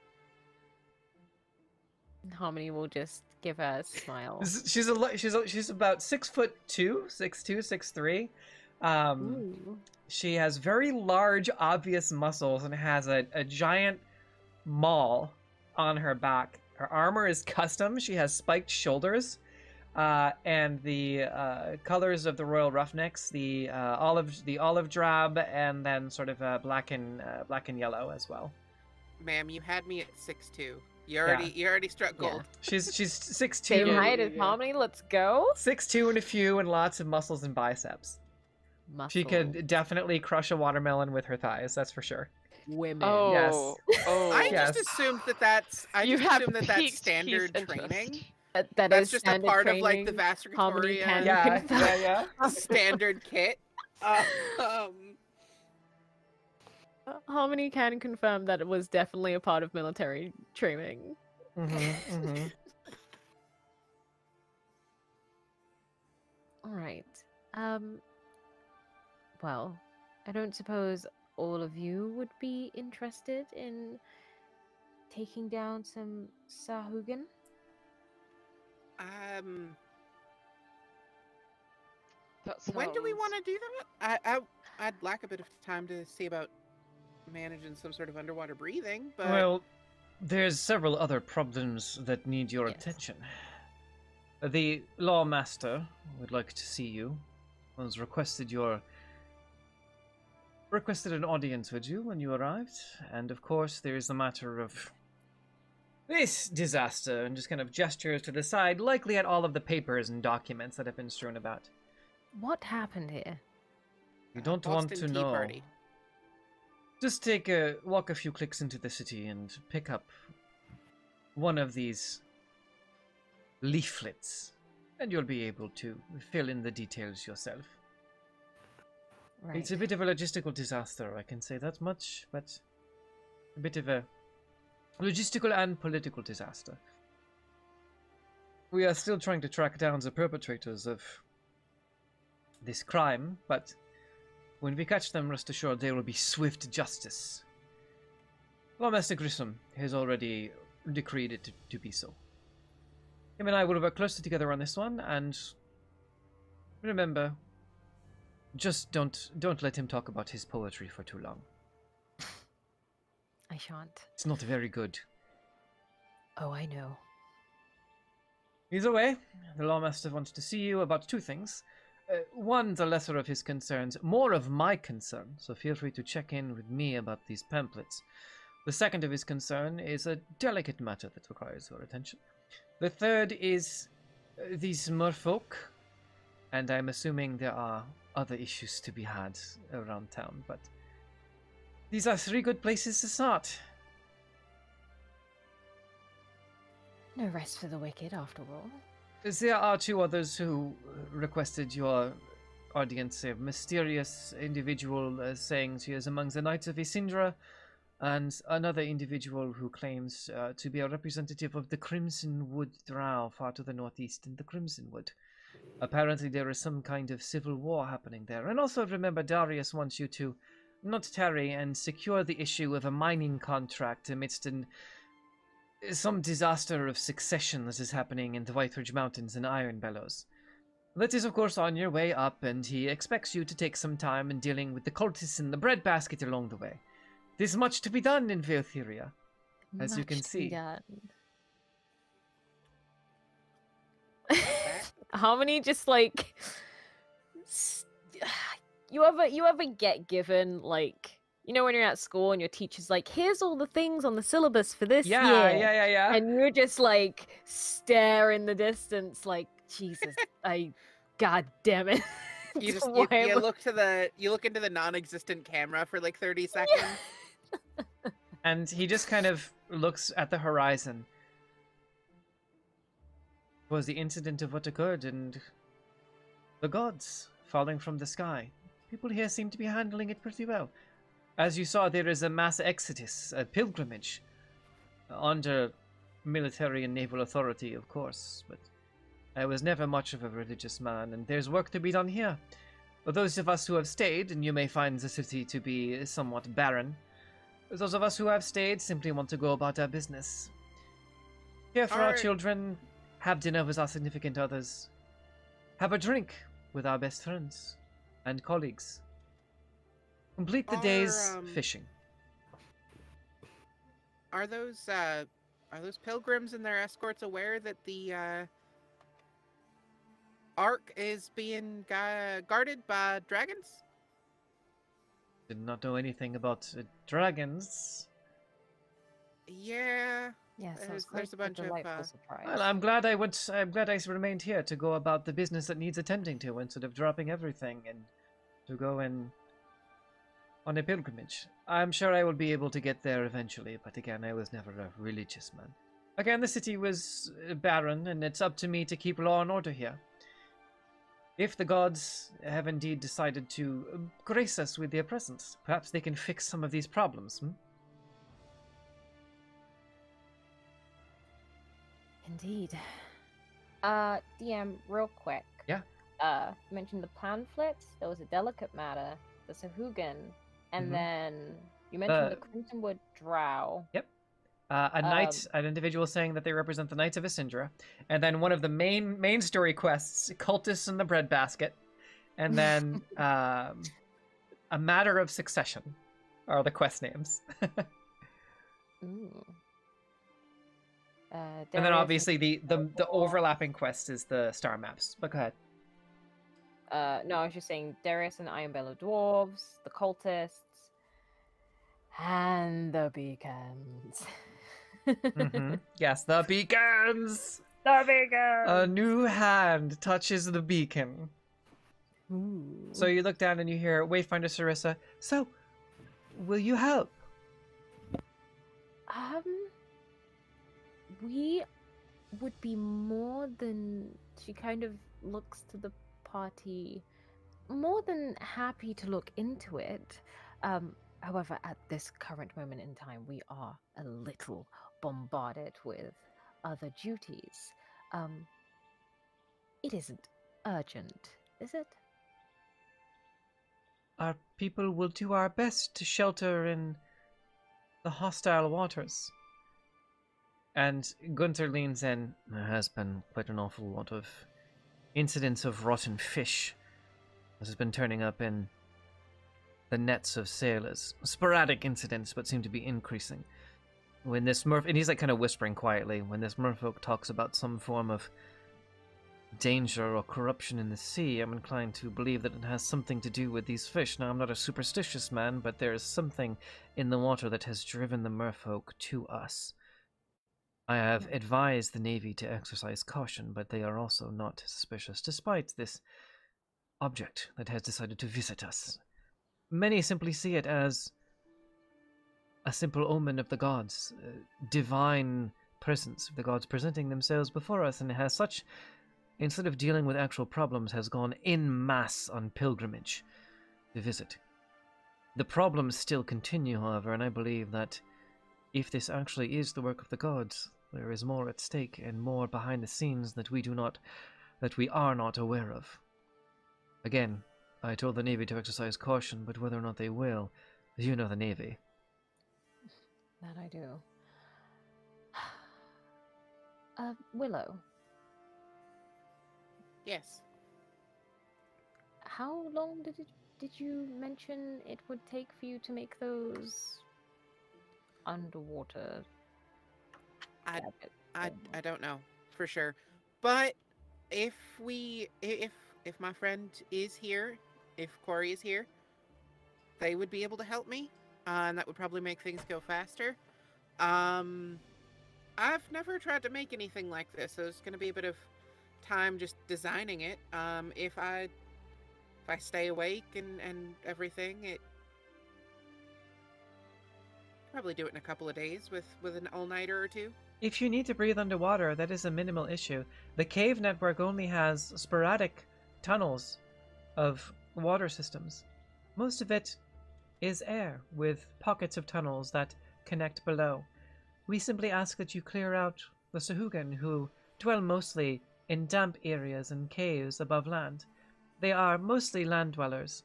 Harmony will just give her a smile. She's about 6'2", 6'2", 6'3". Ooh. She has very large, obvious muscles and has a giant maul on her back. Her armor is custom. She has spiked shoulders, and the colors of the Royal Roughnecks, the olive drab, and then sort of black and yellow as well. Ma'am, you had me at 6'2". You already struck gold. She's 6'2", Same height as Harmony. Let's go. 6'2" and a few, and lots of muscles and biceps. She could definitely crush a watermelon with her thighs. That's for sure. Women. Oh. Oh. I Yes. just assumed that's You have that's piqued standard Keith's training. interest. That That's is just a standard part of like the training. Harmony Vastricatoria can Yeah, confirm. yeah, yeah. standard kit. Harmony can confirm that it was definitely a part of military training. All right. Well, I don't suppose all of you would be interested in taking down some Sahugan? When do we sounds- want to do that? I'd lack a bit of time to see about managing some sort of underwater breathing, but Well, there's several other problems that need your Yes. attention. The Lawmaster would like to see you. Has requested an audience with you when you arrived, and of course there's the matter of this disaster, and just kind of gestures to the side, likely at all of the papers and documents that have been strewn about. What happened here? You don't want Boston to Tea know. Party. Just walk a few clicks into the city and pick up one of these leaflets, and you'll be able to fill in the details yourself. Right. It's a bit of a logistical disaster, I can say that much, but a bit of a logistical and political disaster. We are still trying to track down the perpetrators of this crime, but when we catch them, rest assured there will be swift justice. Lawmaster Grissum has already decreed it to be so. Him and I will work closely together on this one, and remember, just don't let him talk about his poetry for too long. I shan't. It's not very good. Oh, I know. Either way, the Lawmaster wants to see you about two things. One, the lesser of his concerns, more of my concern, so feel free to check in with me about these pamphlets. The second of his concern is a delicate matter that requires your attention. The third is these merfolk, and I'm assuming there are other issues to be had around town, but these are three good places to start. No rest for the wicked, after all. There are two others who requested your audience, a mysterious individual saying she is among the Knights of Isindra, and another individual who claims to be a representative of the Crimson Wood Drow far to the northeast in the Crimson Wood. Apparently there is some kind of civil war happening there. And also remember, Darius wants you to not tarry and secure the issue of a mining contract amidst some disaster of succession that is happening in the Whiteridge Mountains and Iron Bellows. That is, of course, on your way up, and he expects you to take some time in dealing with the cultists in the breadbasket along the way. There's much to be done in Valtheria, as you can Much to be see. done. Harmony just like you ever get given like, you know, when you're at school and your teacher's like, here's all the things on the syllabus for this year. Yeah. And you're just like stare in the distance like, Jesus, God damn it. You just Why you am I- look into the non-existent camera for like 30 seconds. And he just kind of looks at the horizon. Was the incident of what occurred and the gods falling from the sky. People here seem to be handling it pretty well. As you saw, there is a mass exodus, a pilgrimage, under military and naval authority, of course, but I was never much of a religious man, and there's work to be done here. For those of us who have stayed, and you may find the city to be somewhat barren, those of us who have stayed simply want to go about our business. Care for our Alright. children, have dinner with our significant others, have a drink with our best friends and colleagues. Complete the day's fishing. Are those pilgrims and their escorts aware that the Ark is being guarded by dragons? Did not know anything about dragons. Yeah. Yes, There's a bunch of, surprise. Well, I'm glad I remained here to go about the business that needs attending to instead of dropping everything and to go on a pilgrimage. I'm sure I will be able to get there eventually, but again, I was never a religious man. Again, the city was barren, and it's up to me to keep law and order here. If the gods have indeed decided to grace us with their presence, perhaps they can fix some of these problems. Indeed. DM, real quick. Yeah. You mentioned the pamphlets. There was a delicate matter, the Sahugan, and then you mentioned the Crimsonwood Drow. Yep. A knight, an individual saying that they represent the Knights of Isindra, and then one of the main story quests, cultists in the breadbasket, and then a matter of succession are the quest names. Ooh. And then obviously the overlapping quest is the star maps. But go ahead. No, I was just saying Darius and Ironbellow Dwarves, the cultists, and the beacons. Yes, the beacons! The beacons! A new hand touches the beacon. Ooh. So you look down and you hear Wayfinder Sarissa. So, will you help? We would be more than... She kind of looks to the party, more than happy to look into it. However, at this current moment in time, we are a little bombarded with other duties. It isn't urgent, is it? Our people will do our best to shelter in the hostile waters. And Gunther leans in. There has been quite an awful lot of incidents of rotten fish that has been turning up in the nets of sailors. Sporadic incidents, but seem to be increasing. When this and he's like kind of whispering quietly, when this merfolk talks about some form of danger or corruption in the sea, I'm inclined to believe that it has something to do with these fish. Now, I'm not a superstitious man, but there is something in the water that has driven the merfolk to us. I have advised the Navy to exercise caution, but they are also not suspicious, despite this object that has decided to visit us. Many simply see it as a simple omen of the gods, divine presence of the gods presenting themselves before us, and it has such, instead of dealing with actual problems, has gone en masse on pilgrimage to visit. The problems still continue, however, and I believe that if this actually is the work of the gods, there is more at stake and more behind the scenes that we are not aware of. Again, I told the Navy to exercise caution, but whether or not they will, you know the Navy. That I do. Willow. Yes. How long did you mention it would take for you to make those underwater? I don't know for sure, but if my friend is here, if Corey is here, they would be able to help me, and that would probably make things go faster. I've never tried to make anything like this, so it's going to be a bit of time just designing it. If I stay awake and everything, it probably do it in a couple of days with an all-nighter or two. If you need to breathe underwater, that is a minimal issue. The cave network only has sporadic tunnels of water systems. Most of it is air, with pockets of tunnels that connect below. We simply ask that you clear out the Sahugan, who dwell mostly in damp areas and caves above land. They are mostly land dwellers.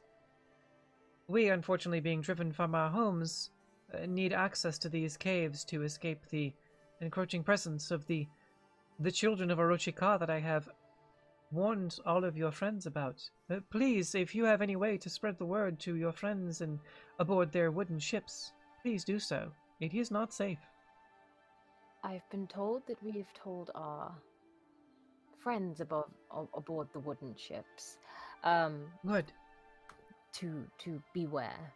We, unfortunately, being driven from our homes, need access to these caves to escape the encroaching presence of the children of Orochika that I have warned all of your friends about. Please, if you have any way to spread the word to your friends and aboard their wooden ships, please do so. It is not safe. I've been told that we have told our friends aboard the wooden ships. Good. To beware.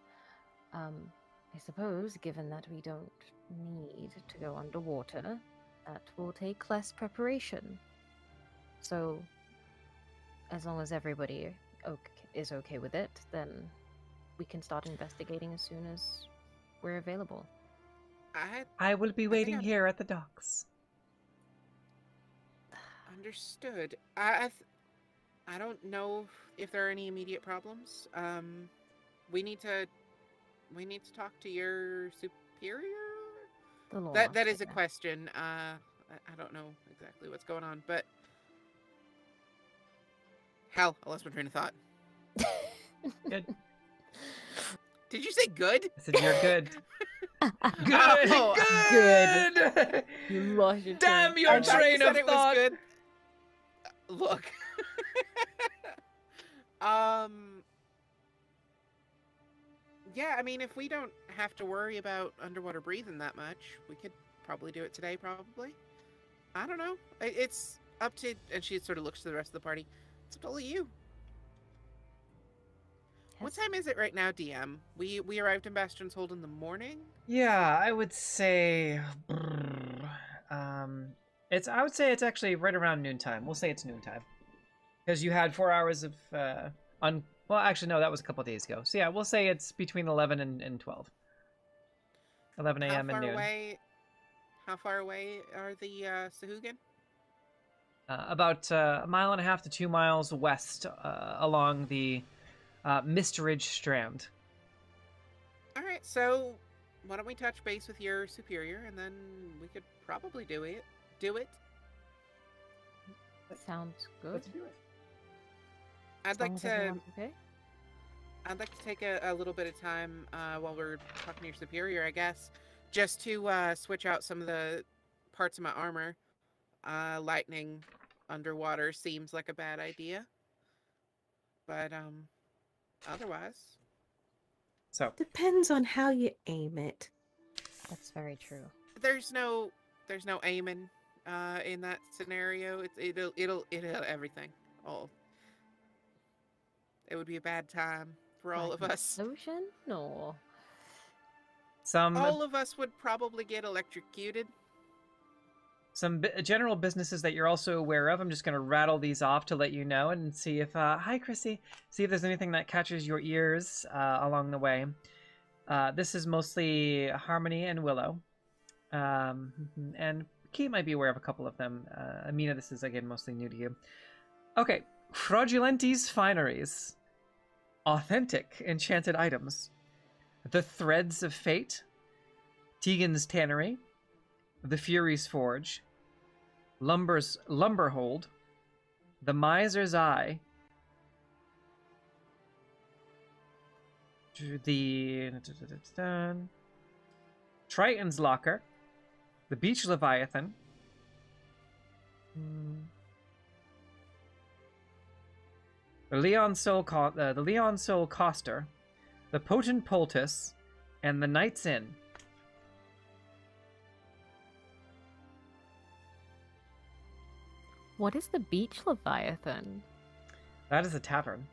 I suppose, given that we don't need to go underwater, that will take less preparation. So, as long as everybody is okay with it, then we can start investigating as soon as we're available. I will be waiting here at the docks. Understood. I don't know if there are any immediate problems. We need to talk to your superior. That is a question. I don't know exactly what's going on, but hell, I lost my train of thought. Good. Did you say good? I said you're good. Good. Oh, Good. You lost your Damn train. your I thought you train said of it was thought. good. Look. Yeah, I mean, if we don't have to worry about underwater breathing that much, we could probably do it today, probably. I don't know. It's up to... And she sort of looks to the rest of the party. It's up to all of you. What time is it right now, DM? We arrived in Bastion's Hold in the morning? Yeah, I would say I would say it's actually right around noontime. We'll say it's noontime. Because you had 4 hours of well, actually no, that was a couple of days ago. So yeah, we'll say it's between 11 and 12. 11 a.m. and noon. How far away are the Sahuagin? About a mile and a half to 2 miles west along the Misteridge Strand. All right, so why don't we touch base with your superior, and then we could probably do it. Sounds good. Let's do it. I'd like to Okay. I'd like to take a little bit of time while we're talking to your superior, I guess, just to switch out some of the parts of my armor. Lightning underwater seems like a bad idea, but otherwise. So Depends on how you aim it. That's very true. There's no aiming in that scenario. It'll everything. It would be a bad time for all of us. Ocean? No. All of us would probably get electrocuted. Some general businesses that you're also aware of. I'm just going to rattle these off to let you know and see if, hi Chrissy, see if there's anything that catches your ears along the way. This is mostly Harmony and Willow. And Kate might be aware of a couple of them. Amina, this is again mostly new to you. Okay, Fraudulenti's Fineries. Authentic enchanted items. The Threads of Fate. Tegan's Tannery. The Fury's Forge, Lumberhold, The Miser's Eye, the Triton's Locker, the Beach Leviathan, the Leon Soul Coster, the Potent Poultice, and the Knight's Inn. What is the Beach Leviathan? That is a tavern.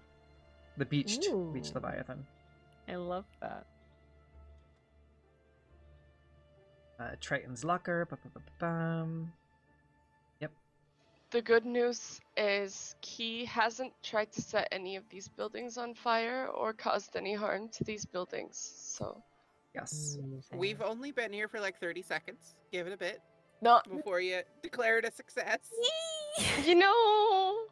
The Beach Ooh. Leviathan. I love that. Triton's Locker. Yep. The good news is Key hasn't tried to set any of these buildings on fire or caused any harm to these buildings, so... Yes. We've only been here for like 30 seconds. Give it a bit No, before you declare it a success. you know...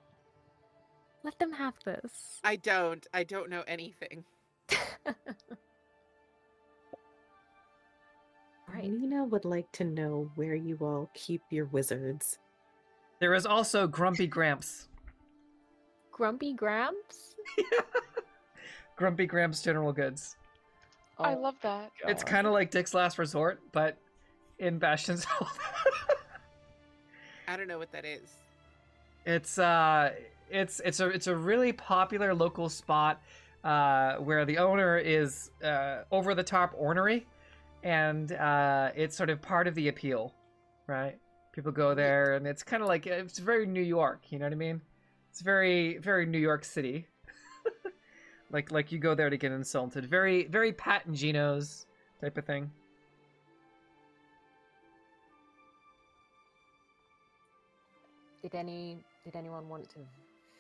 Let them have this. I don't know anything. Right. Nina would like to know where you all keep your wizards. There is also Grumpy Gramps. Grumpy Gramps? Grumpy Gramps General Goods. I Oh, love that. It's God. kind of like Dick's Last Resort, but in Bastion's Hold. I don't know what that is. It's a really popular local spot where the owner is over the top ornery, and it's sort of part of the appeal, right? People go there, and it's kind of like, it's very New York, you know what I mean? It's very, very New York City. like you go there to get insulted. Very, very Pat and Gino's type of thing. Did anyone want to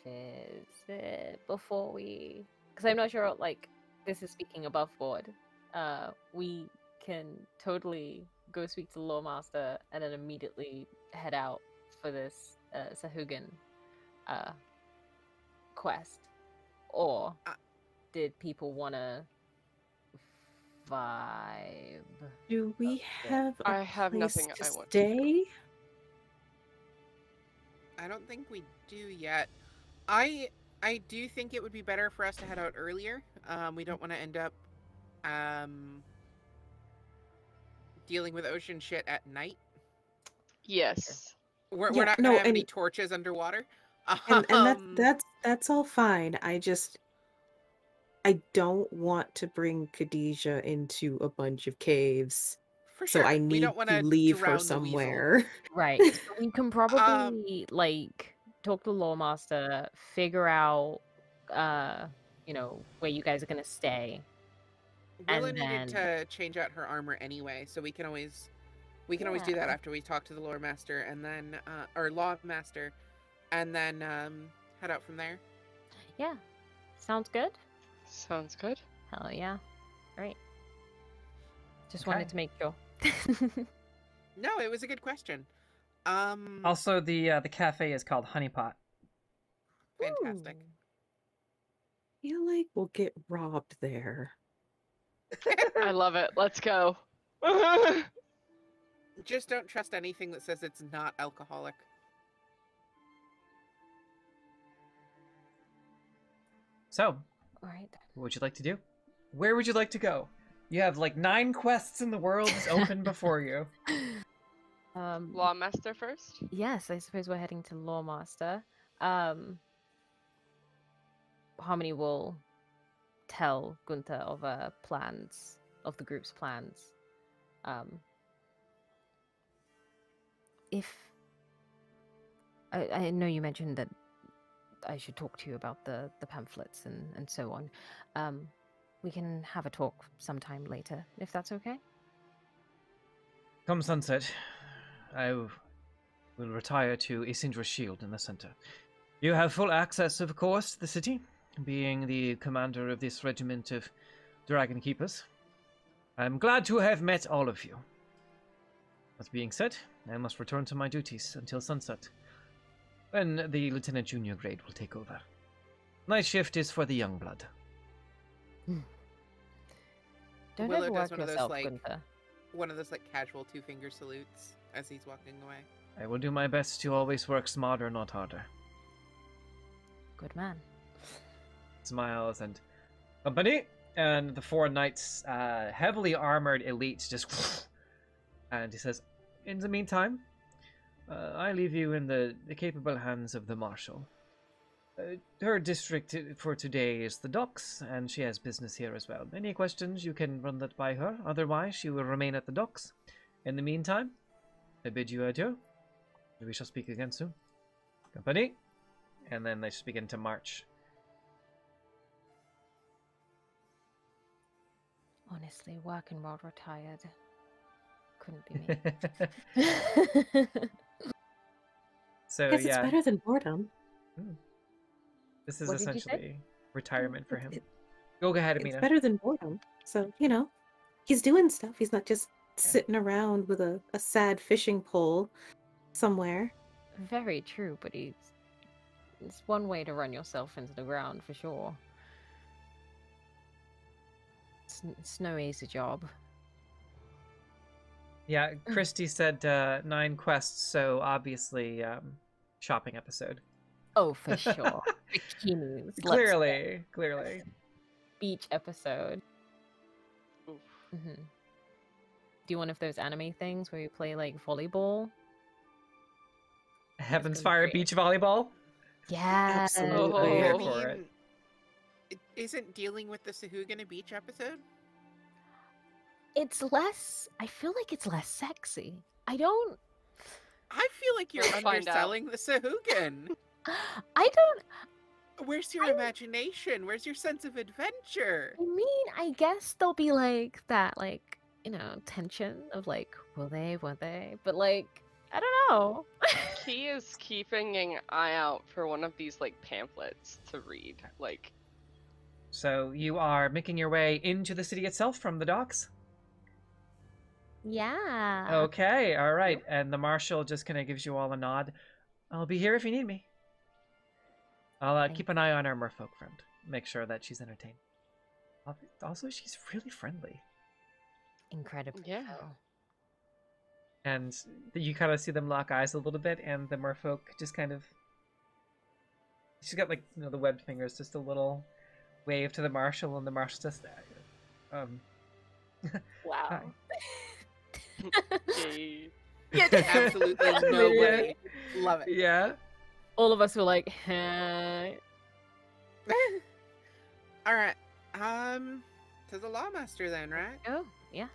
visit before we? Because I'm not sure. Like, this is speaking above board. We can totally go speak to the Lawmaster and then immediately head out for this Sahugan quest, or did people want to vibe? Do we have a I have place nothing to I want to do. stay? I don't think we do yet. I do think it would be better for us to head out earlier. We don't want to end up dealing with ocean shit at night. Yes. We're Yeah, not gonna no, have any and- torches underwater. And that's all fine. I don't want to bring Khadijah into a bunch of caves. for So sure. I We need don't wanna to leave drown her the weasel. somewhere. Right. So we can probably like talk to Lawmaster, figure out where you guys are gonna stay. Willa And needed then- to change out her armor anyway, so we can always do that Yeah. after we talk to the Lawmaster and then or Lawmaster, and then head out from there. Yeah. Sounds good? Sounds good. Hell yeah. Great. Just Okay. wanted to make sure. No, it was a good question. Also, the cafe is called Honeypot. Fantastic. I feel like we'll get robbed there. I love it. Let's go. Just don't trust anything that says it's not alcoholic. So, All right. what would you like to do? Where would you like to go? You have like 9 quests in the world open before you. Lawmaster first. Yes, I suppose we're heading to Lawmaster. Harmony will tell Gunther of plans, of the group's plans. If I know you mentioned that I should talk to you about the pamphlets and so on. We can have a talk sometime later, if that's okay. Come sunset, I will retire to Isindra's shield in the center. You have full access, of course, to the city, being the commander of this regiment of Dragon Keepers. I'm glad to have met all of you. That being said, I must return to my duties until sunset, when the Lieutenant Junior grade will take over. Night shift is for the young blood. Don't Willow overwork does one of those, yourself, like- Gunther. One of those like casual 2-finger salutes as he's walking away. I will do my best to always work smarter, not harder. Good man. Smiles and company, and the 4 knights, heavily armored elites, just and he says, in the meantime, I leave you in the capable hands of the marshal. Her district for today is the docks, and she has business here as well. Any questions, you can run that by her. Otherwise, she will remain at the docks. In the meantime, I bid you adieu. We shall speak again soon. Company. And then they just begin to march. Honestly, working while retired couldn't be me. So Guess yeah, it's better than boredom. this is What did you say? essentially retirement for him. It- Go ahead, It's Amina. better than boredom. So, he's doing stuff. He's not just sitting around with a sad fishing pole somewhere. Very true, but it's one way to run yourself into the ground for sure. It's no easy job. Yeah, Christy said 9 quests, so obviously shopping episode. Oh, for sure. Bikinis. let's go. Clearly. Beach episode. Oof. Do one of those anime things where you play like volleyball. Heavensfire great. beach volleyball. Yeah. Absolutely. Here Oh. for it. Isn't dealing with the Sahugana Beach episode? It's less. I feel like it's less sexy. I I feel like you're We'll find out. underselling the Sahugan. don't. Where's your imagination? Where's your sense of adventure? I mean, I guess there'll be like that, like tension of like, will they? But like, I don't know. He is keeping an eye out for one of these like pamphlets to read. Like, So you are making your way into the city itself from the docks? Yeah. Okay, all right. And the marshal just kind of gives you all a nod. I'll be here if you need me. I'll keep an eye on our merfolk friend. Make sure that she's entertained. Also, she's really friendly. Incredible. Yeah. And you kind of see them lock eyes a little bit, and the merfolk just kind of... She's got, like, you know, the webbed fingers, just a little wave to the marshal, and the marshal just... Wow. Yay. Yeah, absolutely nobody. Love it. Yeah. All of us were like, huh. All right. To the Lawmaster then, right? Oh, yeah.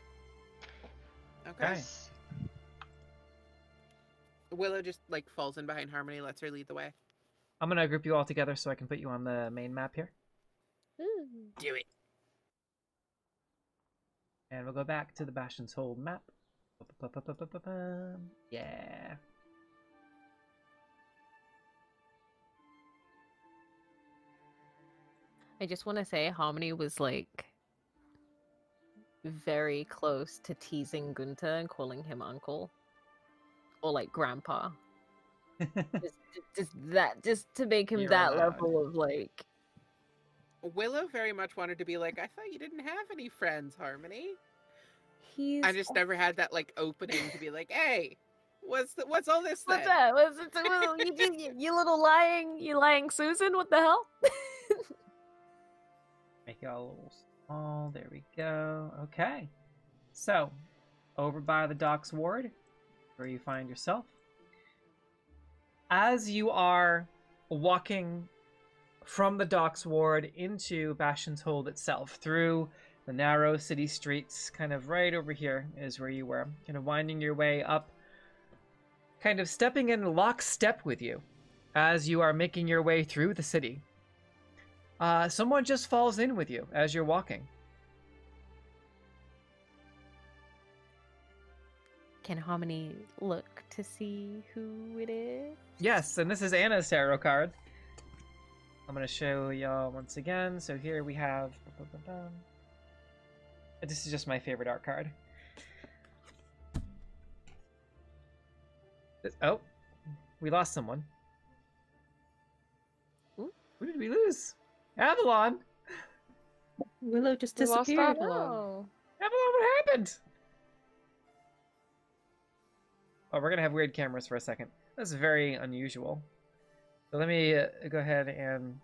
Okay. Nice. Willow just like falls in behind Harmony, lets her lead the way. I'm gonna group you all together so I can put you on the main map here. Do it. And we'll go back to the Bastion's Hold map. Yeah. I just want to say Harmony was like very close to teasing Gunter and calling him uncle or like grandpa. just to make him You're that allowed. level of like. Willow very much wanted to be like, I thought you didn't have any friends, Harmony. He's. I just never had that like opening to be like, hey, what's all this What's then? that? You little lying Susan? What the hell? Make it all a little small. There we go. Okay. So, over by the docks ward, where you find yourself. As you are walking from the docks ward into Bastion's Hold itself, through the narrow city streets, kind of right over here is where you were, kind of winding your way up, kind of stepping in lockstep with you as you are making your way through the city. Someone just falls in with you as you're walking. Can Harmony look to see who it is? Yes, and this is Anna's tarot card. I'm going to show y'all once again. So here we have... This is just my favorite art card. Oh, we lost someone. Ooh. Who did we lose? Avalon! Willow just We lost disappeared. Avalon. Avalon, what happened? Oh, we're going to have weird cameras for a second. That's very unusual. So let me go ahead and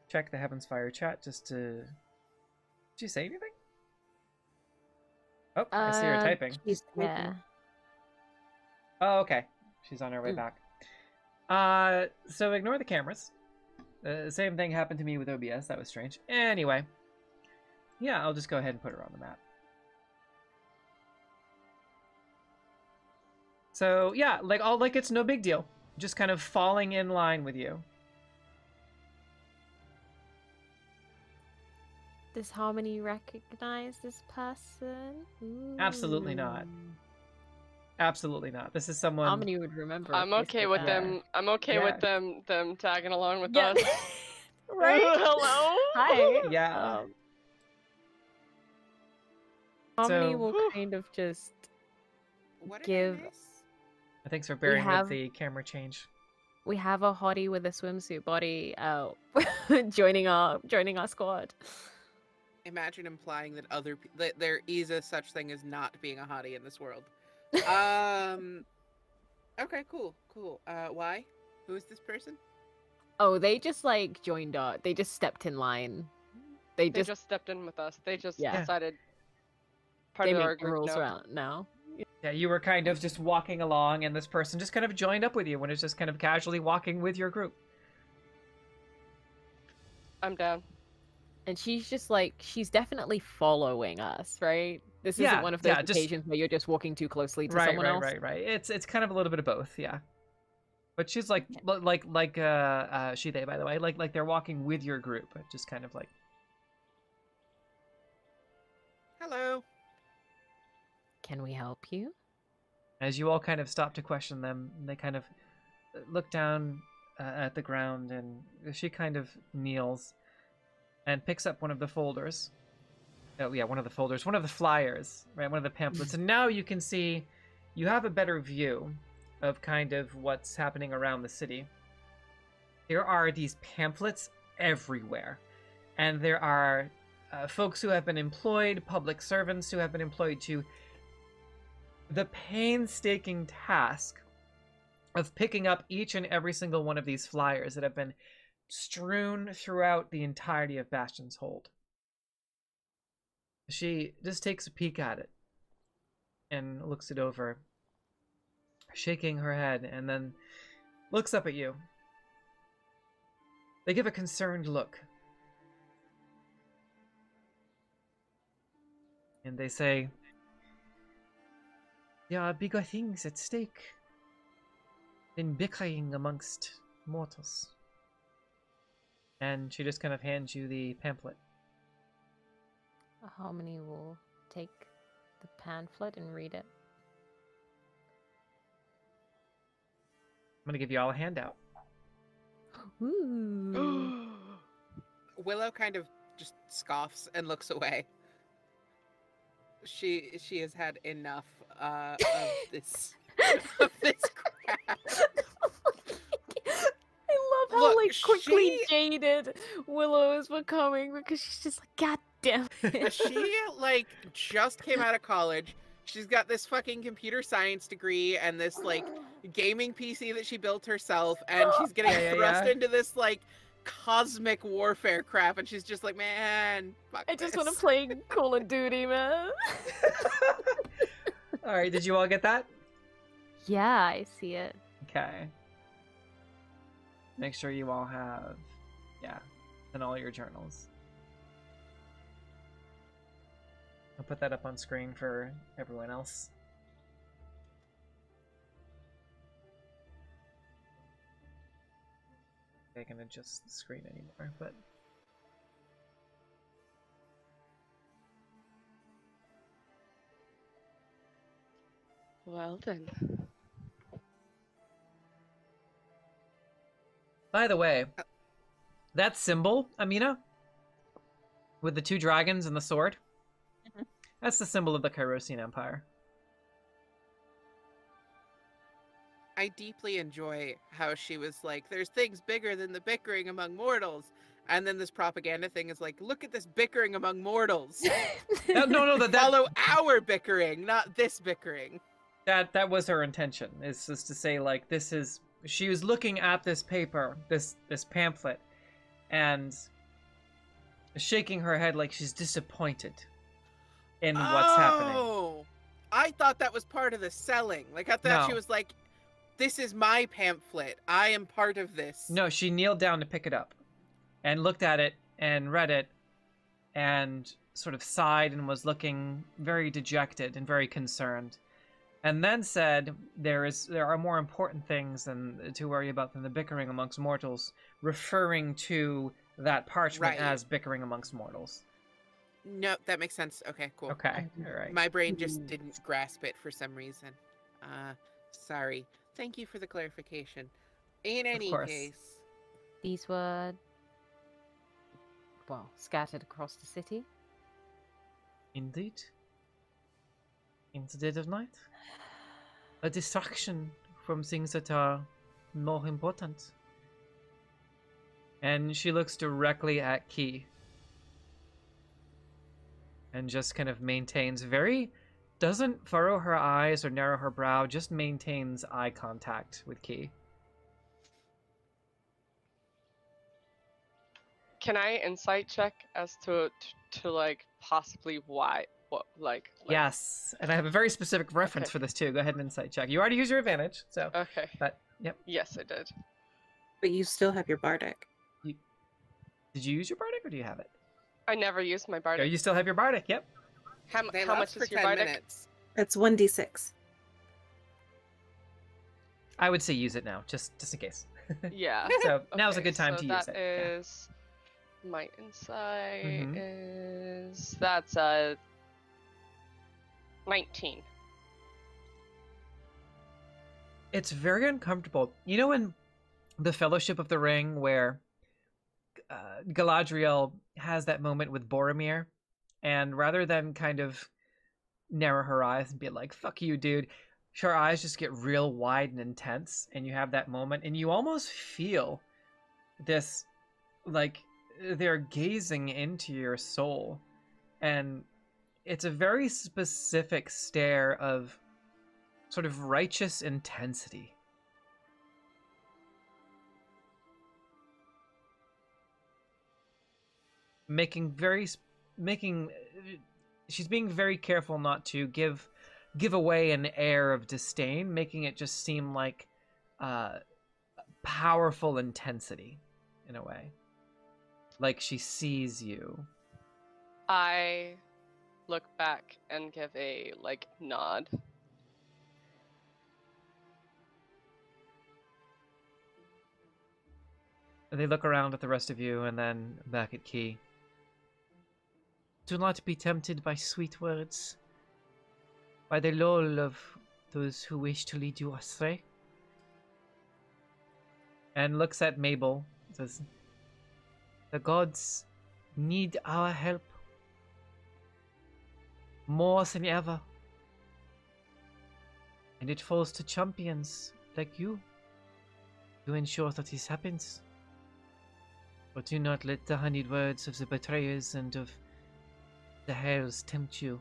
check the Heavensfire chat just to... Did she say anything? Oh, I see her typing. She's Yeah. Oh, okay. She's on her way Mm. back. So ignore the cameras. Same thing happened to me with OBS. That was strange. Anyway. Yeah, I'll just go ahead and put her on the map. So, yeah, like it's no big deal. Just kind of falling in line with you. Does Harmony recognize this person? Absolutely not. Ooh. Absolutely not. This is someone... Harmony would remember. I'm if okay they with did. them. I'm okay with them tagging along with Yeah. us. Right? Hello. Hi. Yeah. Harmony So- will kind of just What did Give- I miss? Thanks for bearing have- with the camera change. we have a hottie with a swimsuit body joining our squad. Imagine implying that that there is a such thing as not being a hottie in this world. Okay, cool. Why? Who is this person? Oh, they just like joined up. They just stepped in line. They They just just stepped in with us. They just Yeah. decided part they of our make the group rules now. around now. Yeah, you were kind of just walking along, and this person just kind of joined up with you when it's just kind of casually walking with your group. I'm down. And she's just like, she's definitely following us, right? This Yeah, isn't one of those yeah, just- occasions where you're just walking too closely to Right, someone else. right. It's kind of a little bit of both, yeah. But she's like, she, they, by the way, like they're walking with your group, but just kind of like, Hello. Can we help you? as you all kind of stop to question them, they kind of look down at the ground, and she kind of kneels and picks up one of the folders. Oh yeah, one of the folders, one of the flyers, right? One of the pamphlets. And now you can see, you have a better view of kind of what's happening around the city. There are these pamphlets everywhere, and there are folks who have been employed, public servants who have been employed to the painstaking task of picking up each and every single one of these flyers that have been strewn throughout the entirety of Bastion's Hold. She just takes a peek at it and looks it over, shaking her head, and then looks up at you. They give a concerned look. And they say, there are bigger things at stake than bickering amongst mortals. And she just kind of hands you the pamphlet. Harmony will take the pamphlet and read it. I'm going to give you all a handout. Ooh. Willow kind of just scoffs and looks away. She has had enough of this crap. I love how Look, like quickly jaded Willow is becoming because she's just like, God damn it. She like just came out of college. She's got this fucking computer science degree and this like gaming PC that she built herself, and she's getting thrust into this like cosmic warfare crap, and she's just like, man, fuck I just this. want to play Call of Duty, man. All right, did you all get that? Yeah, I see it. Okay. Make sure you all have, in all your journals. I'll put that up on screen for everyone else. I can adjust the screen anymore, but Well then. by the way, that symbol, Amina, with the two dragons and the sword, that's the symbol of the Kyrosian Empire. I deeply enjoy how she was like, there's things bigger than the bickering among mortals. And then this propaganda thing is like, look at this bickering among mortals. No, that Follow our bickering, not this bickering. that was her intention, is just to say, like, this is, she was looking at this paper, this pamphlet, and shaking her head like she's disappointed in what's happening. Oh, I thought that was part of the selling. Like, I thought No. she was like, this is my pamphlet. I am part of this. No, she kneeled down to pick it up and looked at it and read it and sort of sighed and was looking very dejected and very concerned, and then said, there are more important things to worry about than the bickering amongst mortals, referring to that parchment Right. as bickering amongst mortals. No, that makes sense. Okay, cool. Okay, all right. My brain just didn't grasp it for some reason. Sorry. Thank you for the clarification. In any course. case, These were, well, scattered across the city. Indeed. In the dead of night. A distraction from things that are more important. And she looks directly at Key. And just kind of maintains doesn't furrow her eyes or narrow her brow, just maintains eye contact with Key. Can I insight check as to like possibly why? What like Yes, and I have a very specific reference Okay. for this too. Go ahead and insight check. You already used your advantage, so. Okay. But yep. Yes, I did. But you still have your bardic. Did you use your bardic or do you have it? I never used my Oh, bardic. you still have your bardic. Yep. they How last much is for your 10 bardic? minutes. It's 1d6. I would say use it now, just in case. Yeah. So now's a Okay, good time so to use that it. Yeah. is my insight Mhm. is that's 19. It's very uncomfortable. You know, in the Fellowship of the Ring, where Galadriel has that moment with Boromir, and rather than kind of narrow her eyes and be like, fuck you, dude, her eyes just get real wide and intense, and you have that moment, and you almost feel this, like, they're gazing into your soul, and it's a very specific stare of sort of righteous intensity. She's being very careful not to give away an air of disdain, making it just seem like powerful intensity in a way. Like she sees you. I look back and give a, like, nod. They look around at the rest of you and then back at Key. Do not be tempted by sweet words, by the lull of those who wish to lead you astray. And looks at Mabel, says, the gods need our help more than ever. And it falls to champions like you to ensure that this happens. But do not let the honeyed words of the betrayers and of the hells tempt you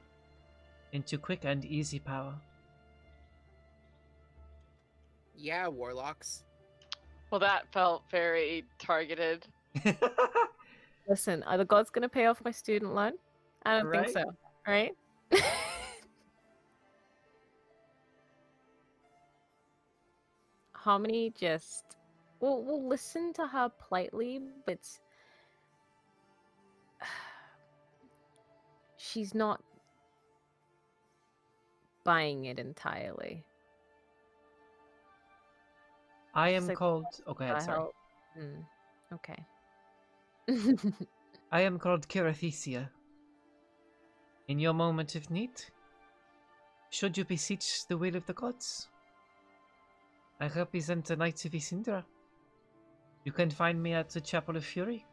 into quick and easy power. Yeah, warlocks. Well, that felt very targeted. Listen, are the gods going to pay off my student loan? I don't think so, right? Harmony just... We'll listen to her politely, but... she's not buying it entirely. I am like, called... Oh, go ahead, sorry. Okay. I am called Chloroethanol. In your moment of need, should you beseech the will of the gods, I represent the Knights of Isindra. You can find me at the Chapel of Fury,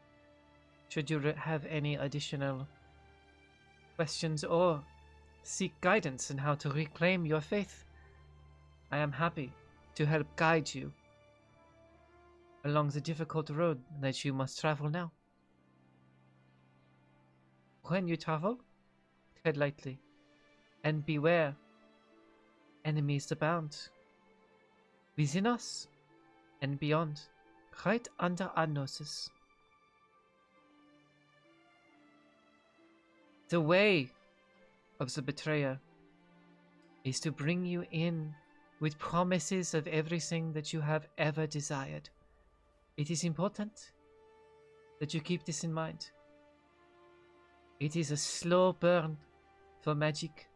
should you have any additional questions or seek guidance in how to reclaim your faith. I am happy to help guide you along the difficult road that you must travel now. When you travel, tread lightly, and beware. Enemies abound, within us and beyond, right under our noses. The way of the betrayer is to bring you in with promises of everything that you have ever desired. It is important that you keep this in mind. It is a slow burn for magic,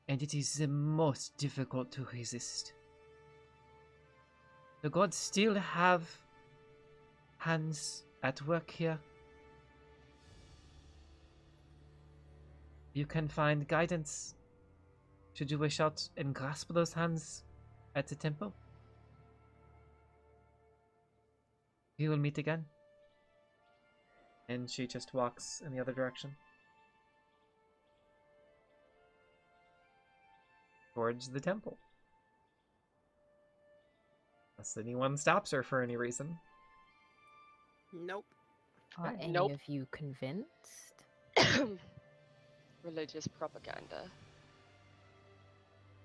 and it is the most difficult to resist. The gods still have hands at work here. You can find guidance should you wish out and grasp those hands at the temple. We will meet again. And she just walks in the other direction. Towards the temple. Unless anyone stops her for any reason. Nope. Are any Nope. of you convinced? Religious propaganda.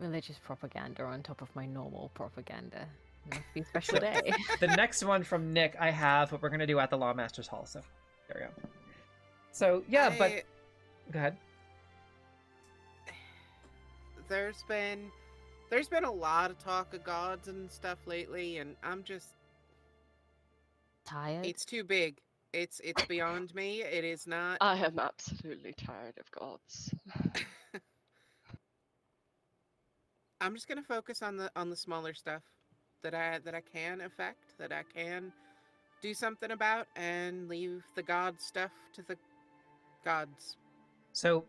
Religious propaganda on top of my normal propaganda. Must be a special day. The next one from Nick I have, but we're going to do at the Lawmaster's Hall, so there we go. So, yeah, but... Go ahead. There's been a lot of talk of gods and stuff lately, and I'm just... Tired? It's too big. It's beyond me. It is not... I am absolutely tired of gods. I'm just gonna focus on the smaller stuff that I can affect, that I can do something about, and leave the god stuff to the gods. So,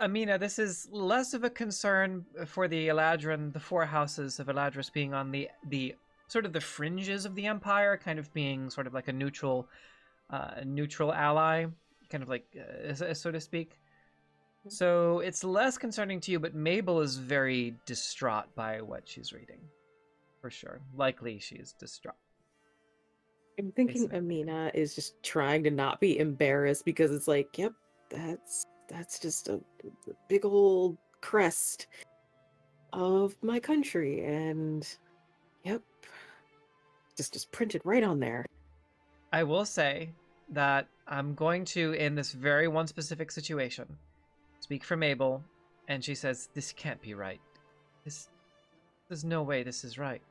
Amina, this is less of a concern for the Eladrin, the four houses of Eladris being on the sort of the fringes of the Empire, kind of being sort of like a neutral ally, kind of like, so to speak. So it's less concerning to you, but Mabel is very distraught by what she's reading. For sure. Likely she's distraught. I'm thinking Basically. Amina is just trying to not be embarrassed because it's like, yep, that's just a big old crest of my country, and yep, just printed right on there. I will say that I'm going to, in this very one specific situation, speak for Mabel, and she says, this can't be right. There's no way this is right.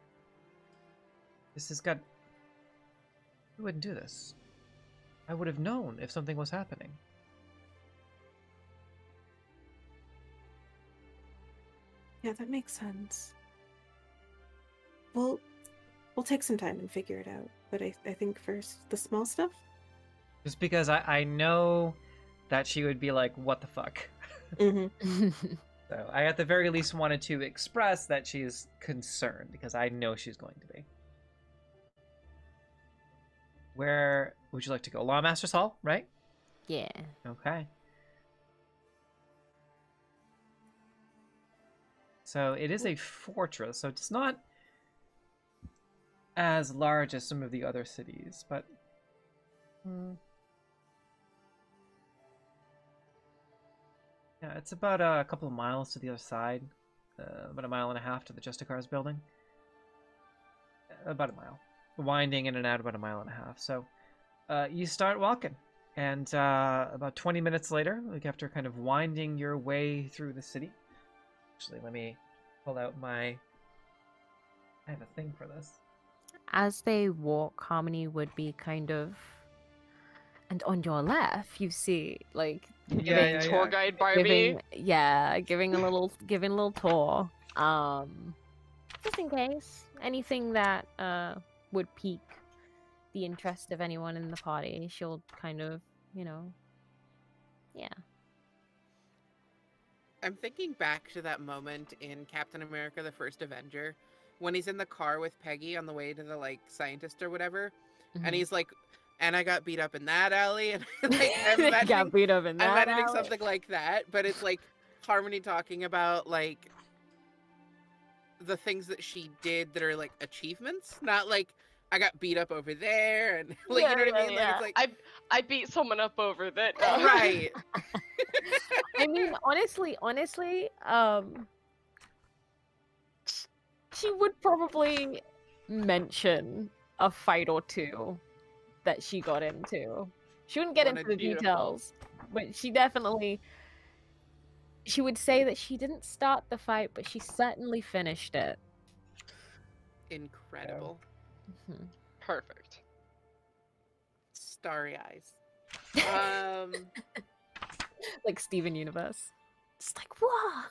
This has got... I wouldn't do this. I would have known if something was happening. Yeah, that makes sense. We'll take some time and figure it out. But I think first, the small stuff? Just because I know that she would be like, what the fuck? Mm-hmm. So I at the very least wanted to express that she's concerned, because I know she's going to be. Where would you like to go? Lawmaster's Hall, right? Yeah. Okay. So it is a fortress, so it's not as large as some of the other cities, but... Yeah, it's about a couple of miles to the other side. About a mile and a half to the Justicar's building. About a mile. Winding in and out about a mile and a half. So you start walking. And about 20 minutes later, like after kind of winding your way through the city. Actually, let me pull out my... I have a thing for this. As they walk, Harmony would be kind of... And on your left, you see, like... Yeah, Tour guide Barbie. Giving a little tour. Just in case. Anything that would pique the interest of anyone in the party, she'll kind of, yeah. I'm thinking back to that moment in Captain America: The First Avenger when he's in the car with Peggy on the way to the scientist or whatever, and he's like, and I got beat up in that alley, and like, I'm imagining something like that, but it's like Harmony talking about like the things that she did that are like achievements, not like I got beat up over there, and like, you know what I mean? Yeah. Like, it's like I beat someone up over that. Right. I mean, honestly, she would probably mention a fight or two that she got into. She wouldn't get into the details, but she would say that she didn't start the fight, but she certainly finished it. Incredible. Mhm. Perfect. Starry eyes. Like Steven Universe. Just like, whoa!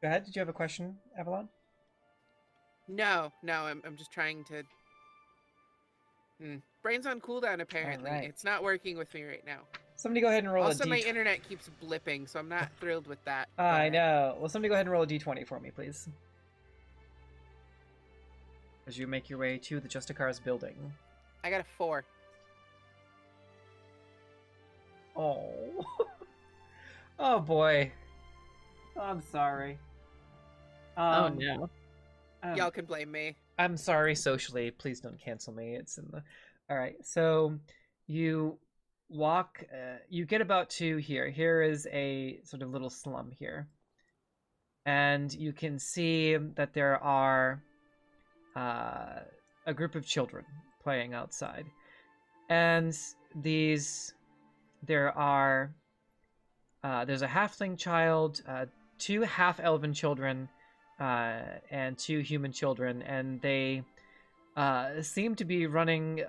Go ahead. Did you have a question, Avalon? No, I'm just trying to... Brain's on cooldown, apparently. Alright. It's not working with me right now. Somebody go ahead and roll Also, a my d20. internet keeps blipping, so I'm not thrilled with that. I know. Well, somebody go ahead and roll a d20 for me, please. As you make your way to the Justicar's building. I got a 4. Oh. Oh, boy. I'm sorry. Oh no. Y'all can blame me. I'm sorry socially. Please don't cancel me. It's in the... Alright, so you walk... you get about to here. Here is a sort of little slum here. And you can see that there are a group of children playing outside. And these... There are... there's a halfling child, 2 half-elven children, and 2 human children, and they seem to be running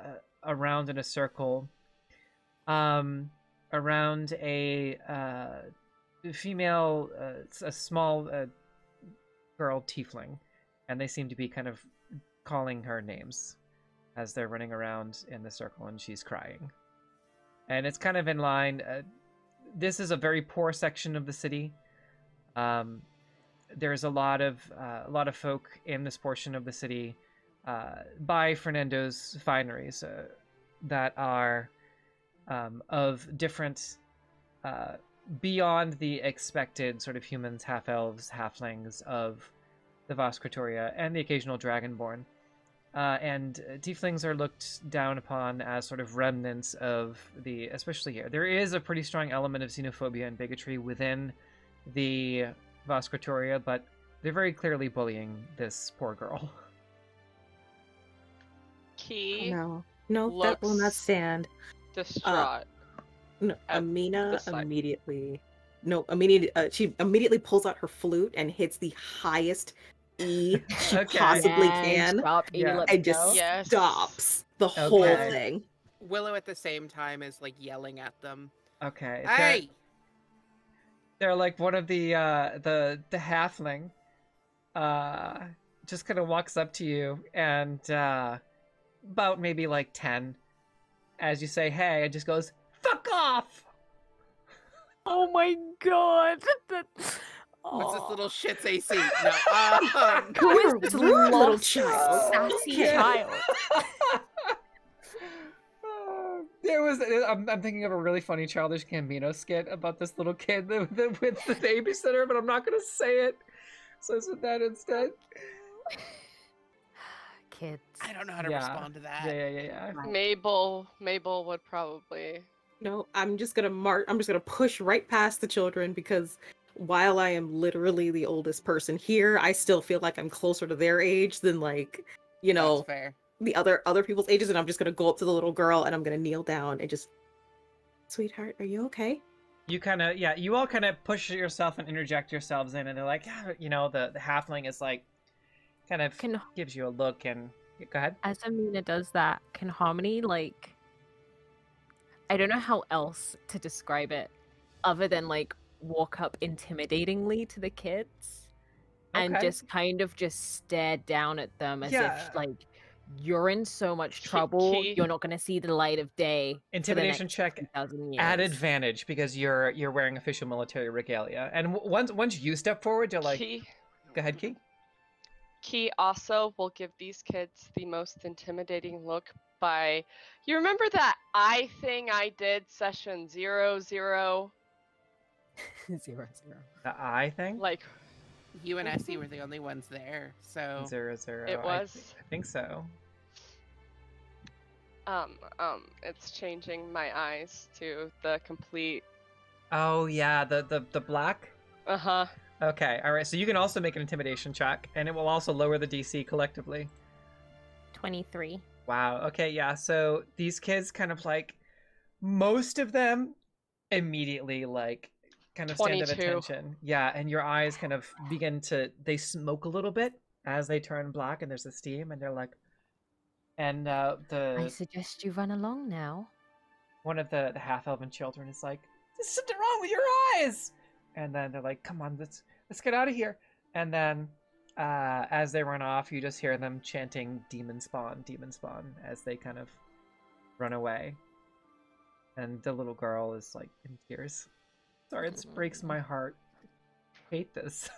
around in a circle around a female, a small girl tiefling, and they seem to be kind of calling her names as they're running around in the circle, and she's crying. And it's kind of in line. This is a very poor section of the city. There's a lot of folk in this portion of the city by Fernando's fineries that are of different, beyond the expected sort of humans, half-elves, halflings of the Voskratoria, and the occasional dragonborn. And tieflings are looked down upon as sort of remnants of the, especially here. There is a pretty strong element of xenophobia and bigotry within the Voskratoria, but they're very clearly bullying this poor girl. Key No, that will not looks stand. distraught. No, at Amina the side. immediately. No, she immediately pulls out her flute and hits the highest E she Okay. possibly And can, stop, Amy, Yeah. let's and just go. Yes. stops the whole Okay. thing. Willow at the same time is like yelling at them. Okay. Hey! They're like one of the halfling just kind of walks up to you and about maybe like 10 as you say hey, it just goes fuck off. Oh my god. What's this little shit's AC? No, Who is this Little little child. sassy Okay. child? There was I'm thinking of a really funny Childish Gambino skit about this little kid with the babysitter, but I'm not gonna say it, so I said that instead. Kids. I don't know how to Yeah. respond to that. Yeah. Mabel would probably. No, I'm just gonna push right past the children because while I am literally the oldest person here, I still feel like I'm closer to their age than like, That's fair. the other people's ages, and I'm just gonna go up to the little girl and I'm gonna kneel down and just, sweetheart, are you okay? You kind of, you all kind of push yourself and interject yourselves in, and they're like, the halfling is like, kind of Can gives you a look, and go ahead. as Amina does that, can Harmony like I don't know how else to describe it other than like walk up intimidatingly to the kids and Okay. just kind of just stare down at them as Yeah. if like you're in so much Key- trouble, key- you're not going to see the light of day for the Intimidation next check 2,000 years. at advantage because you're wearing official military regalia, and once you step forward, you're like, Key go ahead, Key. Key also will give these kids the most intimidating look by, you remember that eye thing I did session 0, 0? 0. The eye thing. Like, You and Essie were the only ones there, so 0, 0. It was? I think so. it's changing my eyes to the complete, Oh yeah, the black. uh-huh. Okay, all right. So you can also make an intimidation check, and it will also lower the DC collectively. 23. Wow. Okay. Yeah. So these kids kind of like, most of them immediately like kind of stand at 22. attention. Yeah. And your eyes kind of they smoke a little bit as they turn black, and there's a steam, and they're like, and I suggest you run along now. one of the half-elven children is like, there's something wrong with your eyes, and then they're like, come on, let's get out of here. And then as they run off, you just hear them chanting demon spawn as they kind of run away, and the little girl is like in tears. Sorry, this breaks my heart. I hate this.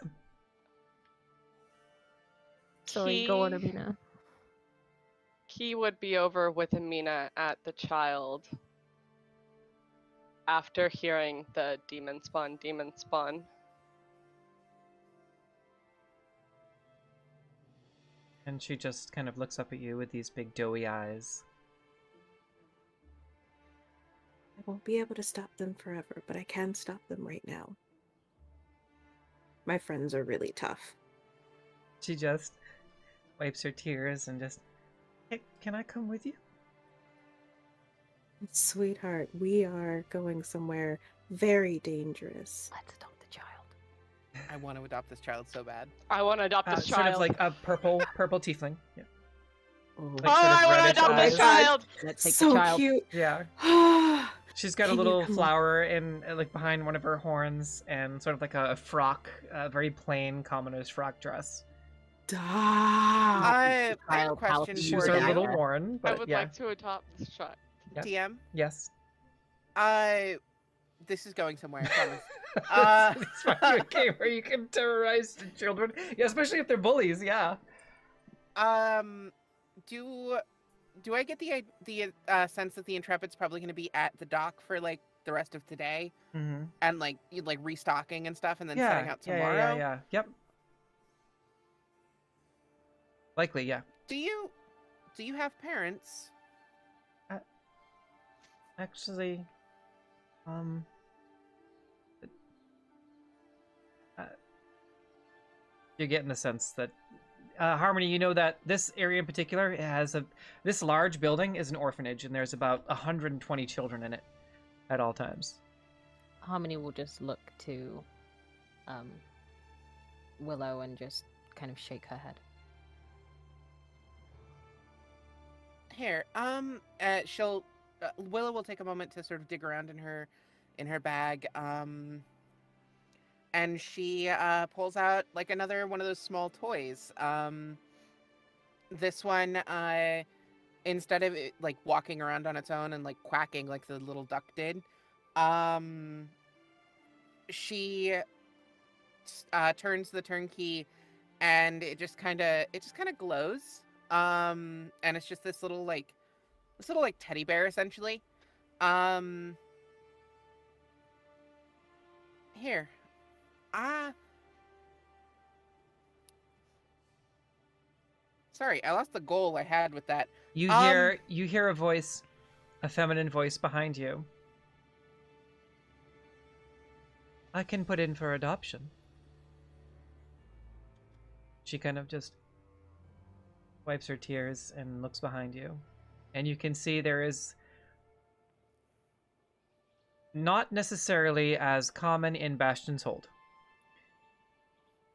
Sorry, go on, Amina. Key would be over with Amina at the child after hearing the demon spawn. And she just kind of looks up at you with these big doughy eyes. I won't be able to stop them forever, but I can stop them right now. My friends are really tough. She just wipes her tears and just, hey, can I come with you? Sweetheart, we are going somewhere very dangerous. Let's adopt the child. I want to adopt this child so bad. I want to adopt this Sort child. of like a purple tiefling. Yeah. Oh, Like oh, sort of I want to reddish adopt this eyes. child. Let's take so the child. cute. Yeah. She's got a Can you little come- flower in like behind one of her horns, and sort of like a frock, a very plain commoner's frock dress. Stop. I have a Child question healthy Shoes for are a you. little worn, I but would yeah. like to adopt this child. Yeah. DM. Yes. This is going somewhere, I promise. It's probably a game where you can terrorize the children, yeah, especially if they're bullies. Yeah. Do do I get the sense that the Intrepid's probably going to be at the dock for like the rest of today, and like restocking and stuff, and then setting out tomorrow? Yeah. Yep. Likely, yeah. Do you have parents? Actually, you're getting the sense that Harmony, you know that this area in particular has this large building is an orphanage, and there's about 120 children in it at all times. Harmony will just look to Willow and just kind of shake her head. Here, Willow will take a moment to sort of dig around in her bag, and she pulls out like another one of those small toys. This one, instead of it, like walking around on its own and like quacking like the little duck did, she turns the turn key, and it just kind of glows. And it's just this little teddy bear essentially. Here. Sorry, I lost the goal I had with that. You hear a voice, a feminine voice behind you. I can put in for adoption. She kind of just wipes her tears and looks behind you. And you can see there is not necessarily as common in Bastion's Hold.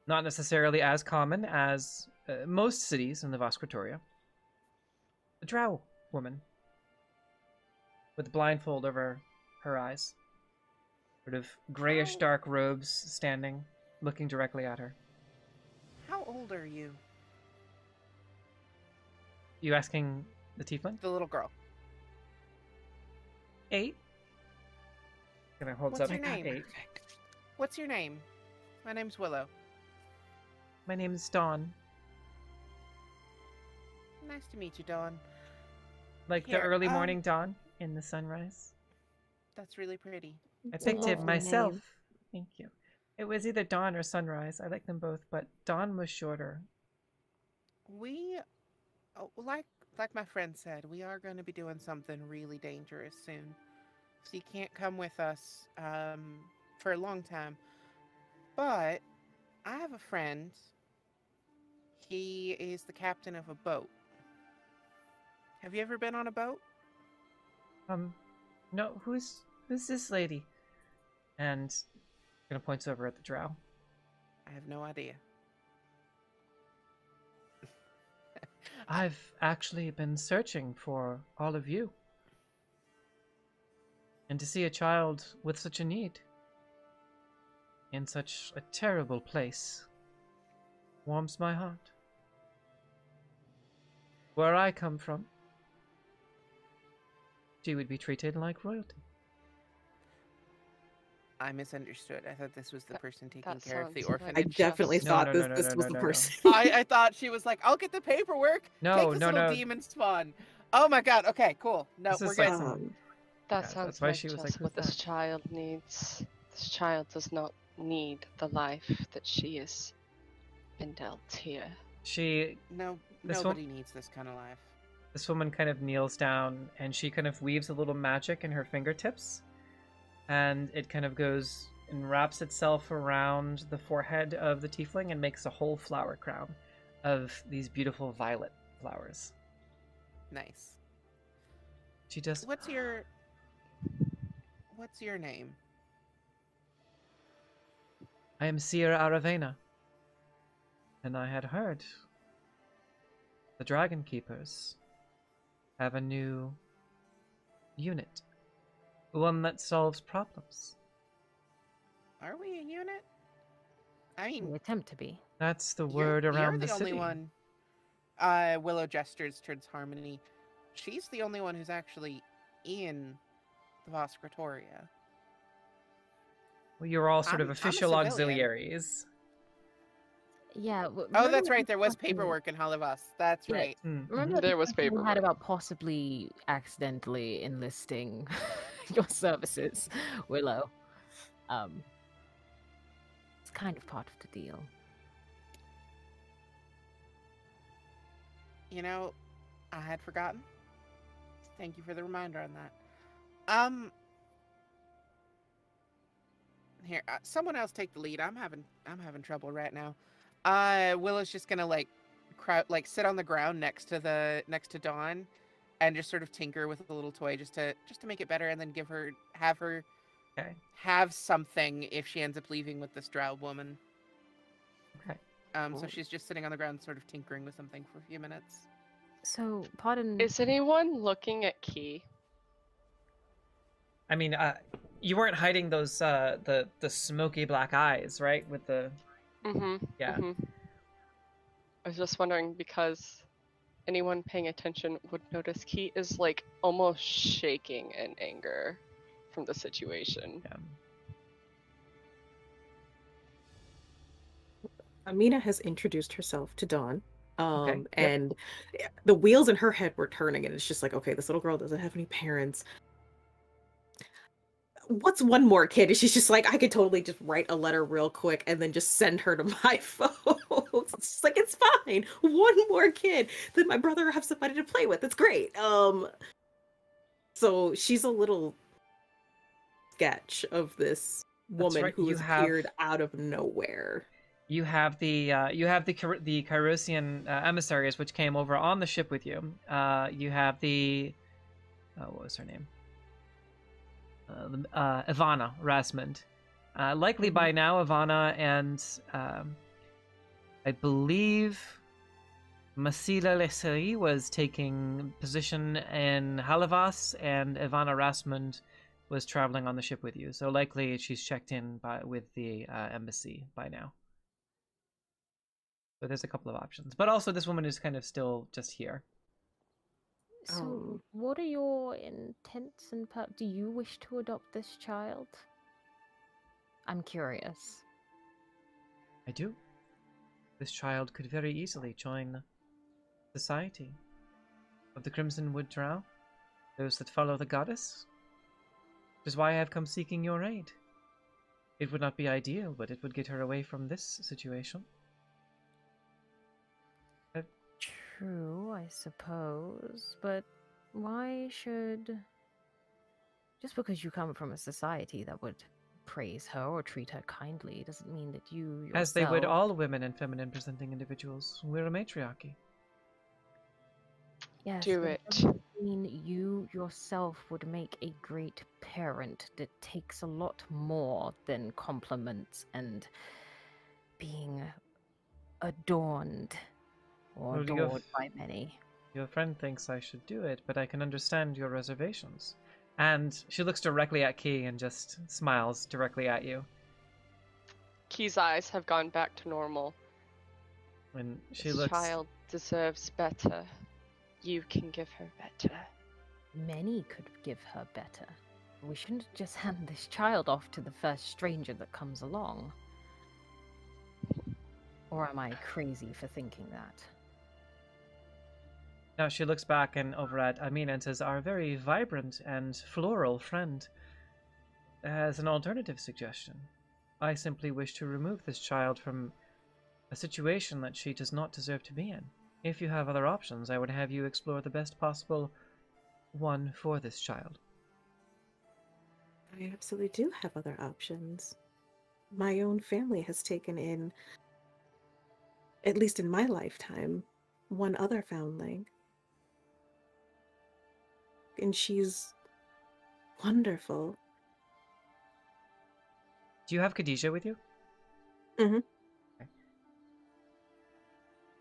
Not necessarily as common as most cities in the Voskratoria. A drow woman with a blindfold over her eyes. Sort of grayish dark robes standing, looking directly at her. How old are you? You asking the tiefling? The little girl. 8. Kind of holds What's up your name? 8. What's your name? My name's Willow. My name is Dawn. Nice to meet you, Dawn. Like Here, the early morning dawn in the sunrise. That's really pretty. I It's a picked it lovely myself. name. Thank you. It was either dawn or sunrise. I like them both, but dawn was shorter. We, like my friend said, we are going to be doing something really dangerous soon. So you can't come with us for a long time. But I have a friend. He is the captain of a boat. Have you ever been on a boat? No, who's this lady? And kind of points over at the drow. I have no idea. I've actually been searching for all of you. And to see a child with such a need in such a terrible place warms my heart. Where I come from, she would be treated like royalty. I misunderstood. I thought this was the person taking that care of the sounds like orphanage. I definitely No, thought no, this, no, this no, was no, the no. person. I thought she was like, I'll get the paperwork. No, Take this no, little no. demon spawn. Oh my god. Okay, cool. No, This we're is good. like some- That Yeah, sounds that's why like she was just like, what "Who's this that?" child needs. This child does not need the life that she has been dealt here. No, This nobody needs this kind of life. This woman kind of kneels down and she kind of weaves a little magic in her fingertips. And it kind of goes and wraps itself around the forehead of the tiefling and makes a whole flower crown of these beautiful violet flowers. Nice. She just... What's your name? I am Seer Aravena. And I had heard the Dragon Keepers have a new unit. One that solves problems. Are we a unit? I We mean, attempt to be. That's the word around you're the the city. only one. Willow gestures towards Harmony. She's the only one who's actually in the Voskratoria. Well, you're all sort of I'm a official civilian. auxiliaries. Yeah. Oh, that's right. There was paperwork in Halivas. That's Yeah. right. Remember There the was discussion we had paperwork. about possibly accidentally enlisting your services, Willow. It's kind of part of the deal. You know, I had forgotten. Thank you for the reminder on that. Here, someone else take the lead. I'm having trouble right now. Willow's just gonna sit on the ground next to Dawn, and just sort of tinker with a little toy just to make it better, and then have her have something if she ends up leaving with this drow woman. Okay. So she's just sitting on the ground, sort of tinkering with something for a few minutes. So, pardon. Is anyone looking at Key? I mean, you weren't hiding those the smoky black eyes, right? With the yeah. I was just wondering because anyone paying attention would notice Key is like almost shaking in anger from the situation. Yeah. Amina has introduced herself to Dawn. Okay, yep. And the wheels in her head were turning, and it's just like, okay, this little girl doesn't have any parents. What's one more kid? And she's just like, I could totally just write a letter real quick and then just send her to my phone. It's just like, it's fine. One more kid. Then my brother will have somebody to play with. It's great. So she's a little sketch of this woman who has appeared out of nowhere. You have the Kyrosian emissaries which came over on the ship with you. You have what was her name? Ivana Rasmund. Likely by now, Ivana and I believe Masila Lesserie was taking position in Halivas, and Ivana Rasmund was traveling on the ship with you. So likely she's checked in with the embassy by now. So there's a couple of options. But also this woman is kind of still just here. So, what are your intents and do you wish to adopt this child? I'm curious. I do. This child could very easily join society of the Crimson Wood Drow, those that follow the goddess. Which is why I have come seeking your aid. It would not be ideal, but it would get her away from this situation. True, I suppose, but why should... Just because you come from a society that would praise her or treat her kindly doesn't mean that you yourself... As they would all women and feminine presenting individuals. We're a matriarchy. Yes, do but it. doesn't mean you yourself would make a great parent. That takes a lot more than compliments and being adorned. Or adored by many. Your friend thinks I should do it, but I can understand your reservations. And she looks directly at Key and just smiles directly at you. Key's eyes have gone back to normal. When she This looks... child deserves better. You can give her better. Many could give her better. We shouldn't just hand this child off to the first stranger that comes along. Or am I crazy for thinking that? Now she looks back and over at Amina and says, our very vibrant and floral friend has an alternative suggestion. I simply wish to remove this child from a situation that she does not deserve to be in. If you have other options, I would have you explore the best possible one for this child. I absolutely do have other options. My own family has taken in, at least in my lifetime, one other foundling. And she's wonderful. Do you have Khadijah with you? Mm-hmm. Okay.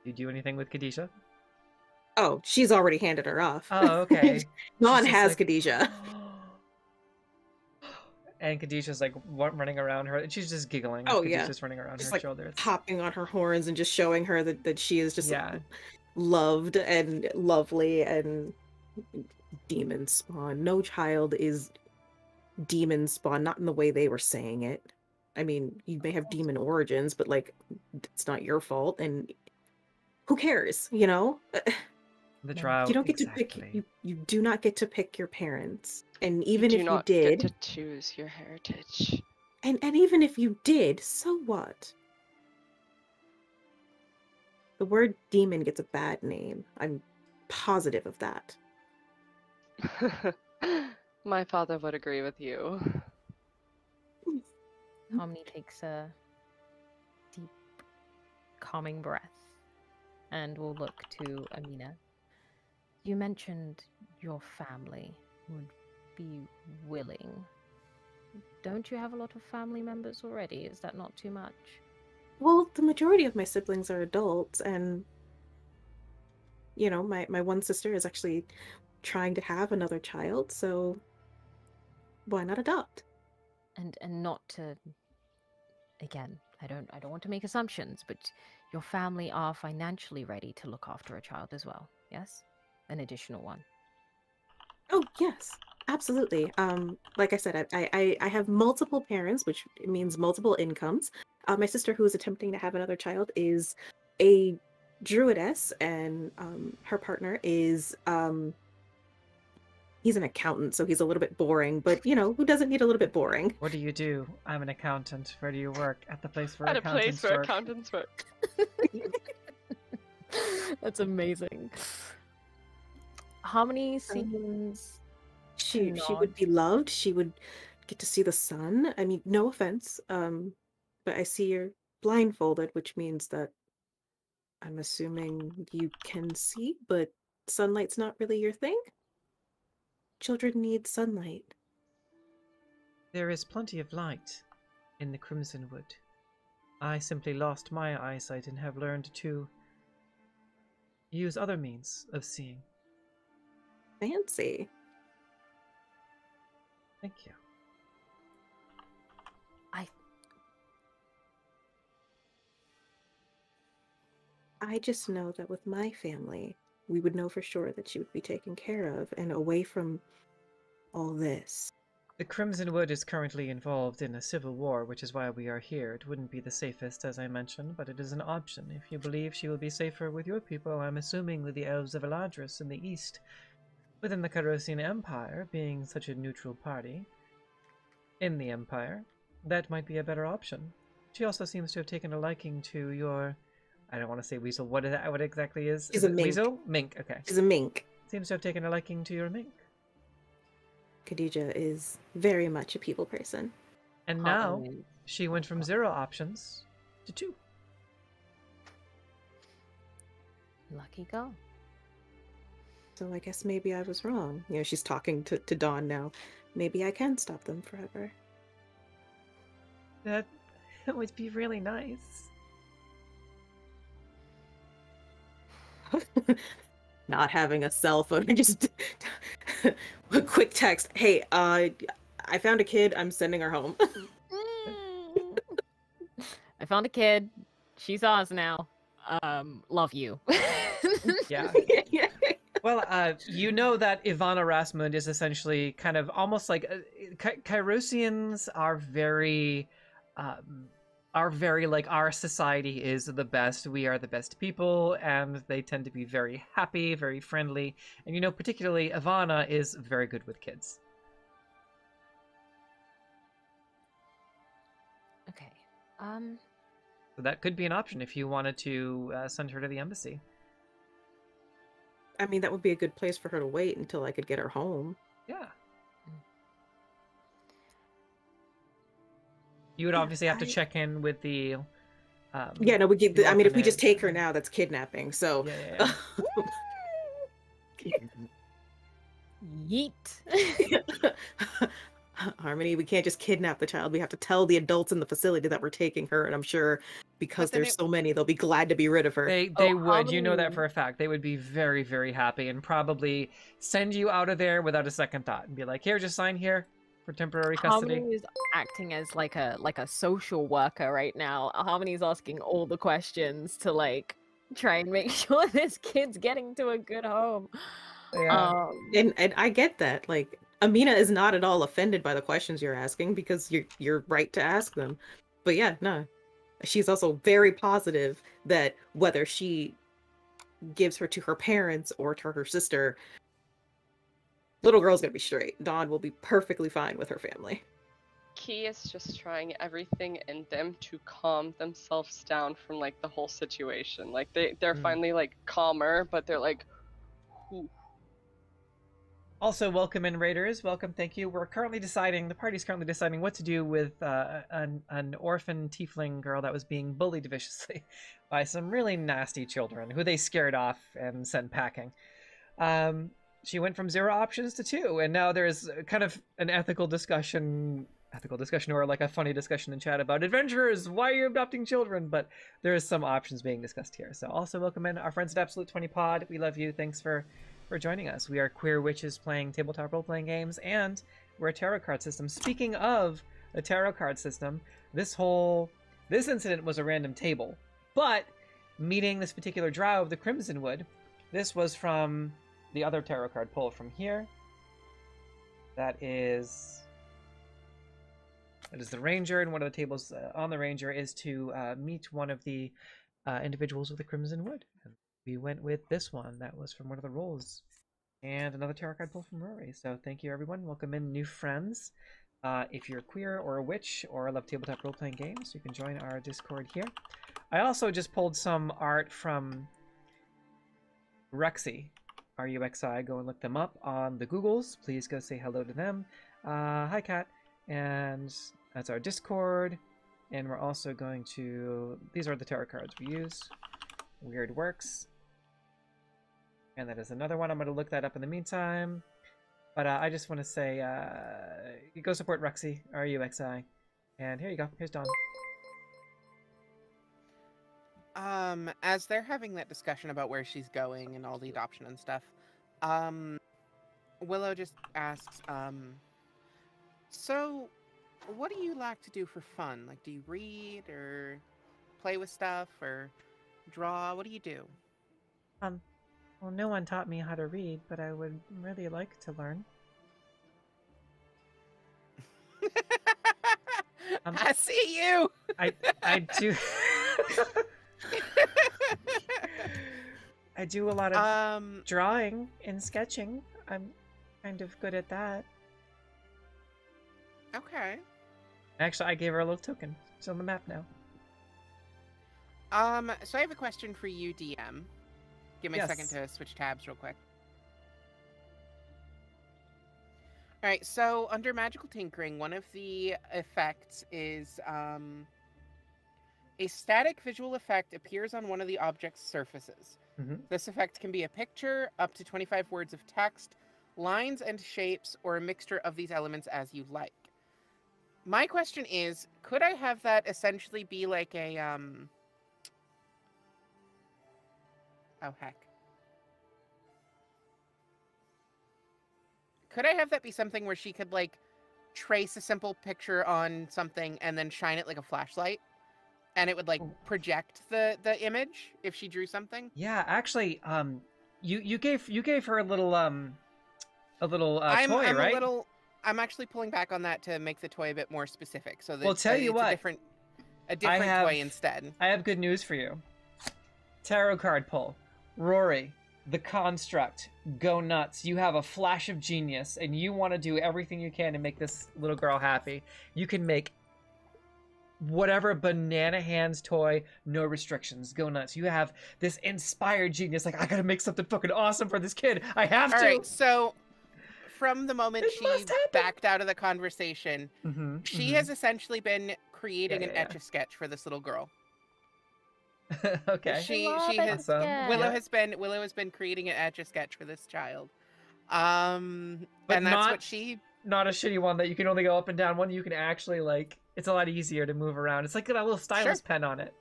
Do you do anything with Khadijah? Oh, she's already handed her off. Oh, okay. Dawn has Khadijah. And Khadijah's like running around her, and she's just giggling. Oh, Khadijah's yeah. just running around Just her like shoulders. hopping on her horns and just showing her that she is just Yeah. loved and lovely and demon spawn. No child is demon spawn, not in the way they were saying it. I mean, you may have demon origins, but like, it's not your fault, and who cares, you know? The trial. You don't get exactly. to pick. You do not get to pick your parents, and You even do if you not did, get to choose your heritage. and even if you did, so what? The word demon gets a bad name. I'm positive of that. My father would agree with you. Harmony takes a deep, calming breath and will look to Amina. You mentioned your family would be willing. Don't you have a lot of family members already? Is that not too much? Well, the majority of my siblings are adults, and you know, my one sister is actually trying to have another child, so why not adopt? And not to, again, I don't want to make assumptions, but your family are financially ready to look after a child as well. Yes? An additional one. Oh, yes, absolutely. Like I said, I have multiple parents, which means multiple incomes. My sister, who is attempting to have another child, is a druidess, and her partner is he's an accountant, so he's a little bit boring, but you know, who doesn't need a little bit boring? What do you do? I'm an accountant. Where do you work? At the place where At a accountants place where work. accountants work. That's amazing. Harmony seems She nod. would be loved. She would get to see the sun. I mean, no offense, but I see you're blindfolded, which means that I'm assuming you can see, but sunlight's not really your thing. Children need sunlight. There is plenty of light in the Crimson Wood. I simply lost my eyesight and have learned to use other means of seeing. Fancy. Thank you. I just know that with my family, we would know for sure that she would be taken care of and away from all this. The Crimson Wood is currently involved in a civil war, which is why we are here. It wouldn't be the safest, as I mentioned, but it is an option. If you believe she will be safer with your people, I'm assuming with the Elves of Halivas in the east, within the Carosian Empire, being such a neutral party in the Empire, that might be a better option. She also seems to have taken a liking to your... I don't want to say weasel. What is that? What exactly is? She's Is a it mink. Weasel? Mink, okay. She's a mink. Seems to have taken a liking to your mink. Khadija is very much a people person. And now, she went from 0 options to 2. Lucky girl. So I guess maybe I was wrong. You know, she's talking to Dawn now. Maybe I can stop them forever. That would be really nice. Not having a cell phone. Just a quick text. Hey, I found a kid. I'm sending her home. I found a kid. She's ours now. Love you. Yeah. Well, you know that Ivana Rasmund is essentially kind of almost like Kyrosians are very like, our society is the best. We are the best people, and they tend to be very happy, very friendly. And you know, particularly Ivana is very good with kids. Okay. So that could be an option if you wanted to send her to the embassy. I mean, that would be a good place for her to wait until I could get her home. Yeah. You would obviously have to check in with the... yeah, no, I mean, if we just take her orphanage. now, that's kidnapping, so... Yeah. Yeet. Harmony, we can't just kidnap the child. We have to tell the adults in the facility that we're taking her, and I'm sure because then there's so many, they'll be glad to be rid of her. They would. You know that for a fact. They would be very, very happy and probably send you out of there without a second thought and be like, here, just sign here for temporary custody. Harmony is acting as like a social worker right now. Harmony's asking all the questions to like try and make sure this kid's getting to a good home. Yeah. And I get that. Like, Amina is not at all offended by the questions you're asking because you're right to ask them. But yeah, no. She's also very positive that whether she gives her to her parents or to her sister, little girl's gonna be straight. Dawn will be perfectly fine with her family. Key is just trying everything in them to calm themselves down from like the whole situation. Like they're finally like calmer, but they're like, whew. Also, welcome in, Raiders. Welcome, thank you. The party's currently deciding what to do with an orphan tiefling girl that was being bullied viciously by some really nasty children who they scared off and sent packing. She went from 0 options to 2, and now there's kind of an ethical discussion or like a funny discussion in chat about adventurers, why are you adopting children? But there is some options being discussed here. So also welcome in our friends at Absolute 20 Pod. We love you. Thanks for joining us. We are queer witches playing tabletop role-playing games, and we're a tarot card system. Speaking of a tarot card system, this incident was a random table, but meeting this particular drow of the Crimson Wood, this was from the other tarot card pull from here. That is the ranger, and one of the tables on the ranger is to meet one of the individuals of the Crimson Wood. And we went with this one. That was from one of the rolls. And another tarot card pull from Rory. So thank you, everyone. Welcome in new friends. If you're queer or a witch or love tabletop role-playing games, you can join our Discord here. I also just pulled some art from Ruxy, R-U-X-I. Go and look them up on the Googles. Please go say hello to them. Hi, Kat. And that's our Discord. And we're also going to... These are the tarot cards we use. Weird Works. And that is another one. I'm going to look that up in the meantime. But I just want to say, go support Ruxy, R-U-X-I. And here you go. Here's Dawn. As they're having that discussion about where she's going and all the adoption and stuff, Willow just asks, so what do you like to do for fun? Like, do you read or play with stuff or draw? What do you do? Well, no one taught me how to read, but I would really like to learn. I see you! I do... I do a lot of drawing and sketching. I'm kind of good at that. Okay. Actually, I gave her a little token. It's on the map now. So I have a question for you, DM. Give me a second to switch tabs real quick. Alright, so under magical tinkering, one of the effects is a static visual effect appears on one of the object's surfaces. Mm-hmm. This effect can be a picture, up to 25 words of text, lines and shapes, or a mixture of these elements as you like. My question is, could I have that essentially be like a, oh, heck. Could I have that be something where she could, like, trace a simple picture on something and then shine it like a flashlight? And it would, like, project the image if she drew something? Yeah, actually, you gave her a little toy, right? I'm actually pulling back on that to make the toy a bit more specific, so that well, tell you what, a different toy instead. I have good news for you. Tarot card pull. Rory, the construct, go nuts. You have a flash of genius, and you want to do everything you can to make this little girl happy. You can make whatever banana hands toy, no restrictions. Go nuts. You have this inspired genius, like, I gotta make something fucking awesome for this kid. I have to. Alright, so from the moment she backed out of the conversation, she has essentially been creating an Etch-a-Sketch for this little girl. Okay. Willow has been creating an Etch-a-Sketch for this child. But and that's what she... Not a shitty one that you can only go up and down. One you can actually, like, it's a lot easier to move around. It's like a little stylus pen on it.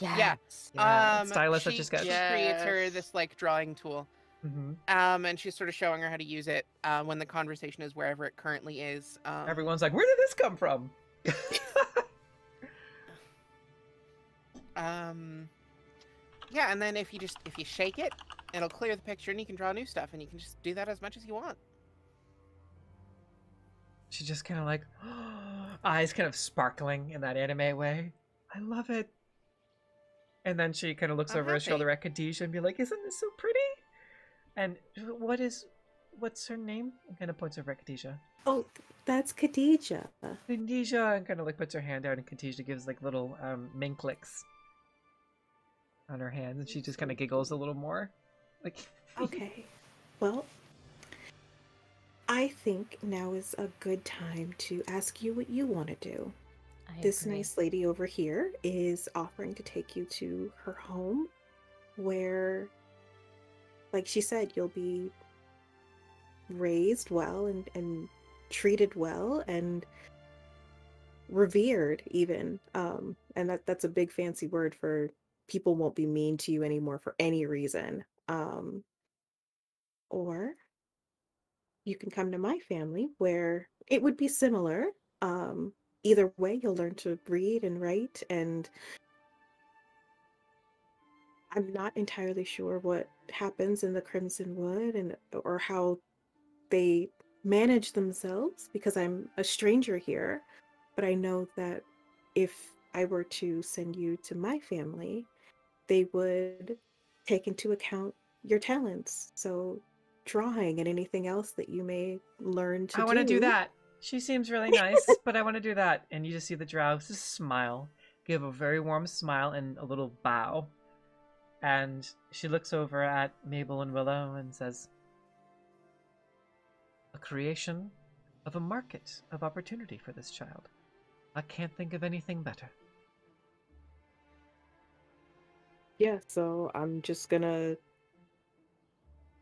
Yeah. Stylus Etch-a-Sketch. She creates her this, like, drawing tool. And she's sort of showing her how to use it when the conversation is wherever it currently is. Everyone's like, where did this come from? Yeah, and then if you shake it, it'll clear the picture and you can draw new stuff, and you can just do that as much as you want. She's just kind of like, eyes kind of sparkling in that anime way. I love it. And then she kind of looks I'm over her happy. shoulder at Khadijah and be like, "Isn't this so pretty?" And what's her name? And kind of points over at Khadijah. Oh, that's Khadijah. Khadijah, and kind of like puts her hand out, and Khadijah gives like little mink clicks on her hands, and she just kind of giggles a little more. Like, Okay. Well, I think now is a good time to ask you what you want to do. I This agree. nice lady over here is offering to take you to her home where, like she said, you'll be raised well and treated well and revered even. And that's a big fancy word for people won't be mean to you anymore for any reason. Or you can come to my family where it would be similar. Either way, you'll learn to read and write, and I'm not entirely sure what happens in the Crimson Wood and or how they manage themselves because I'm a stranger here, but I know that if I were to send you to my family, they would take into account your talents. So drawing and anything else that you may learn to I want to do that. She seems really nice, but I want to do that. And you just see the drow just smile, give a very warm smile and a little bow. And she looks over at Mabel and Willow and says, "A creation of a market of opportunity for this child. I can't think of anything better." Yeah, so I'm just gonna.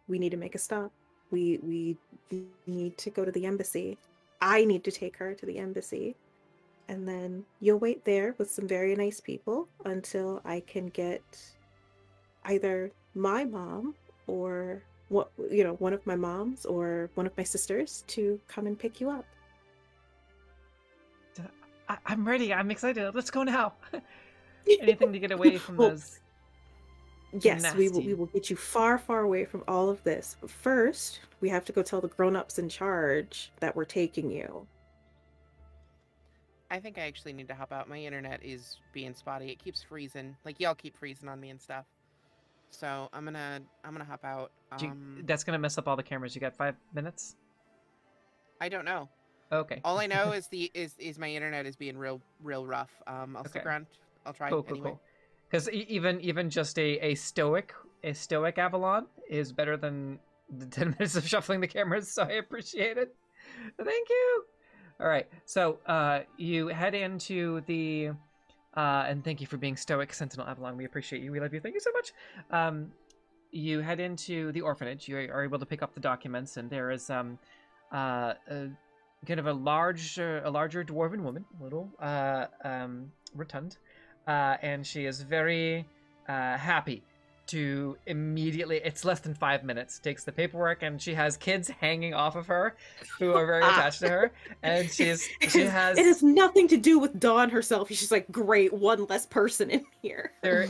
We need to make a stop. We need to go to the embassy. I need to take her to the embassy, and then you'll wait there with some very nice people until I can get either my mom or one of my moms or one of my sisters to come and pick you up. I'm ready. I'm excited. Let's go now. Anything to get away from Well, those. Yes, we Nasty. will get you far, far away from all of this. But first, we have to go tell the grown-ups in charge that we're taking you. I think I actually need to hop out. My internet is being spotty. It keeps freezing. Like y'all keep freezing on me and stuff. So I'm gonna hop out. That's gonna mess up all the cameras. You got 5 minutes? I don't know. Okay. All I know is is my internet is being real rough. I'll stick Okay. around. I'll try Cool. anyway. Because even just a stoic Avalon is better than the 10 minutes of shuffling the cameras. So I appreciate it. Thank you. All right. So you head into the and thank you for being stoic, Sentinel Avalon. We appreciate you. We love you. Thank you so much. You head into the orphanage. You are able to pick up the documents, and there is kind of a larger dwarven woman, a little rotund. And she is very happy to immediately, it's less than 5 minutes, takes the paperwork, and she has kids hanging off of her who are very attached to her, and she has It has nothing to do with Dawn herself. She's like, great, one less person in here. there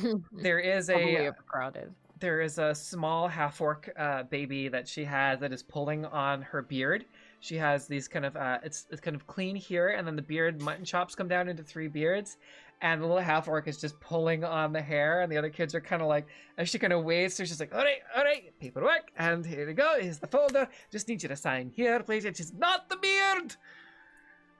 is Probably a overcrowded. there is a small half-orc baby that she has that is pulling on her beard. She has these kind of it's kind of clean here, and then the beard mutton chops come down into 3 beards, and the little half-orc is just pulling on the hair, and the other kids are kind of like, as she kind of waits, so she's like, all right, paperwork, and here we go, here's the folder, just need you to sign here, please. It's just not the beard.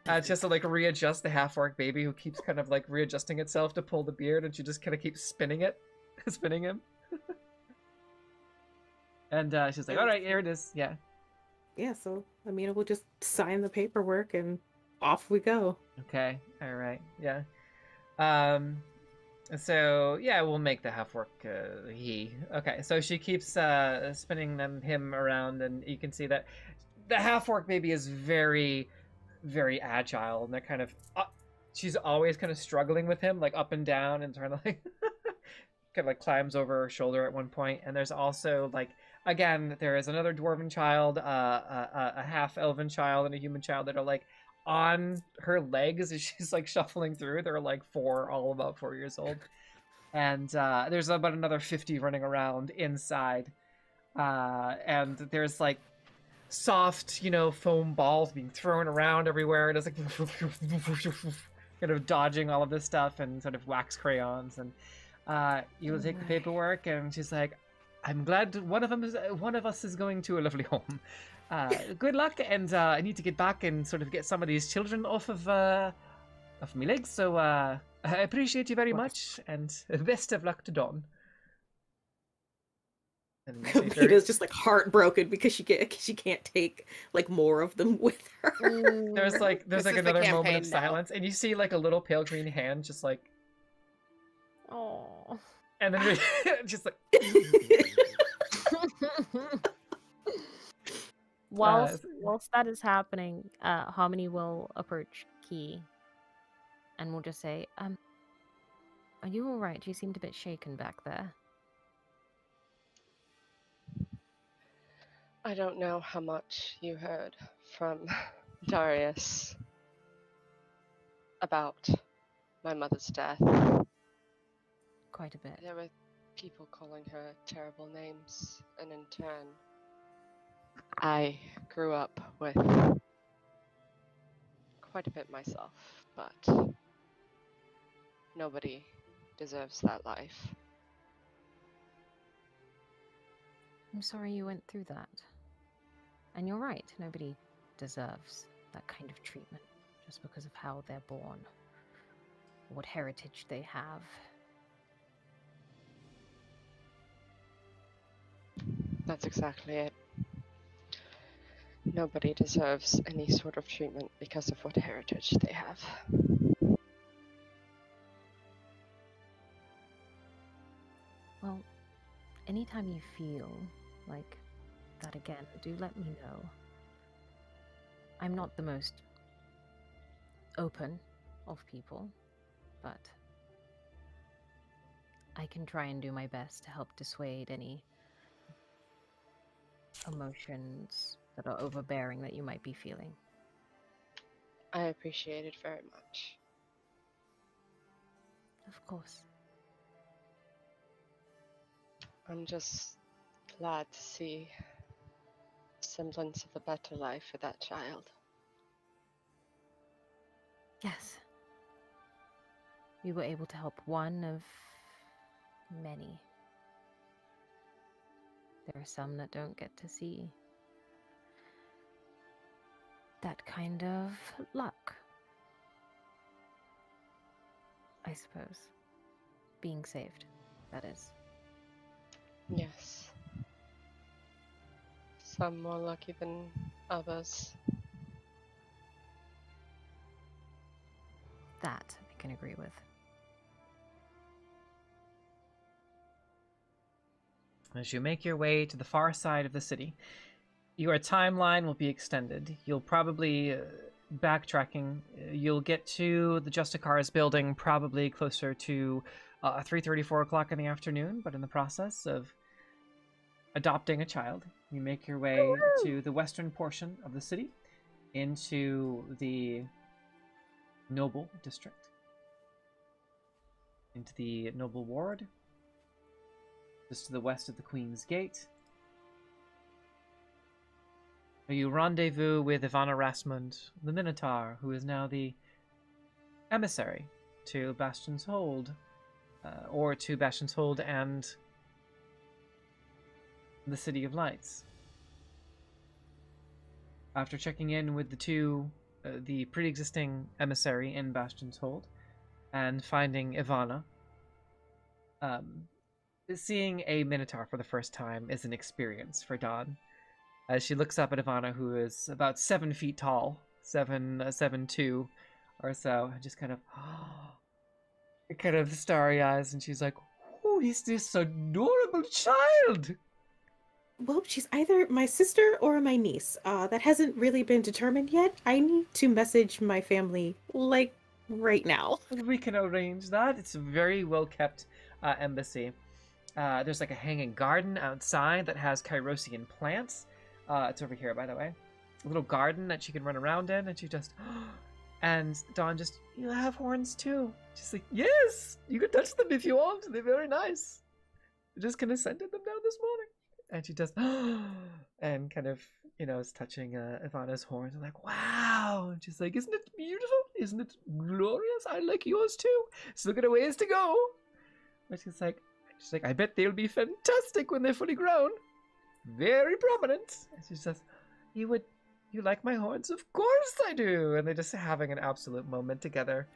It's just to like readjust the half-orc baby who keeps kind of like readjusting itself to pull the beard, and she just kind of keeps spinning him. And she's like, all right, here it is. Yeah. Yeah, so Amina will just sign the paperwork and off we go. Okay. All right. Yeah. So yeah, we'll make the half-orc he. Okay. So she keeps spinning him around, and you can see that the half-orc baby is very, very agile, and they're kind of she's always kind of struggling with him, like up and down, and trying to like kind of like climbs over her shoulder at one point. And there's also like, again, there is another dwarven child, a half-elven child, and a human child that are like on her legs as she's like shuffling through. They're like all about 4 years old. And there's about another 50 running around inside. And there's like soft, foam balls being thrown around everywhere. It is like kind of dodging all of this stuff and sort of wax crayons. And you'll take the paperwork, and she's like, "I'm glad one of us is going to a lovely home. Good luck, and I need to get back and sort of get some of these children off of my legs. So I appreciate you very much, and best of luck to Dawn." Vita's just like heartbroken because she can't take like more of them with her. There's like another moment of silence, and you see like a little pale green hand just like, oh, and then just like. Whilst that is happening, Harmony will approach Key, and will just say, "Are you all right? You seemed a bit shaken back there." I don't know how much you heard from Darius about my mother's death. Quite a bit. There were people calling her terrible names, and in turn, I grew up with quite a bit myself, but nobody deserves that life. I'm sorry you went through that. And you're right, nobody deserves that kind of treatment just because of how they're born, what heritage they have. That's exactly it. Nobody deserves any sort of treatment because of what heritage they have. Well, anytime you feel like that again, do let me know. I'm not the most open of people, but I can try and do my best to help dissuade any emotions that are overbearing that you might be feeling. I appreciate it very much. Of course. I'm just glad to see semblance of a better life for that child. Yes. We were able to help one of many. There are some that don't get to see that kind of luck, I suppose. Being saved, that is. Yes. Some more lucky than others. That I can agree with. As you make your way to the far side of the city, your timeline will be extended. You'll probably, backtracking, you'll get to the Justicar's building probably closer to 3:30, 4 o'clock in the afternoon, but in the process of adopting a child, you make your way to the western portion of the city, into the Noble District, into the Noble Ward, just to the west of the Queen's Gate. You rendezvous with Ivana Rasmund, the Minotaur, who is now the emissary to Bastion's Hold, or to Bastion's Hold and the City of Lights. After checking in with the pre-existing emissary in Bastion's Hold, and finding Ivana, seeing a Minotaur for the first time is an experience for Dawn. As she looks up at Ivana, who is about 7 feet tall, 7'2" or so, and just kind of starry eyes, and she's like, "Who is this adorable child?" Well, she's either my sister or my niece. That hasn't really been determined yet. I need to message my family, like, right now. We can arrange that. It's a very well-kept embassy. There's like a hanging garden outside that has Kyrosian plants. It's over here, by the way. A little garden that she can run around in, and she just... And Dawn just, "You have horns too." She's like, "Yes! You can touch them if you want. They're very nice. I just kind of scented them down this morning." And she does, and kind of you know, is touching Ivana's horns. I'm like, wow. And she's like, isn't it beautiful? Isn't it glorious? I like yours too. Still got a ways to go. But she's like, I bet they'll be fantastic when they're fully grown. Very prominent. And she says, you like my horns? Of course I do. And they're just having an absolute moment together.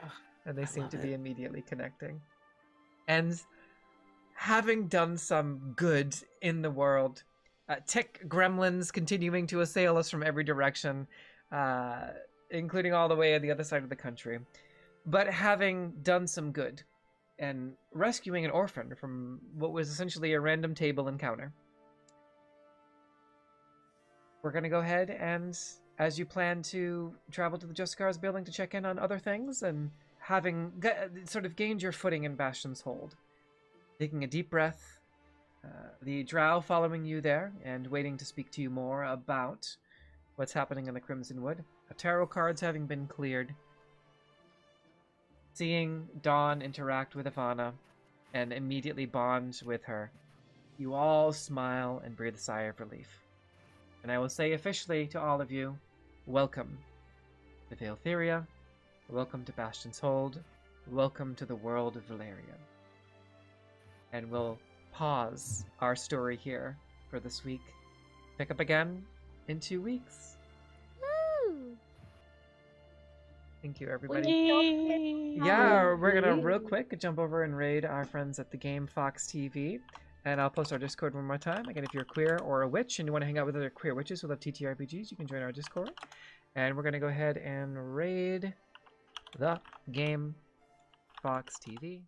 And they seem to be immediately connecting. And having done some good in the world, tech gremlins continuing to assail us from every direction, including all the way on the other side of the country, but having done some good and rescuing an orphan from what was essentially a random table encounter, we're going to go ahead and, as you plan to travel to the Justicar's building to check in on other things, and having sort of gained your footing in Bastion's hold, taking a deep breath, the drow following you there and waiting to speak to you more about what's happening in the Crimson Wood, tarot cards having been cleared, seeing Dawn interact with Ivana and immediately bond with her, you all smile and breathe a sigh of relief. And I will say officially to all of you, welcome to Veiltheria, welcome to Bastion's Hold, welcome to the world of Valeria. And we'll pause our story here for this week. Pick up again in 2 weeks. Woo! Thank you, everybody. Yay! Yeah, we're gonna real quick jump over and raid our friends at the Game Fox TV. And I'll post our Discord one more time. Again, if you're queer or a witch and you want to hang out with other queer witches who love TTRPGs, you can join our Discord. And we're gonna go ahead and raid the Game Fox TV.